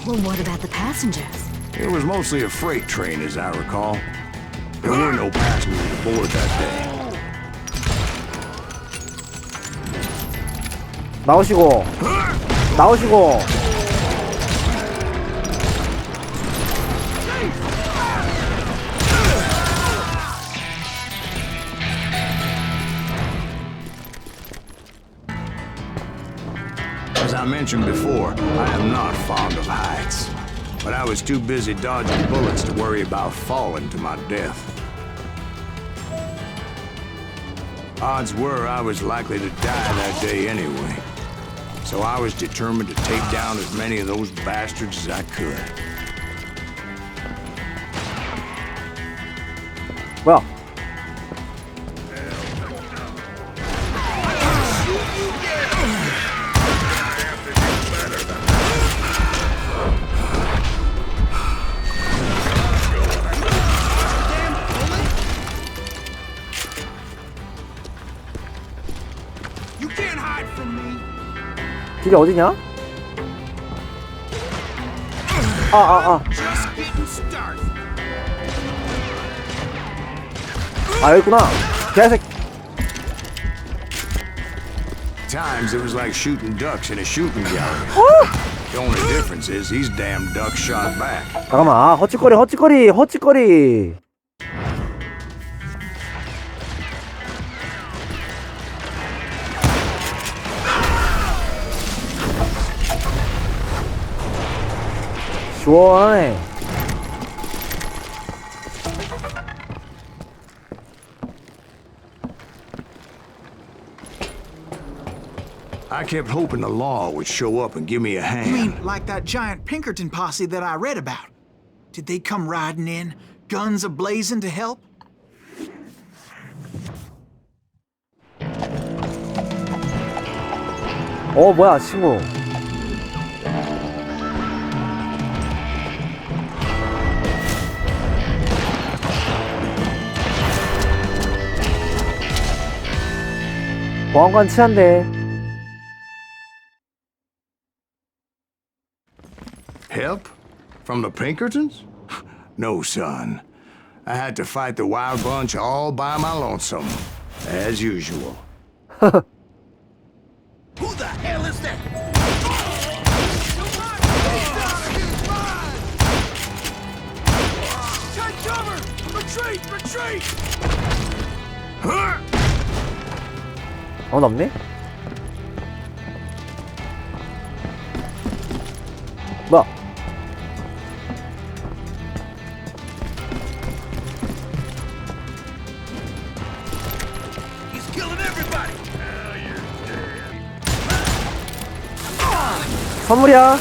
[SPEAKER 5] Well, what about the passengers?
[SPEAKER 3] It was mostly a freight train, as I recall. There were no passengers aboard that day.
[SPEAKER 1] 나오시고. 나오시고.
[SPEAKER 3] As I mentioned before, I am not fond of heights. But I was too busy dodging bullets to worry about falling to my death. Odds were I was likely to die that day anyway. So I was determined to take down as many of those bastards as I could.
[SPEAKER 1] 뭐야?
[SPEAKER 7] You can't hide from me.
[SPEAKER 1] 길이 어디냐?
[SPEAKER 7] Just getting started.
[SPEAKER 1] 아, 여기 있구나. 개새끼.
[SPEAKER 3] Times it was like shooting ducks in a shooting gallery. The only difference is these damn ducks shot back.
[SPEAKER 1] 잠깐만. 아, 헛짓거리. 시원하네.
[SPEAKER 3] I kept hoping the law would show up and give me a
[SPEAKER 4] You
[SPEAKER 3] hand.
[SPEAKER 4] mean like that giant Pinkerton posse that I read about? Did they come riding in, guns a-blazing to help?
[SPEAKER 1] 뭐야, 친구. 보안관 치안대.
[SPEAKER 3] Help? From the Pinkertons? No, son. I had to fight the wild bunch all by my lonesome, as usual.
[SPEAKER 9] Who the hell is that?
[SPEAKER 7] Take cover! Retreat!
[SPEAKER 1] 아무도 없네? 뭐야?
[SPEAKER 9] He's killing everybody.
[SPEAKER 1] 선물이야.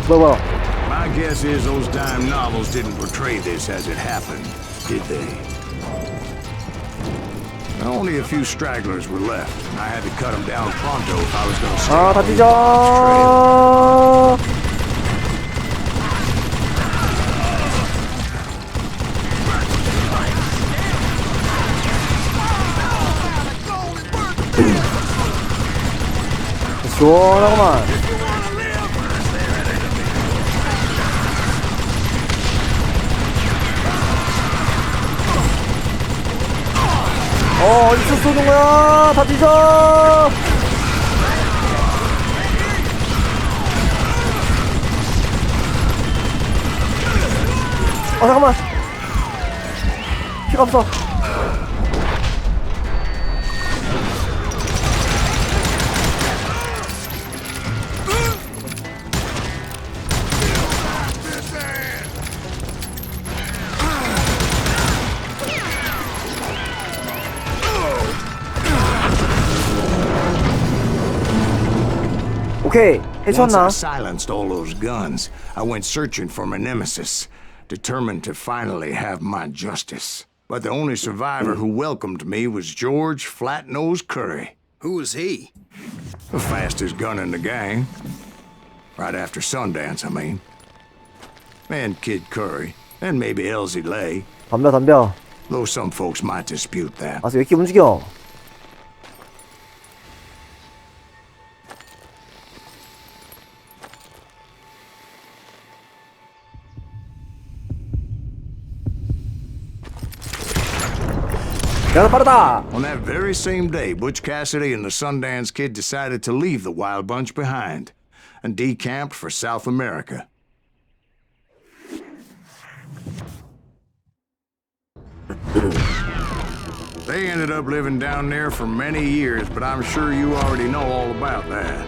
[SPEAKER 1] 뭐야.
[SPEAKER 3] My guess is those dime novels didn't portray this as it happened, did they? Only a few stragglers were left. I had to cut them down pronto if I was going to stay
[SPEAKER 1] 아, 다
[SPEAKER 3] on
[SPEAKER 1] 뒤져. 시원하구만. 어디서 쏘는 거야? 다 뒤져! 잠깐만. 피가 없어. 오케이,
[SPEAKER 3] Once I
[SPEAKER 1] 해쳤나?
[SPEAKER 3] silenced all those guns, I went searching for my nemesis, determined to finally have my justice. But the only survivor who welcomed me was George Flat-Nose Curry.
[SPEAKER 8] Who was he?
[SPEAKER 3] The fastest gun in the gang. Right after Sundance, I mean. And Kid Curry, and maybe Elsie Lay.
[SPEAKER 1] 덤벼.
[SPEAKER 3] Though some folks might dispute that.
[SPEAKER 1] 왜 이렇게 움직여? 야, 빠르다!
[SPEAKER 3] On that very same day, Butch Cassidy and the Sundance Kid decided to leave the Wild Bunch behind and decamped for South America. They ended up living down there for many years, but I'm sure you already know all about that.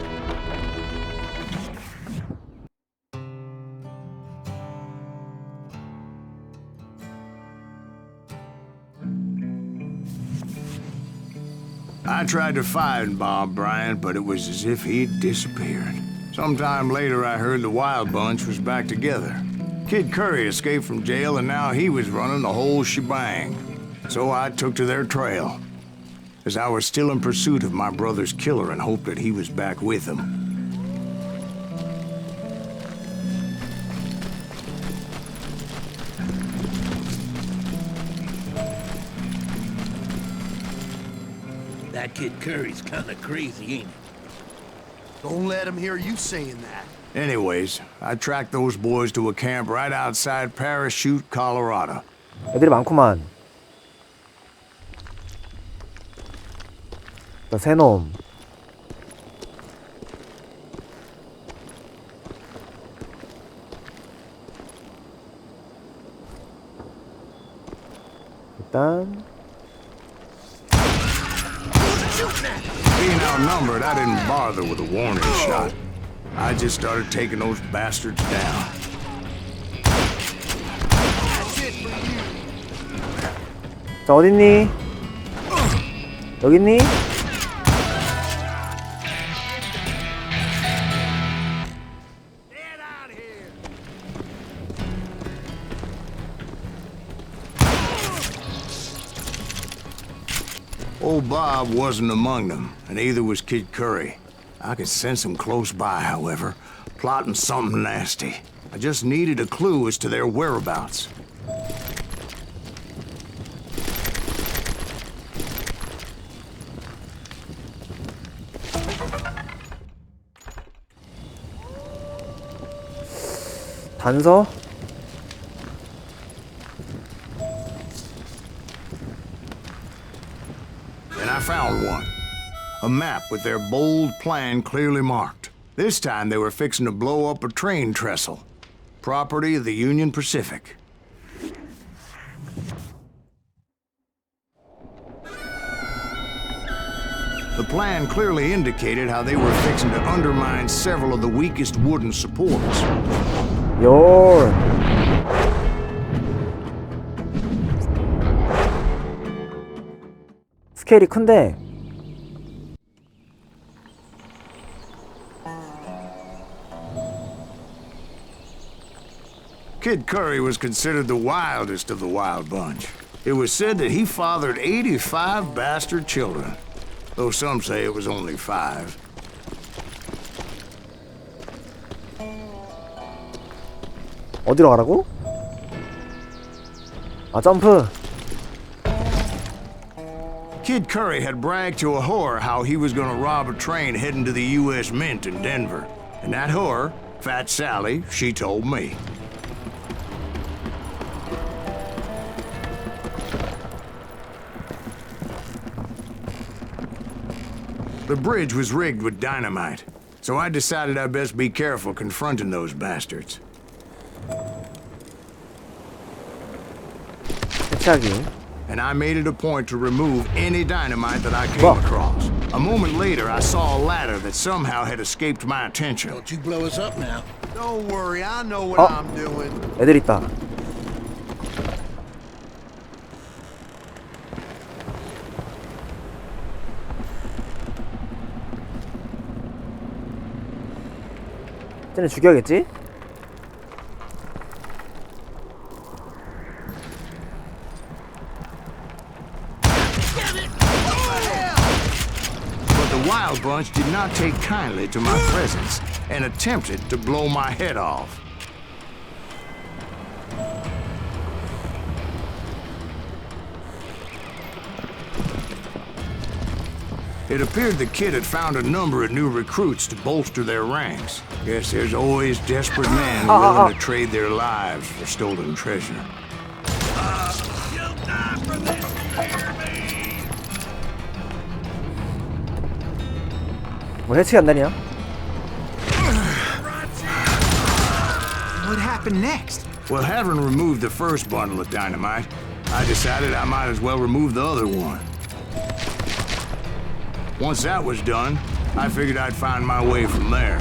[SPEAKER 3] I tried to find Bob Bryant, but it was as if he'd disappeared. Sometime later, I heard the Wild Bunch was back together. Kid Curry escaped from jail, and now he was running the whole shebang. So I took to their trail, as I was still in pursuit of my brother's killer and hoped that he was back with him.
[SPEAKER 9] That Kid Curry's kinda crazy, ain't he?
[SPEAKER 7] Don't let him hear you saying that.
[SPEAKER 3] Anyways, I tracked those boys to a camp right outside Parachute, Colorado.
[SPEAKER 1] 애들이 많구만. 새 놈. 일단
[SPEAKER 3] Being outnumbered, I didn't bother with a warning shot. I just started taking those bastards down.
[SPEAKER 1] 자, 어딨니? 여기 있니?
[SPEAKER 3] Old Bob wasn't among them, and neither was Kid Curry. I could sense him close by, however, plotting something nasty. I just needed a clue as to their whereabouts.
[SPEAKER 1] 단서?
[SPEAKER 3] And I found one. A map with their bold plan clearly marked. This time they were fixing to blow up a train trestle. Property of the Union Pacific. The plan clearly indicated how they were fixing to undermine several of the weakest wooden supports.
[SPEAKER 1] 열. 스케일이 큰데.
[SPEAKER 3] Kid Curry was considered the wildest of the wild bunch. It was said that he fathered 85 bastard children, though some say it was only 5.
[SPEAKER 1] 어디로 가라고? 아, 점프.
[SPEAKER 3] Kid Curry had bragged to a whore how he was gonna rob a train heading to the U.S. Mint in Denver. And that whore, Fat Sally, she told me. The bridge was rigged with dynamite, so I decided I'd best be careful confronting those bastards.
[SPEAKER 1] 추천하기.
[SPEAKER 3] And I made it a point to remove any dynamite that I came across. A moment later, I saw a ladder that somehow had escaped my attention.
[SPEAKER 9] Don't you blow us up now.
[SPEAKER 7] Don't worry, I know what I'm doing.
[SPEAKER 1] 애들 있다. 쟤네 죽여야겠지?
[SPEAKER 3] But the wild bunch did not take kindly to my presence and attempted to blow my head off. It appeared the kid had found a number of new recruits to bolster their ranks. Guess there's always desperate men willing to trade their lives for stolen treasure.
[SPEAKER 10] You'll die for this, hear me?
[SPEAKER 1] 뭐 해치기 안 되냐?
[SPEAKER 4] What happened next?
[SPEAKER 3] Well, having removed the first bundle of dynamite, I decided I might as well remove the other one. Once that was done, I figured I'd find my way from there.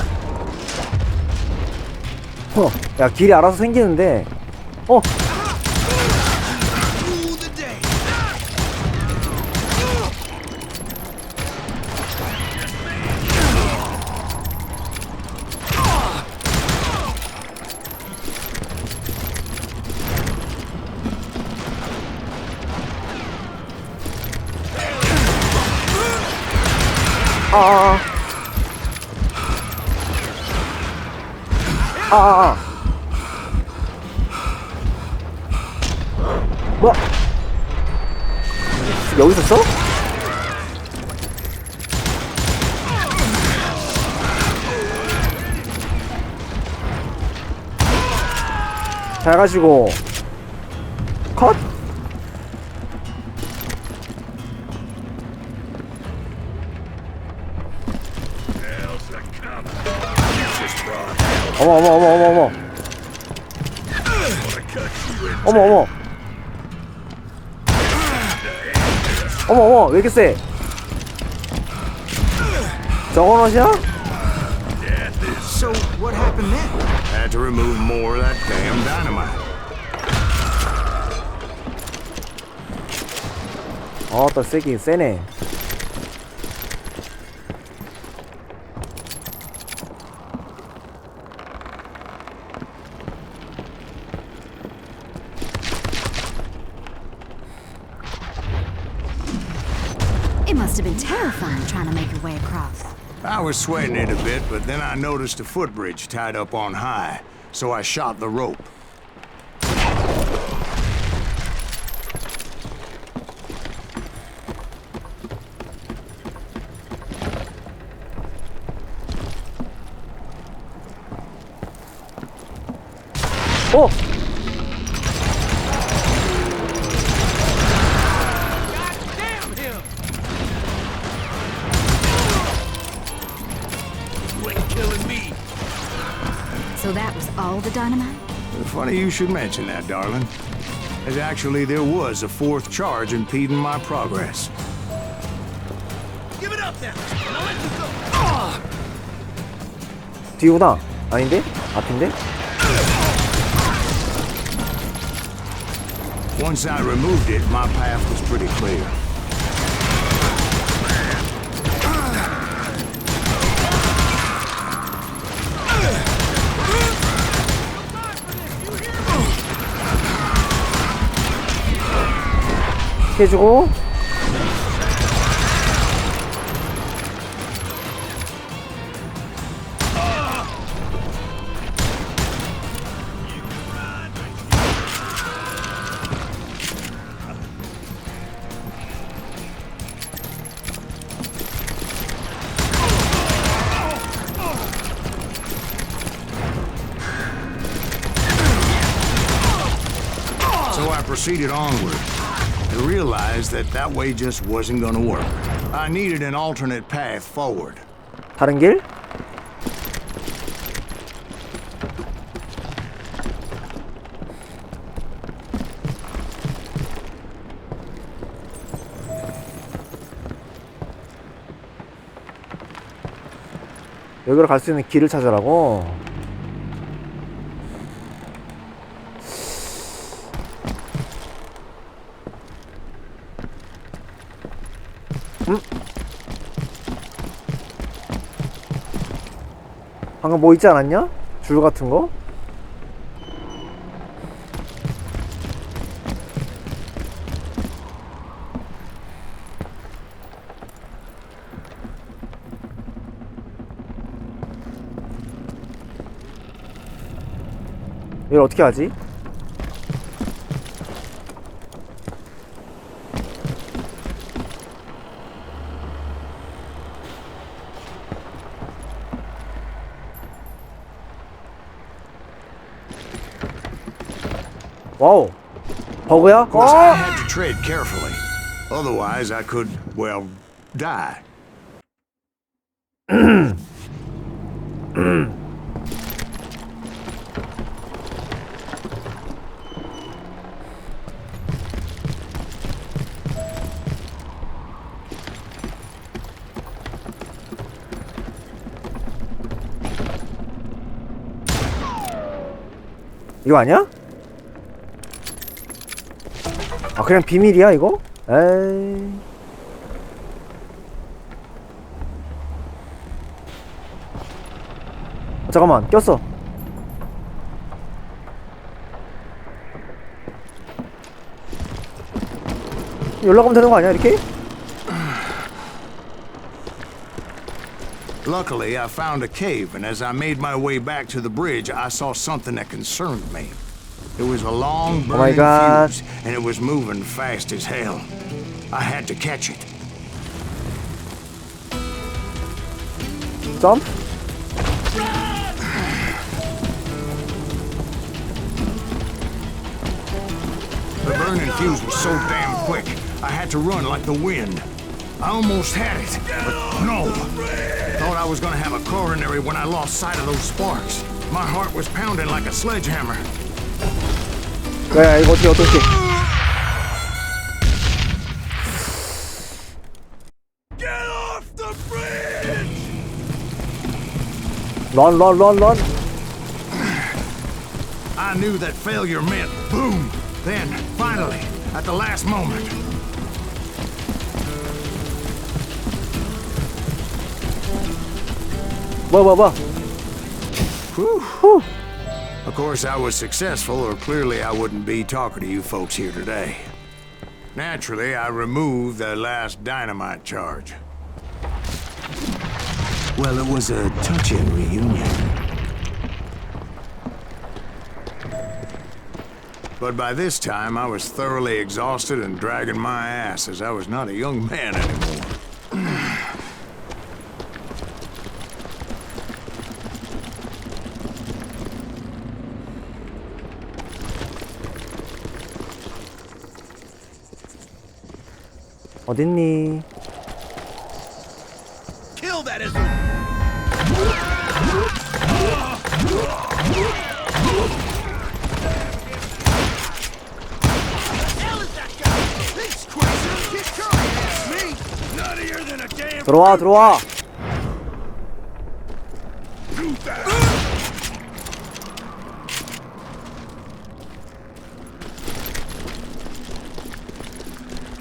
[SPEAKER 1] 야, 길이 알아서 생기는데. 뭐야? 여기 있었어? 잘 가시고 컷? 어머 왜 이렇게 세? 저건 옷이야?
[SPEAKER 4] So, what happened then?
[SPEAKER 3] Had to remove more of that damn dynamite.
[SPEAKER 1] 또 세긴 세네.
[SPEAKER 5] It must have been terrifying trying to make your way across.
[SPEAKER 3] I was sweating it a bit, but then I noticed a footbridge tied up on high, so I shot the rope.
[SPEAKER 5] So that was all the dynamite?
[SPEAKER 3] Funny you should mention that, darling. As actually there was a fourth charge impeding my progress.
[SPEAKER 10] Give it up now. I'll let you go.
[SPEAKER 1] 뒤구나. 아닌데? 앞인데?
[SPEAKER 3] Once I removed it, my path was pretty clear.
[SPEAKER 1] 피해주고.
[SPEAKER 3] So I proceeded onward and realized that that way just wasn't gonna work. I needed an alternate path forward.
[SPEAKER 1] 다른 길? 여기로 갈 수 있는 길을 찾으라고. 방금 뭐 있지 않았냐? 줄 같은 거? 이걸 어떻게 하지? 와우, 버그야?
[SPEAKER 3] Of course, I had to tread carefully. Otherwise, I could, well, die.
[SPEAKER 1] 이거 아니야? 아, 그냥 비밀이야 이거? 에이. 잠깐만, 꼈어. 연락 오면 되는 거 아니야 이렇게?
[SPEAKER 3] Luckily, I found a cave, and as I made my way back to the bridge, I saw something that concerned me. It was a long burning fuse, and it was moving fast as hell. I had to catch it.
[SPEAKER 1] Jump?
[SPEAKER 3] The burning fuse was so damn quick, I had to run like the wind. I almost had it, but no. Thought I was gonna have a coronary when I lost sight of those sparks. My heart was pounding like a sledgehammer.
[SPEAKER 1] 야, 이거 어떻게?
[SPEAKER 7] Get off the bridge!
[SPEAKER 1] Run.
[SPEAKER 3] I knew that failure meant boom. Then, finally, at the last moment.
[SPEAKER 1] 뭐.
[SPEAKER 3] Whew. Of course, I was successful, or clearly I wouldn't be talking to you folks here today. Naturally, I removed the last dynamite charge.
[SPEAKER 9] Well, it was a touching reunion.
[SPEAKER 3] But by this time, I was thoroughly exhausted and dragging my ass, as I was not a young man anymore.
[SPEAKER 1] 어딨니?
[SPEAKER 7] Kill that as
[SPEAKER 1] 들어와.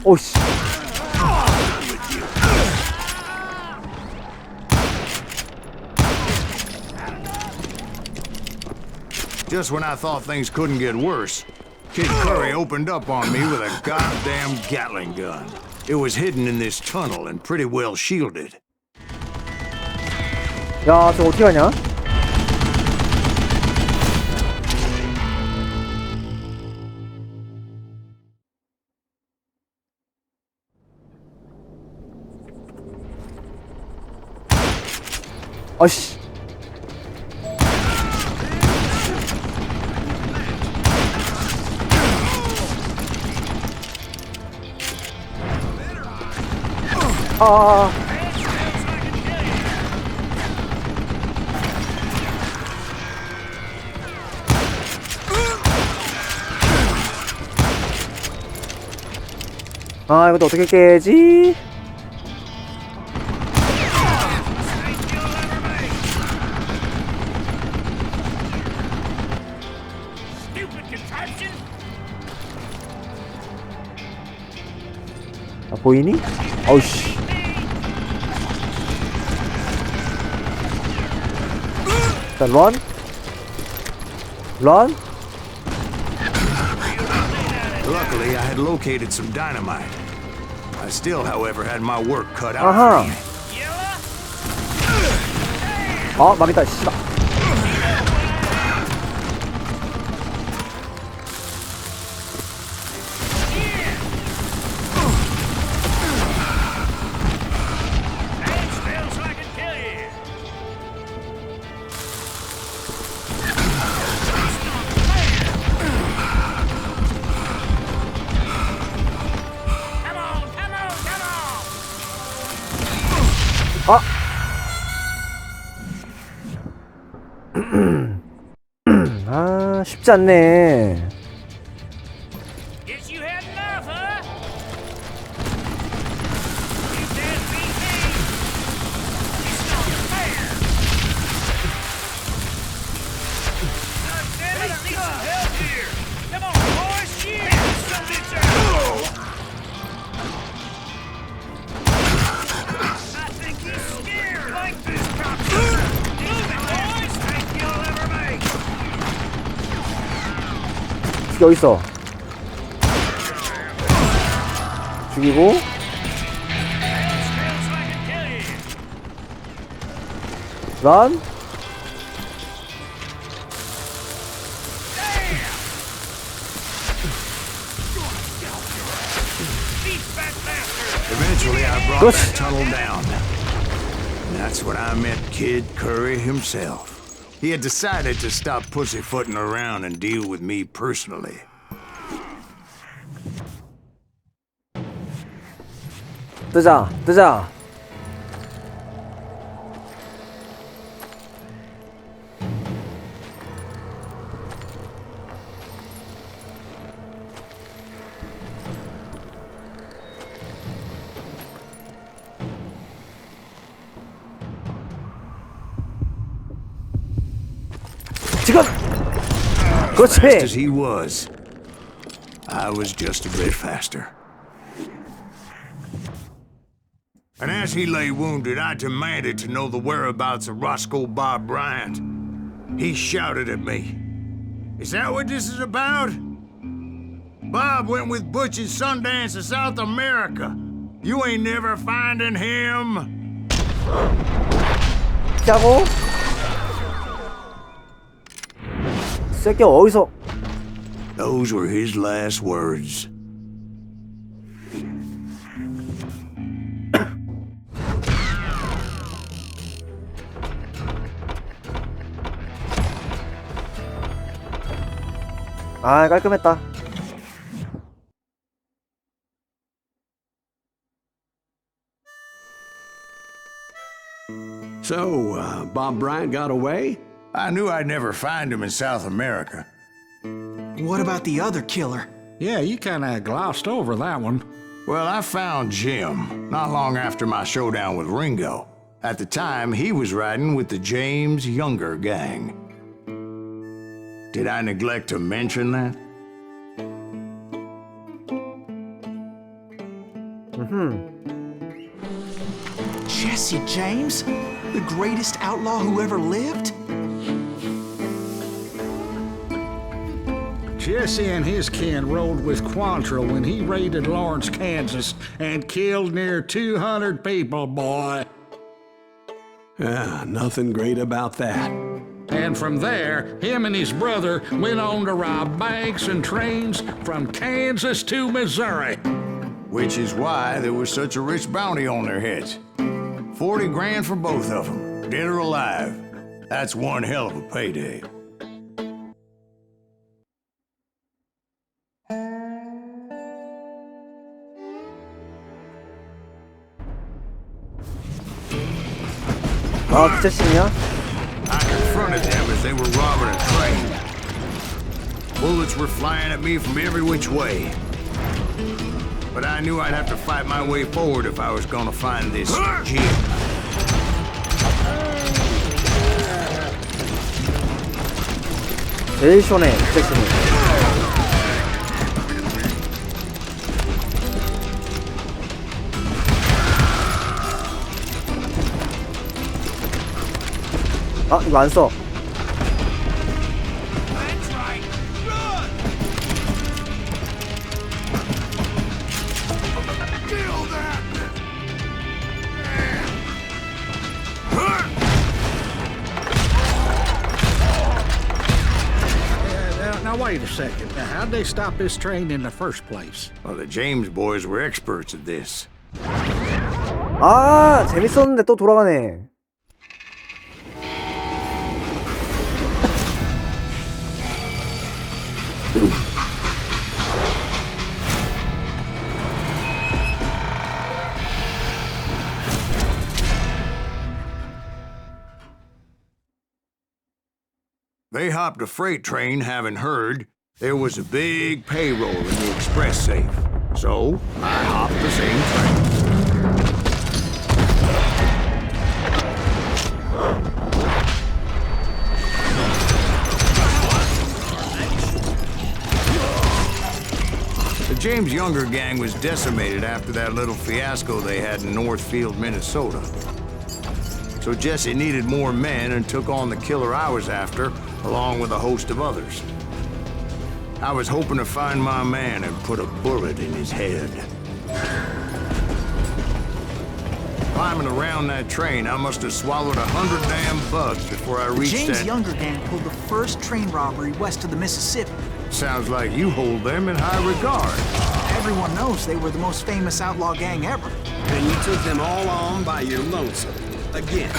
[SPEAKER 1] 오씨.
[SPEAKER 3] Just when I thought things couldn't get worse, Kid Curry opened up on me with a goddamn Gatling gun. It was hidden in this tunnel and pretty well shielded.
[SPEAKER 1] 야, 저거 어떻게 하냐? 아씨. 아. 아, 이것도 어떻게 깨지? 아, 보이니? 어우씨. 자, 런. 런.
[SPEAKER 3] Luckily, I had located some dynamite. I still, however, had my work cut out
[SPEAKER 1] 아하.
[SPEAKER 3] for me.
[SPEAKER 1] 아, 망했다, 씨발. 아! 아, 쉽지 않네.
[SPEAKER 10] Guess you had enough, huh? You dead beat me. It's not fair. God damn it, I need some help here. Come on, boys, shit. Some bitch out. I think he's scared. Like this cocksucker. Move it, boys. Think you'll ever make.
[SPEAKER 1] 여기 있어. 죽이고. 런.
[SPEAKER 3] Eventually, I brought
[SPEAKER 1] Good.
[SPEAKER 3] that tunnel down. And that's when I met Kid Curry himself. He had decided to stop pussyfooting around and deal with me personally.
[SPEAKER 1] 뜨자, 뜨자. 지금.
[SPEAKER 3] Fast as
[SPEAKER 1] 그렇지.
[SPEAKER 3] he was, I was just a bit faster. And as he lay wounded, I demanded to know the whereabouts of Roscoe Bob Bryant. He shouted at me. Is that what this is about? Bob went with Butch and Sundance to South America. You ain't never finding him.
[SPEAKER 1] 짜고. 새끼 어디서?
[SPEAKER 3] Those were his last words.
[SPEAKER 1] 아, 깔끔했다.
[SPEAKER 2] So, Bob Bryant got away?
[SPEAKER 3] I knew I'd never find him in South America.
[SPEAKER 4] What about the other killer?
[SPEAKER 6] Yeah, you kinda glossed over that one.
[SPEAKER 3] Well, I found Jim not long after my showdown with Ringo. At the time, he was riding with the James Younger gang. Did I neglect to mention that?
[SPEAKER 4] Jesse James? The greatest outlaw who ever lived?
[SPEAKER 6] Jesse and his kin rode with Quantrill when he raided Lawrence, Kansas, and killed near 200 people, boy.
[SPEAKER 2] Ah, nothing great about that.
[SPEAKER 6] And from there, him and his brother went on to rob banks and trains from Kansas to Missouri.
[SPEAKER 3] Which is why there was such a rich bounty on their heads. 40 grand for both of them, dead or alive. That's one hell of a payday.
[SPEAKER 1] 아, 기차씬이야?
[SPEAKER 3] I confronted them as they were robbing a train. Bullets were flying at me from every which way. But I knew I'd have to fight my way forward if I was gonna find this gem.
[SPEAKER 1] 제일 시원해, 기차씬이. 아, 이거 안 써.
[SPEAKER 6] Now, wait a second. Now, how'd they stop this train in the first place?
[SPEAKER 3] Well, the James boys were experts at this.
[SPEAKER 1] 아, 재밌었는데 또 돌아가네.
[SPEAKER 3] They hopped a freight train having heard there was a big payroll in the express safe. So, I hopped the same train. The James Younger gang was decimated after that little fiasco they had in Northfield, Minnesota. So Jesse needed more men and took on the killer I was after, along with a host of others. I was hoping to find my man and put a bullet in his head. Climbing around that train, I must have swallowed 100 damn bugs before I reached
[SPEAKER 4] James
[SPEAKER 3] that...
[SPEAKER 4] Younger gang pulled the first train robbery west of the Mississippi.
[SPEAKER 3] Sounds like you hold them in high regard.
[SPEAKER 4] Everyone knows they were the most famous outlaw gang ever.
[SPEAKER 8] And you took them all on by your lonesome. Again,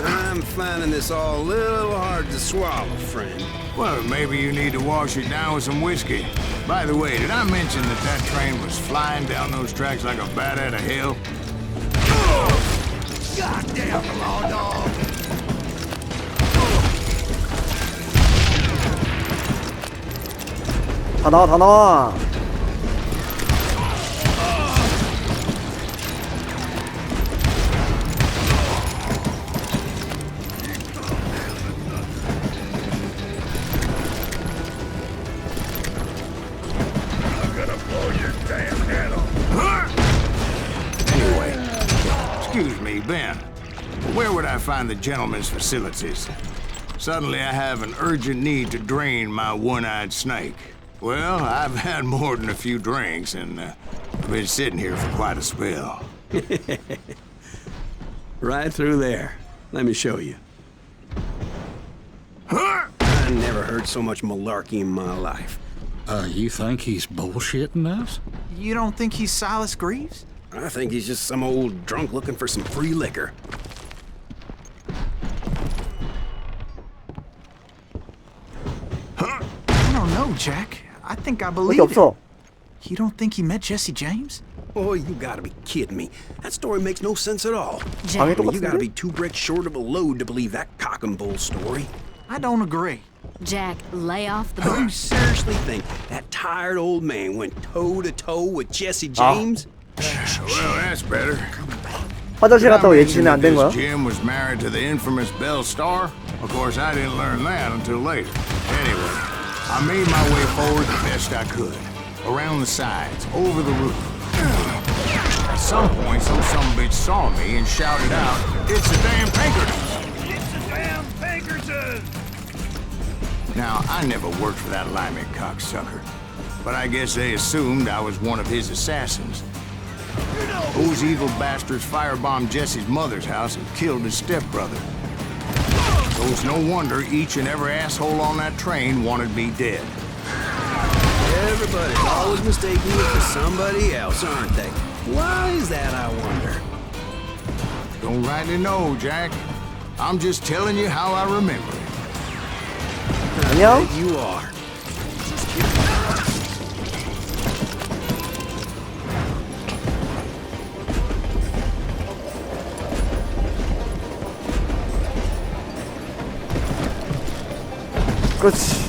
[SPEAKER 8] I'm finding this all a little hard to swallow, friend.
[SPEAKER 3] Well, maybe you need to wash it down with some whiskey. By the way, did I mention that that train was flying down those tracks like a bat out of hell?
[SPEAKER 7] Goddamn, come on, dog!
[SPEAKER 1] 다 나와, 다 나와.
[SPEAKER 3] Excuse me, Ben. Where would I find the gentleman's facilities? Suddenly I have an urgent need to drain my one-eyed snake. Well, I've had more than a few drinks, and I've been sitting here for quite a spell.
[SPEAKER 2] Right through there. Let me show you.
[SPEAKER 8] I never heard so much malarkey in my life.
[SPEAKER 6] You think he's bullshitting us?
[SPEAKER 4] You don't think he's Silas Greaves?
[SPEAKER 8] I think he's just some old drunk looking for some free liquor.
[SPEAKER 4] I don't know, Jack. I think I
[SPEAKER 1] 왜
[SPEAKER 4] believe
[SPEAKER 1] 이렇게
[SPEAKER 4] it.
[SPEAKER 1] 없어?
[SPEAKER 4] You don't think he met Jesse James?
[SPEAKER 8] Oh, you gotta be kidding me. That story makes no sense at all.
[SPEAKER 1] 방이
[SPEAKER 8] You gotta
[SPEAKER 1] 똑같은데?
[SPEAKER 8] be two bricks short of a load to believe that cock and bull story.
[SPEAKER 4] I don't agree.
[SPEAKER 5] Jack, lay off the
[SPEAKER 8] You
[SPEAKER 5] bar.
[SPEAKER 8] seriously think that tired old man went toe-to-toe with Jesse James?
[SPEAKER 3] Well, that's better.
[SPEAKER 1] 화장실
[SPEAKER 3] Did I
[SPEAKER 1] 갔다고
[SPEAKER 3] mention
[SPEAKER 1] 얘기는 안
[SPEAKER 3] that
[SPEAKER 1] 된 거야?
[SPEAKER 3] this Jim was married to the infamous Belle Star? Of course, I didn't learn that until later. Anyway, I made my way forward the best I could. Around the sides, over the roof. At some point, some sumbitch saw me and shouted out, "It's a damn Pinkertons!"
[SPEAKER 10] It's a damn Pinkerton!
[SPEAKER 3] Now, I never worked for that limey cocksucker, but I guess they assumed I was one of his assassins. Those evil bastards firebombed Jesse's mother's house and killed his stepbrother. So it's no wonder each and every asshole on that train wanted me dead.
[SPEAKER 8] Everybody's always mistaking you for somebody else, aren't they? Why is that, I wonder?
[SPEAKER 3] Don't rightly know, Jack. I'm just telling you how I remember it.
[SPEAKER 1] 안녕?
[SPEAKER 8] You are.
[SPEAKER 1] 그렇지.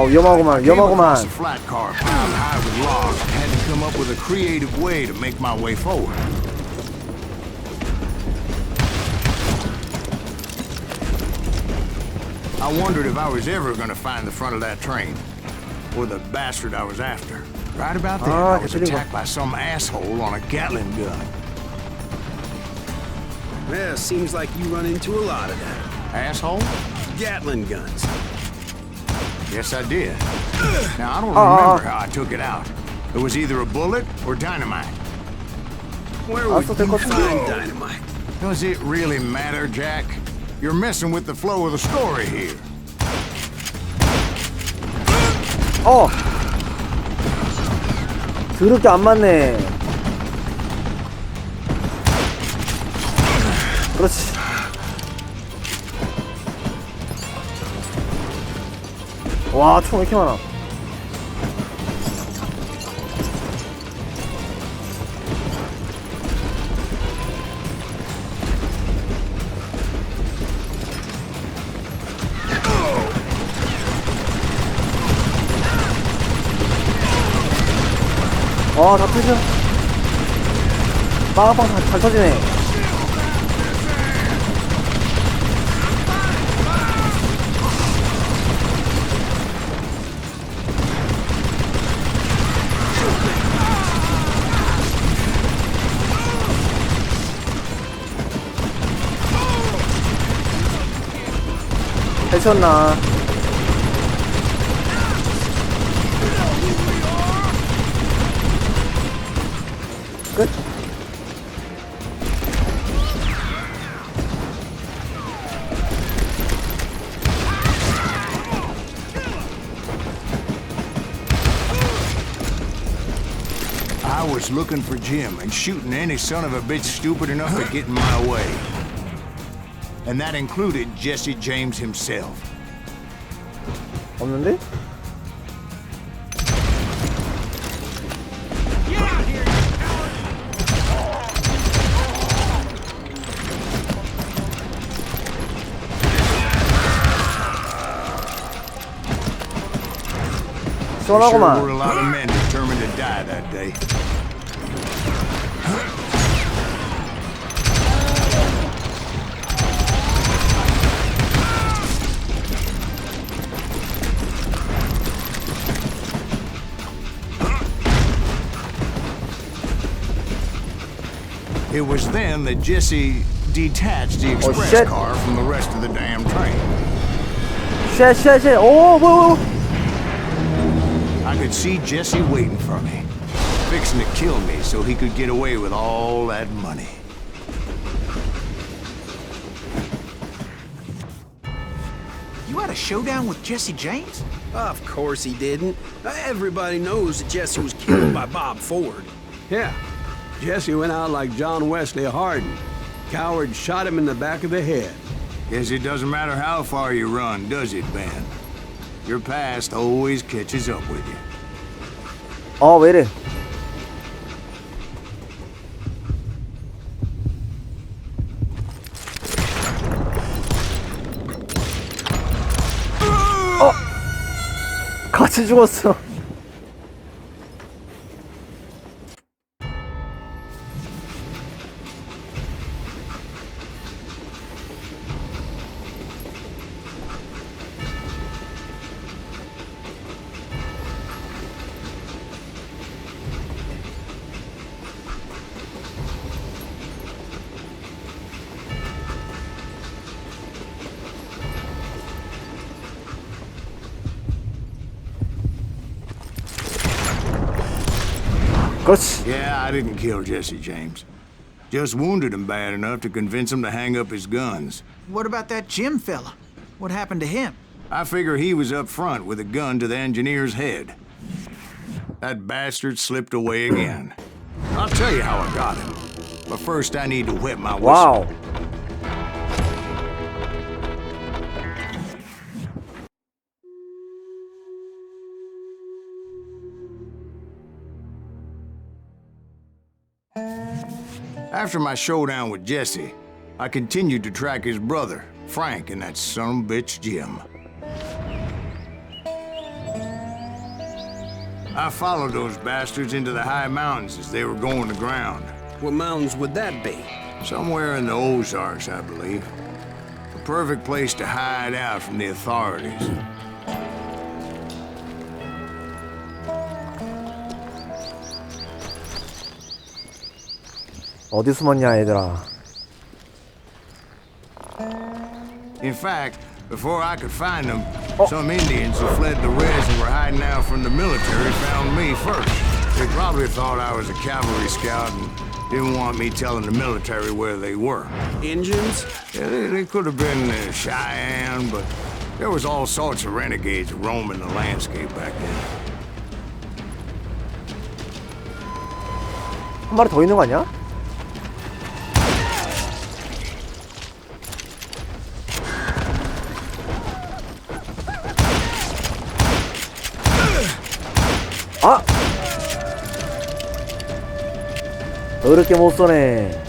[SPEAKER 1] 위험하구만, 위험하구만.
[SPEAKER 3] A flat car piled high with logs. I had to come up with a creative way to make my way forward. I wondered if I was ever going to find the front of that train, or the bastard I was after. Right about then, I was attacked by some asshole on a Gatling gun.
[SPEAKER 8] Well, seems like you run into a lot of that.
[SPEAKER 3] Asshole?
[SPEAKER 8] Gatling guns.
[SPEAKER 3] Yes, I did. Now, I don't remember how I took it out. It was either a bullet or dynamite.
[SPEAKER 8] Where would you find dynamite?
[SPEAKER 3] Does it really matter, Jack? You're messing with the flow of the story here.
[SPEAKER 1] 더럽게 안 맞네. 그렇지. 와, 총 왜 이렇게 많아? 와, 다 터져. 빵빵 잘 터지네. 해쳤나? 끝?
[SPEAKER 3] I was looking for Jim and shooting any son of a bitch stupid enough to get in my way. And that included Jesse James himself.
[SPEAKER 1] 없는데?
[SPEAKER 3] Sure
[SPEAKER 1] 시원하구만.
[SPEAKER 3] were a lot of men determined to die that day. It was then that Jesse detached the express
[SPEAKER 1] shit.
[SPEAKER 3] car from the rest of the damn train.
[SPEAKER 1] 쉣. 오, 뭐야.
[SPEAKER 3] I could see Jesse waiting for me, fixing to kill me so he could get away with all that money.
[SPEAKER 4] You had a showdown with Jesse James?
[SPEAKER 8] Of course he didn't. Everybody knows that Jesse was killed by Bob Ford.
[SPEAKER 2] Yeah. Jesse went out like John Wesley Hardin. Coward shot him in the back of the head.
[SPEAKER 3] Guess it doesn't matter how far you run, does it, Ben? Your past always catches up with you.
[SPEAKER 1] 왜 이래? 같이 죽었어. 그렇지.
[SPEAKER 3] Yeah, I didn't kill Jesse James. Just wounded him bad enough to convince him to hang up his guns.
[SPEAKER 4] What about that Jim fella? What happened to him?
[SPEAKER 3] I figure he was up front with a gun to the engineer's head. That bastard slipped away again. I'll tell you how I got him. But first I need to wet my whistle.
[SPEAKER 1] 와우.
[SPEAKER 3] After my showdown with Jesse, I continued to track his brother, Frank, and that sumbitch Jim. I followed those bastards into the high mountains as they were going to ground.
[SPEAKER 8] What mountains would that be?
[SPEAKER 3] Somewhere in the Ozarks, I believe. A perfect place to hide out from the authorities.
[SPEAKER 1] 어디 숨었냐 얘들아.
[SPEAKER 3] In fact, before I could find them, some Indians who fled the res and were hiding out from the military found me first. They probably thought I was a cavalry scout and didn't want me telling the military where they were.
[SPEAKER 8] Indians?
[SPEAKER 3] Yeah, they could have been Cheyenne, but there was all sorts of renegades roaming the landscape back then.
[SPEAKER 1] 한 마리 더 있는 거 아니야? 아! 더럽게 못 쏘네.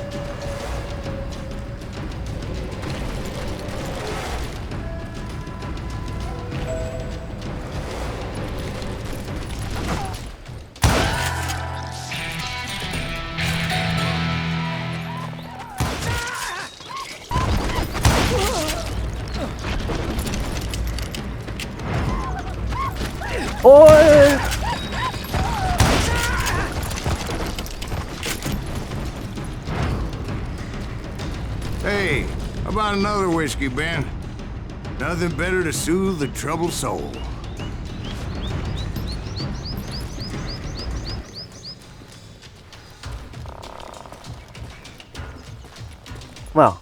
[SPEAKER 1] 오이!
[SPEAKER 3] Hey, how about another whiskey, Ben? Nothing better to soothe the troubled soul.
[SPEAKER 1] 뭐야?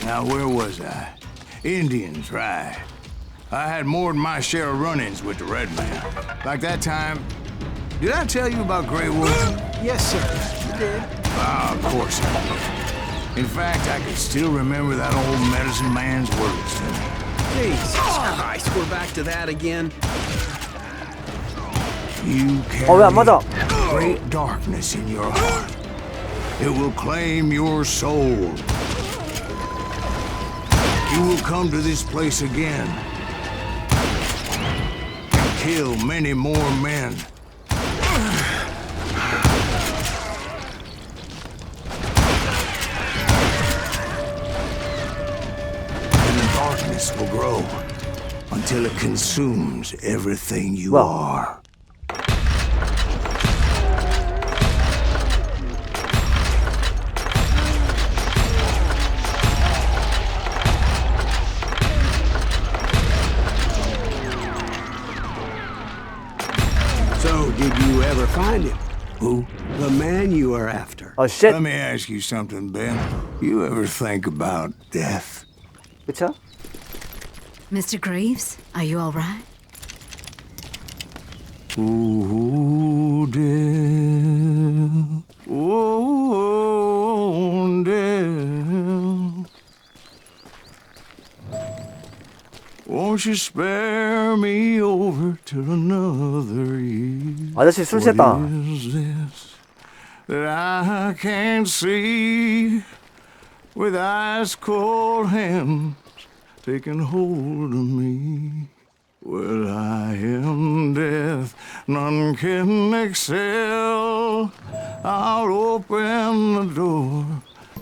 [SPEAKER 3] Now, where was I? Indians, right. I had more than my share of run-ins with the red man. Like that time... Did I tell you about Grey Wolf?
[SPEAKER 4] Yes, sir. You did.
[SPEAKER 3] Of course I did. In fact, I can still remember that old medicine man's words to me.
[SPEAKER 8] Jesus Christ, we're back to that again.
[SPEAKER 3] You
[SPEAKER 1] 왜 안 맞아?
[SPEAKER 3] carry great darkness in your heart. It will claim your soul. You will come to this place again and kill many more men. And the darkness will grow until it consumes everything you are.
[SPEAKER 2] So, did you ever find him? Who? The man you are after.
[SPEAKER 1] 아, 쉣.
[SPEAKER 3] Let me ask you something, Ben. You ever think about death?
[SPEAKER 1] 그쵸?
[SPEAKER 5] Mr. Greaves, are you all right?
[SPEAKER 3] Oh, death. Oh, death. Won't you spare me over till another year?
[SPEAKER 1] 아저씨 술 취했다.
[SPEAKER 3] What is this that I can't see with ice cold hands taking hold of me? Well, I am death, none can excel. I'll open the door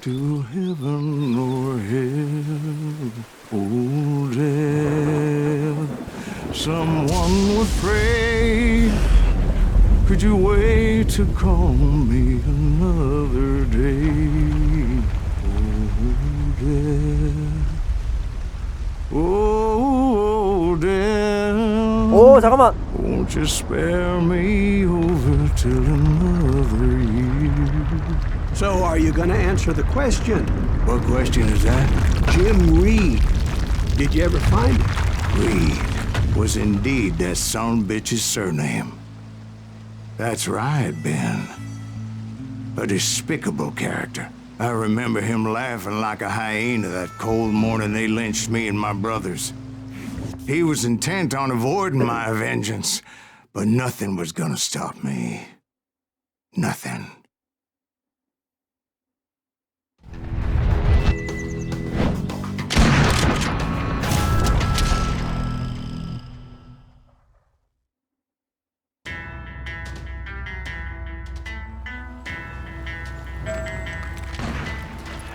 [SPEAKER 3] to heaven or hell. Oh, death, someone would pray. Could you wait to call me another day? Oh, death. Oh, Dan,
[SPEAKER 1] 오 잠깐만.
[SPEAKER 3] won't you spare me over till another year?
[SPEAKER 2] So, are you gonna answer the question?
[SPEAKER 3] What question is that?
[SPEAKER 2] Jim Reed. Did you ever find him?
[SPEAKER 3] Reed was indeed that son of a bitch's surname. That's right, Ben. A despicable character. I remember him laughing like a hyena that cold morning they lynched me and my brothers. He was intent on avoiding my vengeance, but nothing was gonna stop me. Nothing.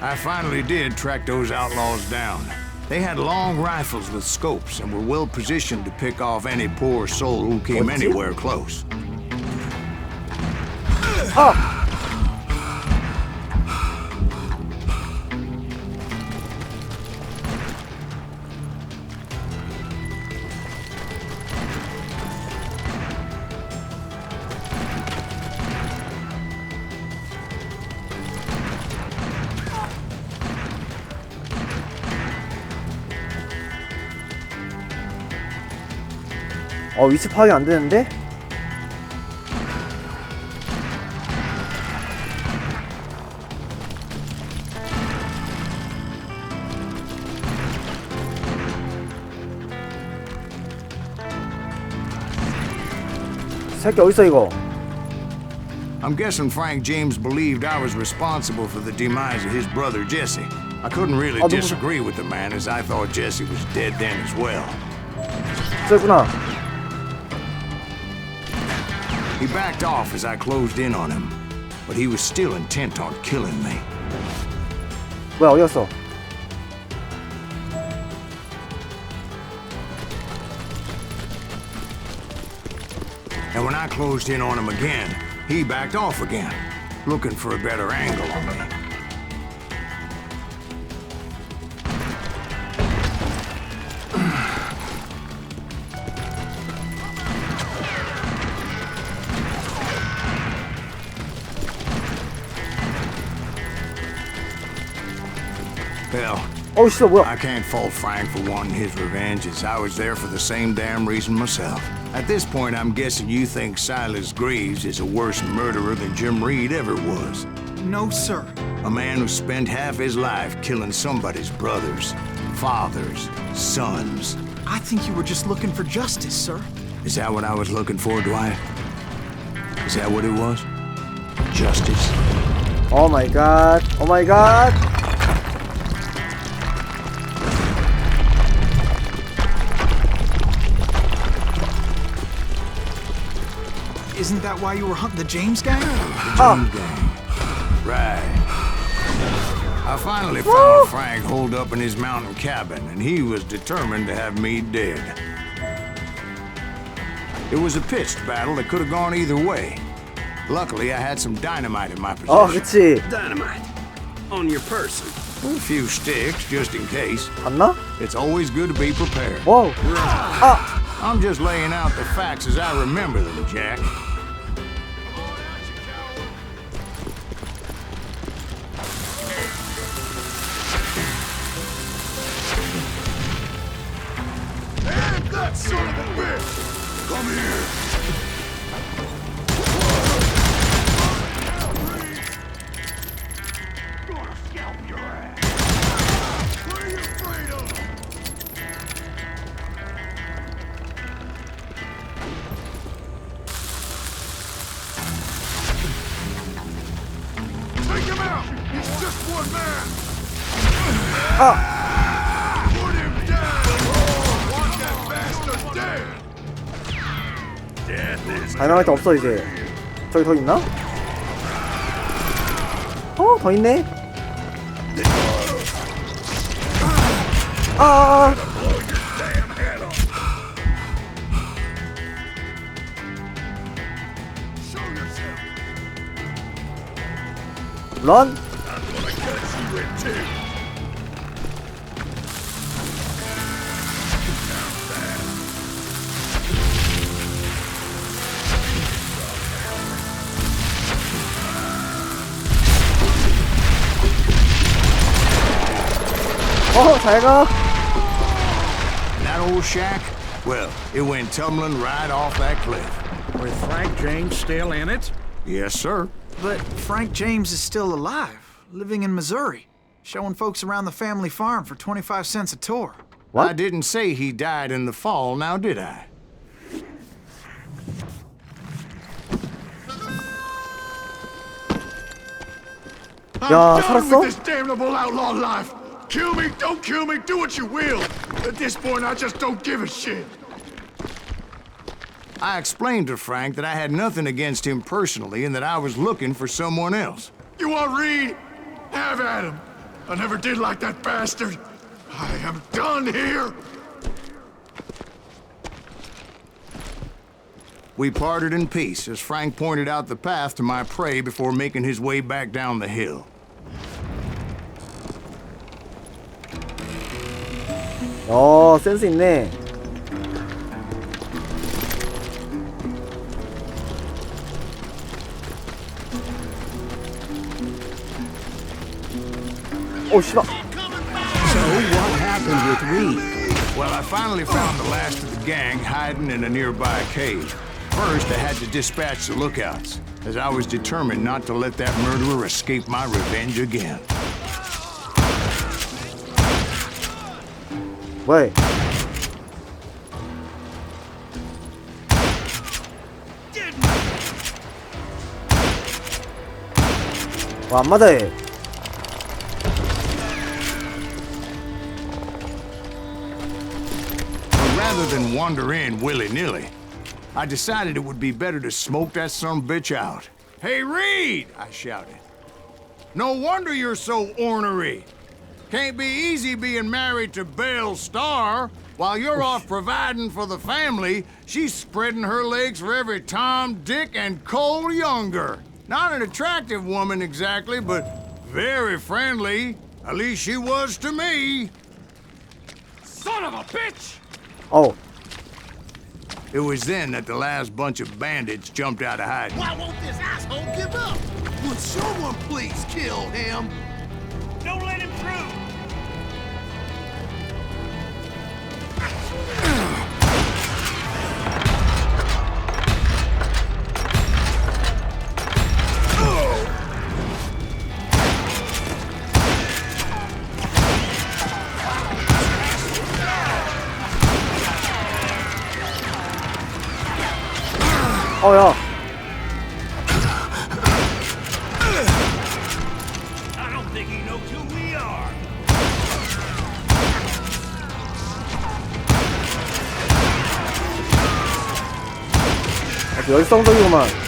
[SPEAKER 3] I finally did track those outlaws down. They had long rifles with scopes and were well positioned to pick off any poor soul who came anywhere close.
[SPEAKER 1] 위치 파악이 안 되는데? 새끼 어딨어 이거?
[SPEAKER 3] I'm guessing Frank James believed I was responsible for the demise of his brother Jesse. I couldn't really disagree with the man, as I thought Jesse was dead then as well.
[SPEAKER 1] 저구나.
[SPEAKER 3] He backed off as I closed in on him, but he was still intent on killing me.
[SPEAKER 1] 뭐야 어디였어?
[SPEAKER 3] And when I closed in on him again, he backed off again, looking for a better angle on me. Hell,
[SPEAKER 1] 어우 씨발 뭐야?
[SPEAKER 3] I can't fault Frank for wanting his revenge, as I was there for the same damn reason myself. At this point, I'm guessing you think Silas Greaves is a worse murderer than Jim Reed ever was.
[SPEAKER 4] No, sir.
[SPEAKER 3] A man who spent half his life killing somebody's brothers, fathers, sons.
[SPEAKER 4] I think you were just looking for justice, sir.
[SPEAKER 3] Is that what I was looking for, Dwight? Is that what it was? Justice?
[SPEAKER 1] Oh my god. Oh my god.
[SPEAKER 4] Isn't that why you were hunting the James gang?
[SPEAKER 3] James gang. Right. I finally found Frank holed up in his mountain cabin, and he was determined to have me dead. It was a pitched battle that could have gone either way. Luckily, I had some dynamite in my possession.
[SPEAKER 1] 그치.
[SPEAKER 8] Dynamite. On your person.
[SPEAKER 3] A few sticks, just in case.
[SPEAKER 1] 봤나?
[SPEAKER 3] It's always good to be prepared.
[SPEAKER 1] 와우.
[SPEAKER 3] I'm just laying out the facts as I remember them, Jack.
[SPEAKER 7] And that son of a bitch! Come here! Gonna scalp your ass! What are you afraid of? Take him out! He's just one man! Put him down! Want that bastard dead! Death is
[SPEAKER 1] 발명할 데 없어 이제. 저기 더 있나? 더 있네.
[SPEAKER 7] damn head off! Show yourself!
[SPEAKER 1] 런.
[SPEAKER 7] I'm gonna catch you in two!
[SPEAKER 1] 잘가.
[SPEAKER 3] That old shack? Well, it went tumbling right off that cliff.
[SPEAKER 6] With Frank James still in it?
[SPEAKER 3] Yes, sir.
[SPEAKER 4] But Frank James is still alive, living in Missouri, showing folks around the family farm for 25 cents a tour.
[SPEAKER 1] What?
[SPEAKER 3] I didn't say he died in the fall, now did I?
[SPEAKER 1] 야,
[SPEAKER 9] I'm done
[SPEAKER 1] 살았어?
[SPEAKER 9] with this damnable outlaw life. Kill me, don't kill me, do what you will. At this point, I just don't give a shit.
[SPEAKER 3] I explained to Frank that I had nothing against him personally and that I was looking for someone else.
[SPEAKER 9] You want Reed? Have at him. I never did like that bastard. I am done here.
[SPEAKER 3] We parted in peace as Frank pointed out the path to my prey before making his way back down the hill.
[SPEAKER 1] 센스 있네. 씨발.
[SPEAKER 8] So what happened with Reed?
[SPEAKER 3] Well, I finally found the last of the gang hiding in a nearby cave. First, I had to dispatch the lookouts, as I was determined not to let that murderer escape my revenge again.
[SPEAKER 1] 왜? 안 맞아 얘.
[SPEAKER 3] Rather than wander in willy-nilly, I decided it would be better to smoke that sumbitch out. Hey, Reed! I shouted. No wonder you're so ornery. Can't be easy being married to Belle Starr. While you're off providing for the family, she's spreading her legs for every Tom, Dick, and Cole Younger. Not an attractive woman exactly, but very friendly. At least she was to me.
[SPEAKER 10] Son of a bitch!
[SPEAKER 1] Oh.
[SPEAKER 3] It was then that the last bunch of bandits jumped out of hiding.
[SPEAKER 7] Why won't this asshole give up? Would someone please kill him?
[SPEAKER 10] Don't let him through!
[SPEAKER 1] 야.
[SPEAKER 10] I don't think he knows who we are.
[SPEAKER 1] 아주 열성적이구만.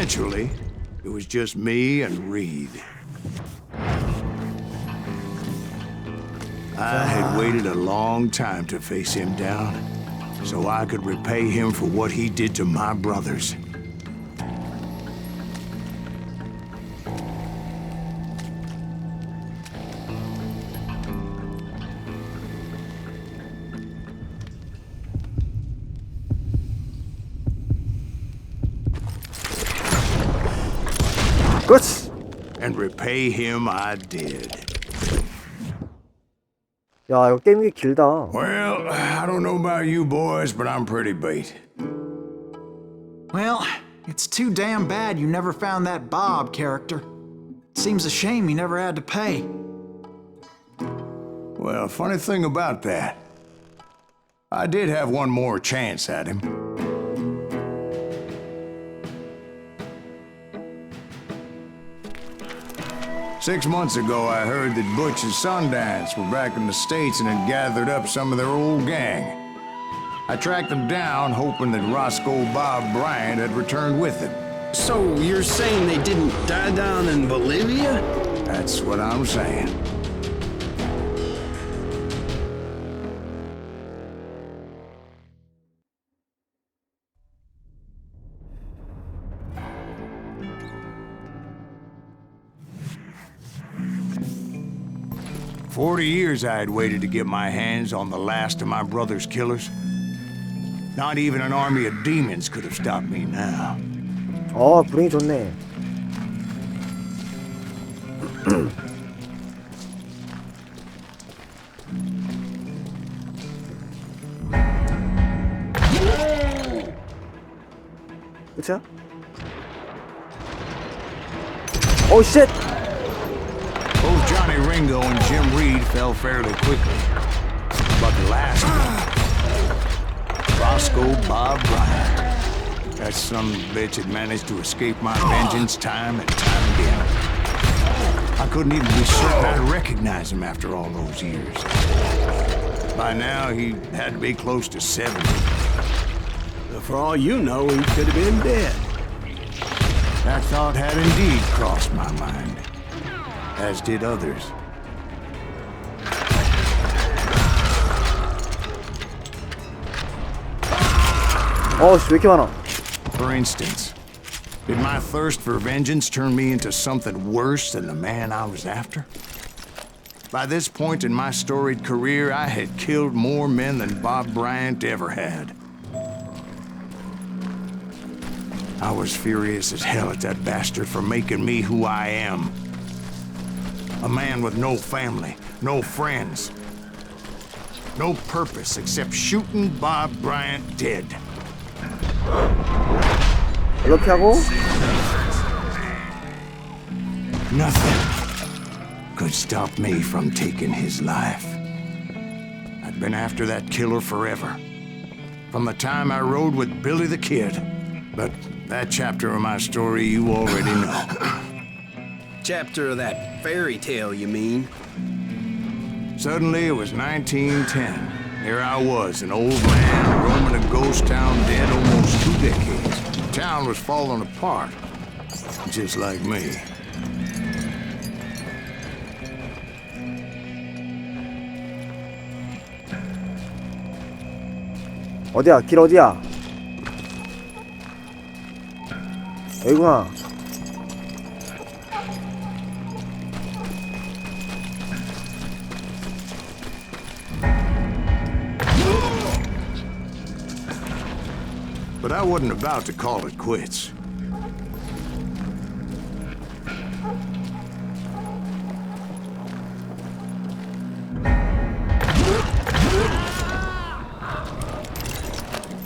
[SPEAKER 3] Eventually, it was just me and Reed. I had waited a long time to face him down, so I could repay him for what he did to my brothers.
[SPEAKER 1] 그렇지.
[SPEAKER 3] And repay him I did.
[SPEAKER 1] 야, 이거 게임이 길다.
[SPEAKER 3] Well, I don't know about you boys, but I'm pretty beat.
[SPEAKER 4] Well, it's too damn bad you never found that Bob character. Seems a shame he never had to pay.
[SPEAKER 3] Well, funny thing about that, I did have one more chance at him. Six months ago, I heard that Butch and Sundance were back in the States and had gathered up some of their old gang. I tracked them down, hoping that Roscoe Bob Bryant had returned with them.
[SPEAKER 8] So you're saying they didn't die down in Bolivia?
[SPEAKER 3] That's what I'm saying. 40 years I had waited to get my hands on the last of my brother's killers. Not even an army of demons could have stopped me now.
[SPEAKER 1] 불행이 좋네. 그쵸? 오, 쉣!
[SPEAKER 3] Both Johnny Ringo and Jim Reed fell fairly quickly. But the last one, Roscoe Bob Bryant. That son of a bitch had managed to escape my vengeance time and time again. I couldn't even be certain I'd recognize him after all those years. By now, he had to be close to 70.
[SPEAKER 8] For all you know, he could have been dead.
[SPEAKER 3] That thought had indeed crossed my mind, as did others.
[SPEAKER 1] 왜 이렇게 많아?
[SPEAKER 3] For instance, did my thirst for vengeance turn me into something worse than the man I was after? By this point in my storied career, I had killed more men than Bob Bryant ever had. I was furious as hell at that bastard for making me who I am. A man with no family, no friends, no purpose except shooting Bob Bryant dead.
[SPEAKER 1] 이렇게 하고
[SPEAKER 3] Nothing could stop me from taking his life. I'd been after that killer forever. From the time I rode with Billy the Kid. But that chapter of my story you already know.
[SPEAKER 8] Chapter of that fairy tale, you mean?
[SPEAKER 3] Suddenly it was 1910. Here I was, an old man, roaming a ghost town dead almost 2 decades. The town was falling apart, just like me.
[SPEAKER 1] 어디야? 길 어디야? 여기구나.
[SPEAKER 3] But I wasn't about to call it quits.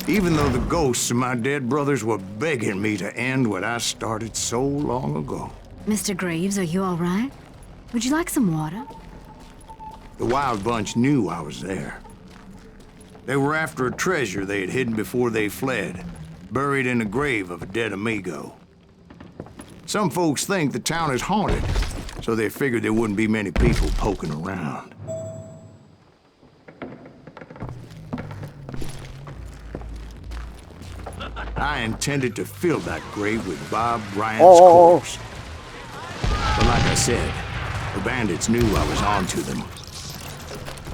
[SPEAKER 3] Even though the ghosts of my dead brothers were begging me to end what I started so long ago.
[SPEAKER 5] Mr. Graves, are you all right? Would you like some water?
[SPEAKER 3] The Wild Bunch knew I was there. They were after a treasure they had hidden before they fled, buried in the grave of a dead amigo. Some folks think the town is haunted, so they figured there wouldn't be many people poking around. I intended to fill that grave with Bob Bryant's corpse. But like I said, the bandits knew I was onto them.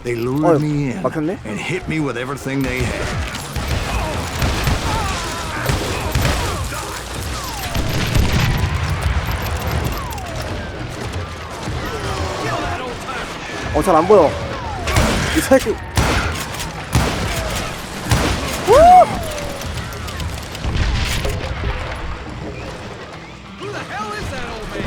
[SPEAKER 3] They lured me in and hit me with everything they had.
[SPEAKER 1] 잘 안 보여. 이 새끼.
[SPEAKER 10] Who the hell is that old man?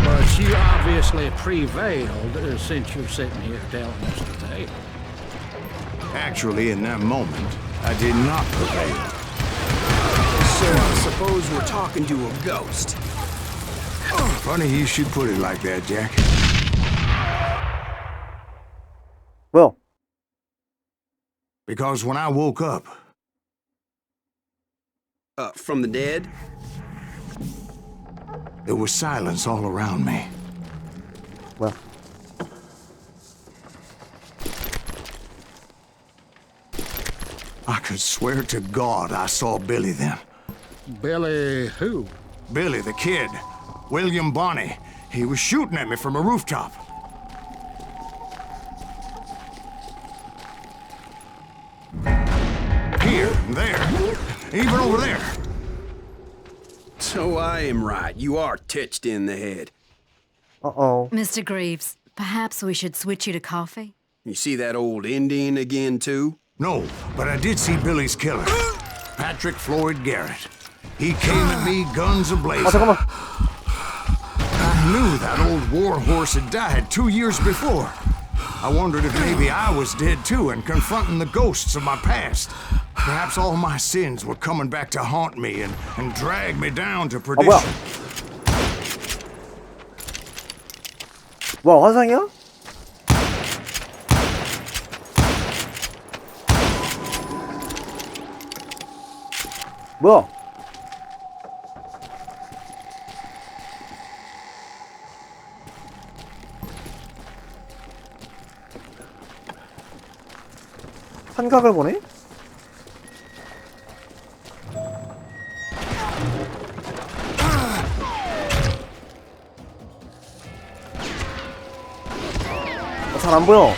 [SPEAKER 10] But you obviously prevailed since you're sitting here telling us the tale.
[SPEAKER 3] Actually, in that moment, I did not prevail.
[SPEAKER 8] So I suppose we're talking to a ghost.
[SPEAKER 3] Funny you should put it like that, Jack.
[SPEAKER 1] 뭐야?
[SPEAKER 3] Because when I woke up...
[SPEAKER 8] From the dead?
[SPEAKER 3] There was silence all around me.
[SPEAKER 1] 뭐야?
[SPEAKER 3] I could swear to God I saw Billy then.
[SPEAKER 6] Billy who?
[SPEAKER 3] Billy the Kid. William Bonney. He was shooting at me from a rooftop. There. Even over there.
[SPEAKER 8] So I am right. You are touched in the head.
[SPEAKER 1] Uh-oh.
[SPEAKER 5] Mr. Greaves, perhaps we should switch you to coffee?
[SPEAKER 8] You see that old Indian again, too?
[SPEAKER 3] No, but I did see Billy's killer. Patrick Floyd Garrett. He came at me guns a-blazing.
[SPEAKER 1] 잠깐만.
[SPEAKER 3] I knew that old war horse had died 2 years before. I wondered if maybe I was dead too and confronting the ghosts of my past. Perhaps all my sins were coming back to haunt me and drag me down to perdition.
[SPEAKER 1] 뭐야, 환상이야? 뭐야? 환각을 보네? 잘 안 보여.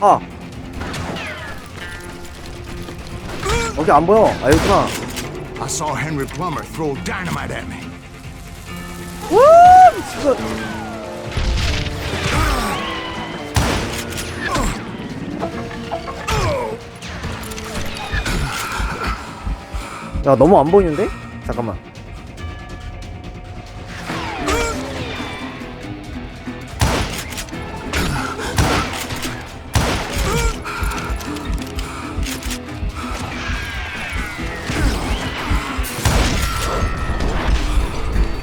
[SPEAKER 1] 아. 여기 안 보여. 아, 여기구나.
[SPEAKER 3] I saw Henry Plummer throw dynamite at me.
[SPEAKER 1] 우! 미치겠다. 야, 너무 안 보이는데? 잠깐만.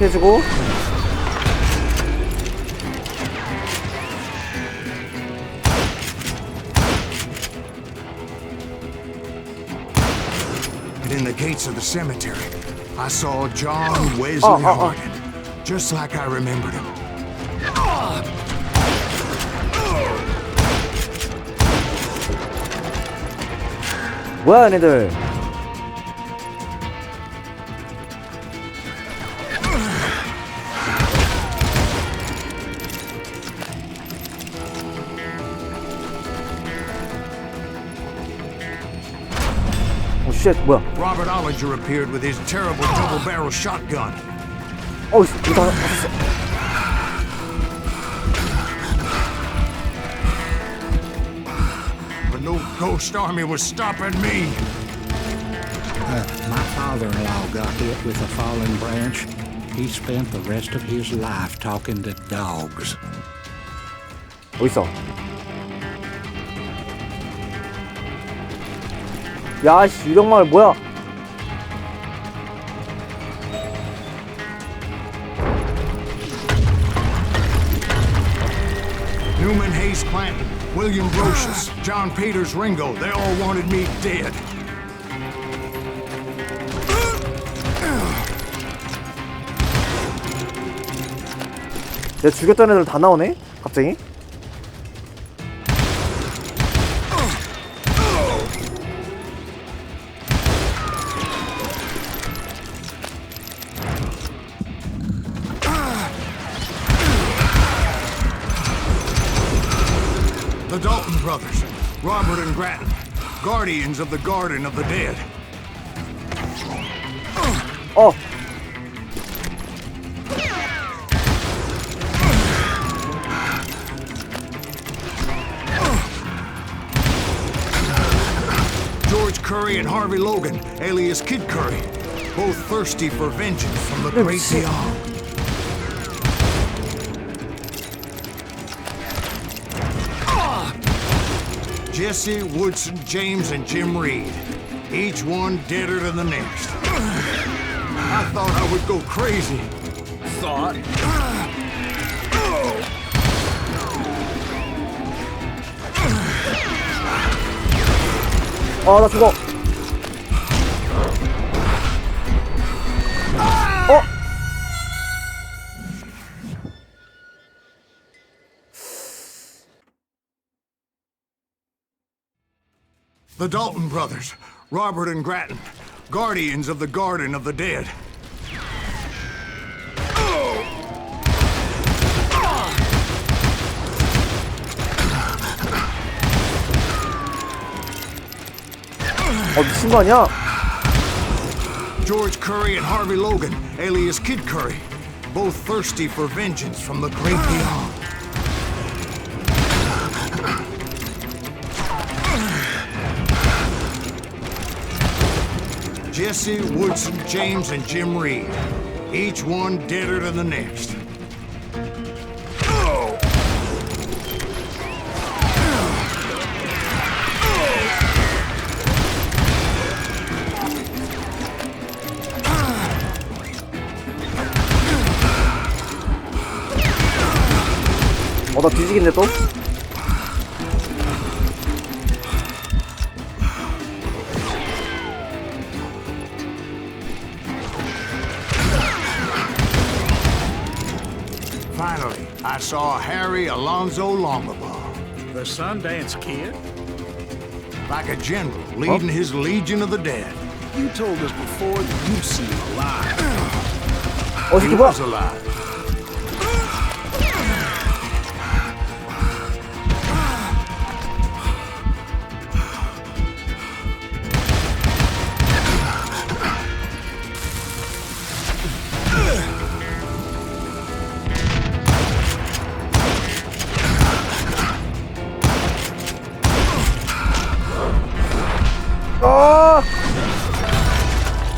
[SPEAKER 1] 해주고.
[SPEAKER 3] And in the gates of the cemetery, I saw John Wesley Hardin, just like I remembered him.
[SPEAKER 1] 뭐야, 얘네들. Shit, 뭐야?
[SPEAKER 3] Robert Ollinger appeared with his terrible double-barrel shotgun.
[SPEAKER 1] 어, 이거 왔었어.
[SPEAKER 3] But no ghost army was stopping me.
[SPEAKER 6] My father-in-law got hit with a fallen branch. He spent the rest of his life talking to dogs.
[SPEAKER 1] 어딨어? 야, 씨, 유령마을 뭐야?
[SPEAKER 3] Newman Hayes Clanton, William Brocious, John Peters Ringo, they all wanted me dead.
[SPEAKER 1] 내가 죽였던 애들 다 나오네? 갑자기?
[SPEAKER 3] The Dalton brothers, Robert and Grattan, guardians of the Garden of the Dead.
[SPEAKER 1] 어!
[SPEAKER 3] George Curry and Harvey Logan, alias Kid Curry, both thirsty for vengeance from the great beyond. Jesse, Woodson, James, and Jim Reed, each one deader than the next. I thought I would go crazy.
[SPEAKER 8] Thought?
[SPEAKER 1] 나 죽어.
[SPEAKER 3] The Dalton brothers, Robert and Grattan, Guardians of the Garden of the Dead.
[SPEAKER 1] 미친 거 아니야?
[SPEAKER 3] George Curry and Harvey Logan, alias Kid Curry, both thirsty for vengeance from the great beyond. Jesse, Woodson, James, and Jim Reed, each one deader than the next.
[SPEAKER 1] 나 뒤지겠네 또?
[SPEAKER 3] Finally, I saw Harry Alonzo Longabaugh.
[SPEAKER 6] The Sundance Kid?
[SPEAKER 3] Like a general leading his legion of the dead.
[SPEAKER 9] You told us before that you've seen him alive.
[SPEAKER 3] He was alive.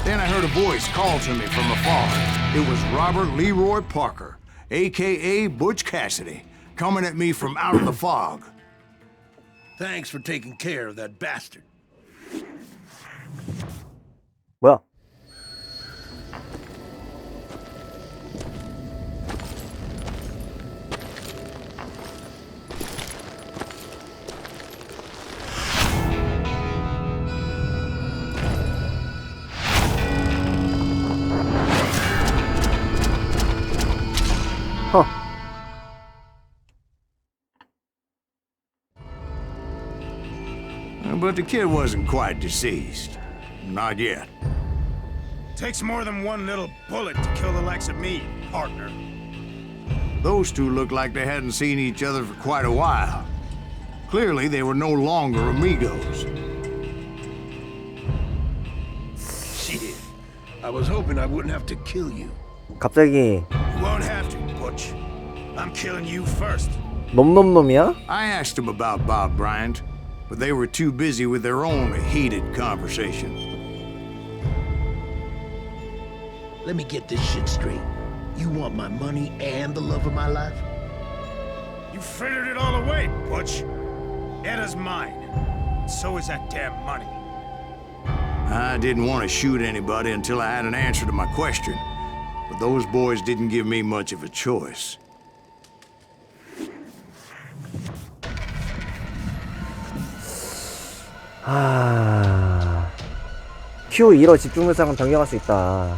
[SPEAKER 3] Then I heard a voice call to me from afar. It was Robert Leroy Parker, a.k.a. Butch Cassidy, coming at me from out of the fog.
[SPEAKER 9] Thanks for taking care of that bastard.
[SPEAKER 1] 뭐야?
[SPEAKER 3] But the kid wasn't quite deceased. Not yet.
[SPEAKER 10] Takes more than one little bullet to kill the likes of me, partner.
[SPEAKER 3] Those two looked like they hadn't seen each other for quite a while. Clearly, they were no longer amigos.
[SPEAKER 9] Shit. I was hoping I wouldn't have to kill you.
[SPEAKER 1] 갑자기
[SPEAKER 10] You won't have to, Butch. I'm killing you first.
[SPEAKER 1] 놈놈놈이야?
[SPEAKER 3] I asked them about Bob Bryant, but they were too busy with their own heated conversation.
[SPEAKER 9] Let me get this shit straight. You want my money and the love of my life?
[SPEAKER 10] You frittered it all away, Butch. Edda's mine. So is that damn money.
[SPEAKER 3] I didn't want to shoot anybody until I had an answer to my question, but those boys didn't give me much of a choice.
[SPEAKER 1] Q2로 집중 묘사는 변경할 수 있다.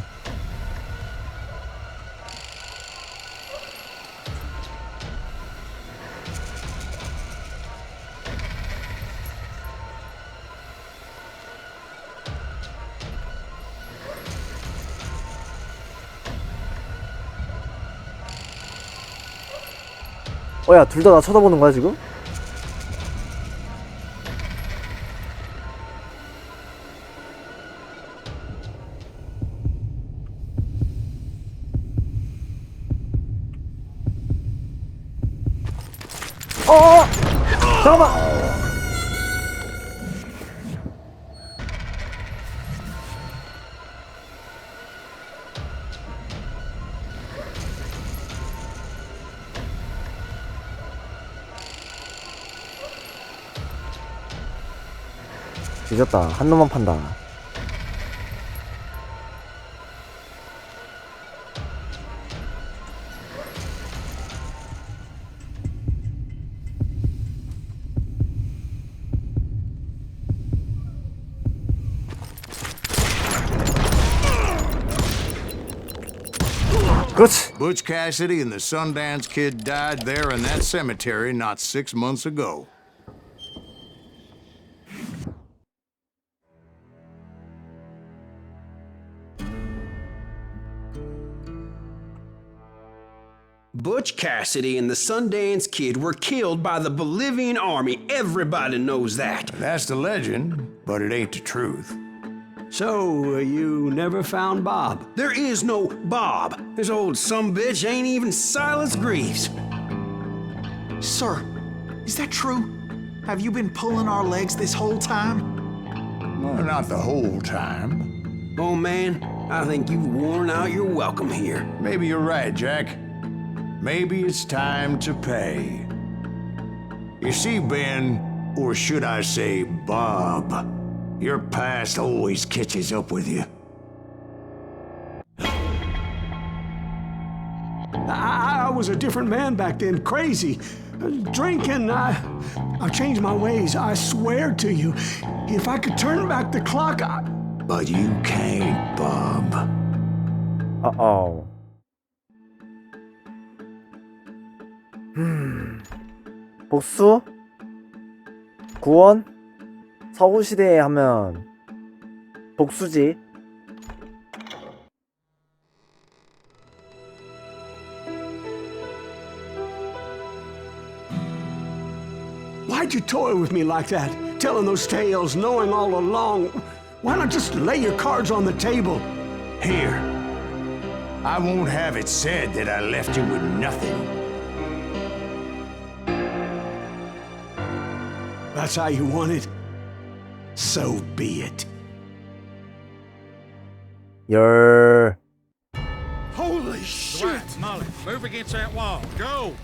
[SPEAKER 1] 야, 둘 다 나 쳐다보는 거야 지금? 잠깐만. 뒤졌다. 한 놈만 판다. 그렇지.
[SPEAKER 3] Butch Cassidy and the Sundance Kid died there in that cemetery not 6 months ago.
[SPEAKER 8] Butch Cassidy and the Sundance Kid were killed by the Bolivian army. Everybody knows that.
[SPEAKER 3] That's the legend, but it ain't the truth.
[SPEAKER 2] So, you never found Bob?
[SPEAKER 8] There is no Bob. This old sumbitch ain't even Silas Greaves.
[SPEAKER 4] Sir, is that true? Have you been pulling our legs this whole time?
[SPEAKER 3] Well, not the whole time.
[SPEAKER 8] Oh man, I think you've worn out your welcome here.
[SPEAKER 3] Maybe you're right, Jack. Maybe it's time to pay. You see, Ben, or should I say Bob, your past always catches up with you.
[SPEAKER 2] I was a different man back then, crazy. Drinking, I've changed my ways, I swear to you. If I could turn back the clock,
[SPEAKER 3] But you can't, Bob.
[SPEAKER 1] 어어. 복수? 구원? 서부시대에 하면 복수지.
[SPEAKER 2] why'd you toy with me like that? Telling those tales, knowing all along. Why not just lay your cards on the table?
[SPEAKER 3] Here. I won't have it said that I left you with nothing.
[SPEAKER 2] That's how you want it? So be it.
[SPEAKER 1] 열.
[SPEAKER 2] Holy shit!
[SPEAKER 6] Dwight, Molly, move against that wall. Go!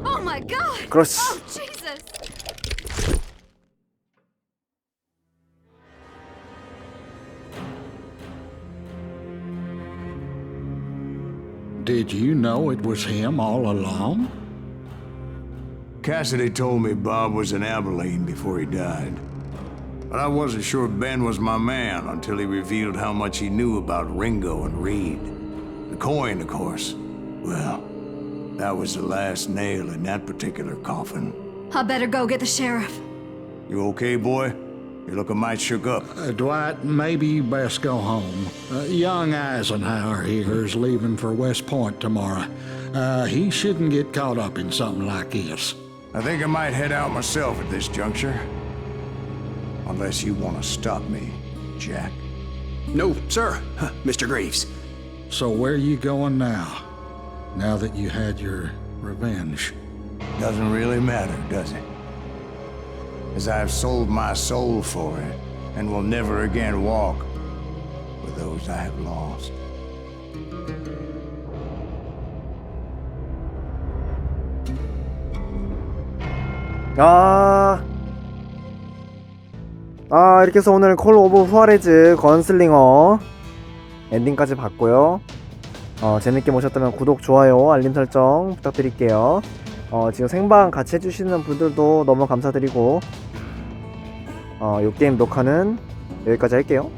[SPEAKER 5] Oh my God!
[SPEAKER 1] 그렇지.
[SPEAKER 5] Oh Jesus!
[SPEAKER 6] Did you know it was him all along?
[SPEAKER 3] Cassidy told me Bob was in Abilene before he died. But I wasn't sure Ben was my man until he revealed how much he knew about Ringo and Reed. The coin, of course. Well, that was the last nail in that particular coffin.
[SPEAKER 5] I better go get the sheriff.
[SPEAKER 3] You okay, boy? You're looking mighty shook up.
[SPEAKER 6] Dwight, maybe you best go home. Young Eisenhower here is leaving for West Point tomorrow. He shouldn't get caught up in something like this.
[SPEAKER 3] I think I might head out myself at this juncture. Unless you want to stop me, Jack.
[SPEAKER 8] No, sir, Mr. Greaves.
[SPEAKER 6] So where you going now? Now that you had your revenge?
[SPEAKER 3] Doesn't really matter, does it? As I've sold my soul for it, and will never again walk with those I have lost.
[SPEAKER 1] 이렇게 해서 오늘 콜 오브 후아레즈 건슬링어 엔딩까지 봤고요. 재밌게 보셨다면 구독, 좋아요, 알림 설정 부탁드릴게요. 지금 생방 같이 해주시는 분들도 너무 감사드리고 이 게임 녹화는 여기까지 할게요.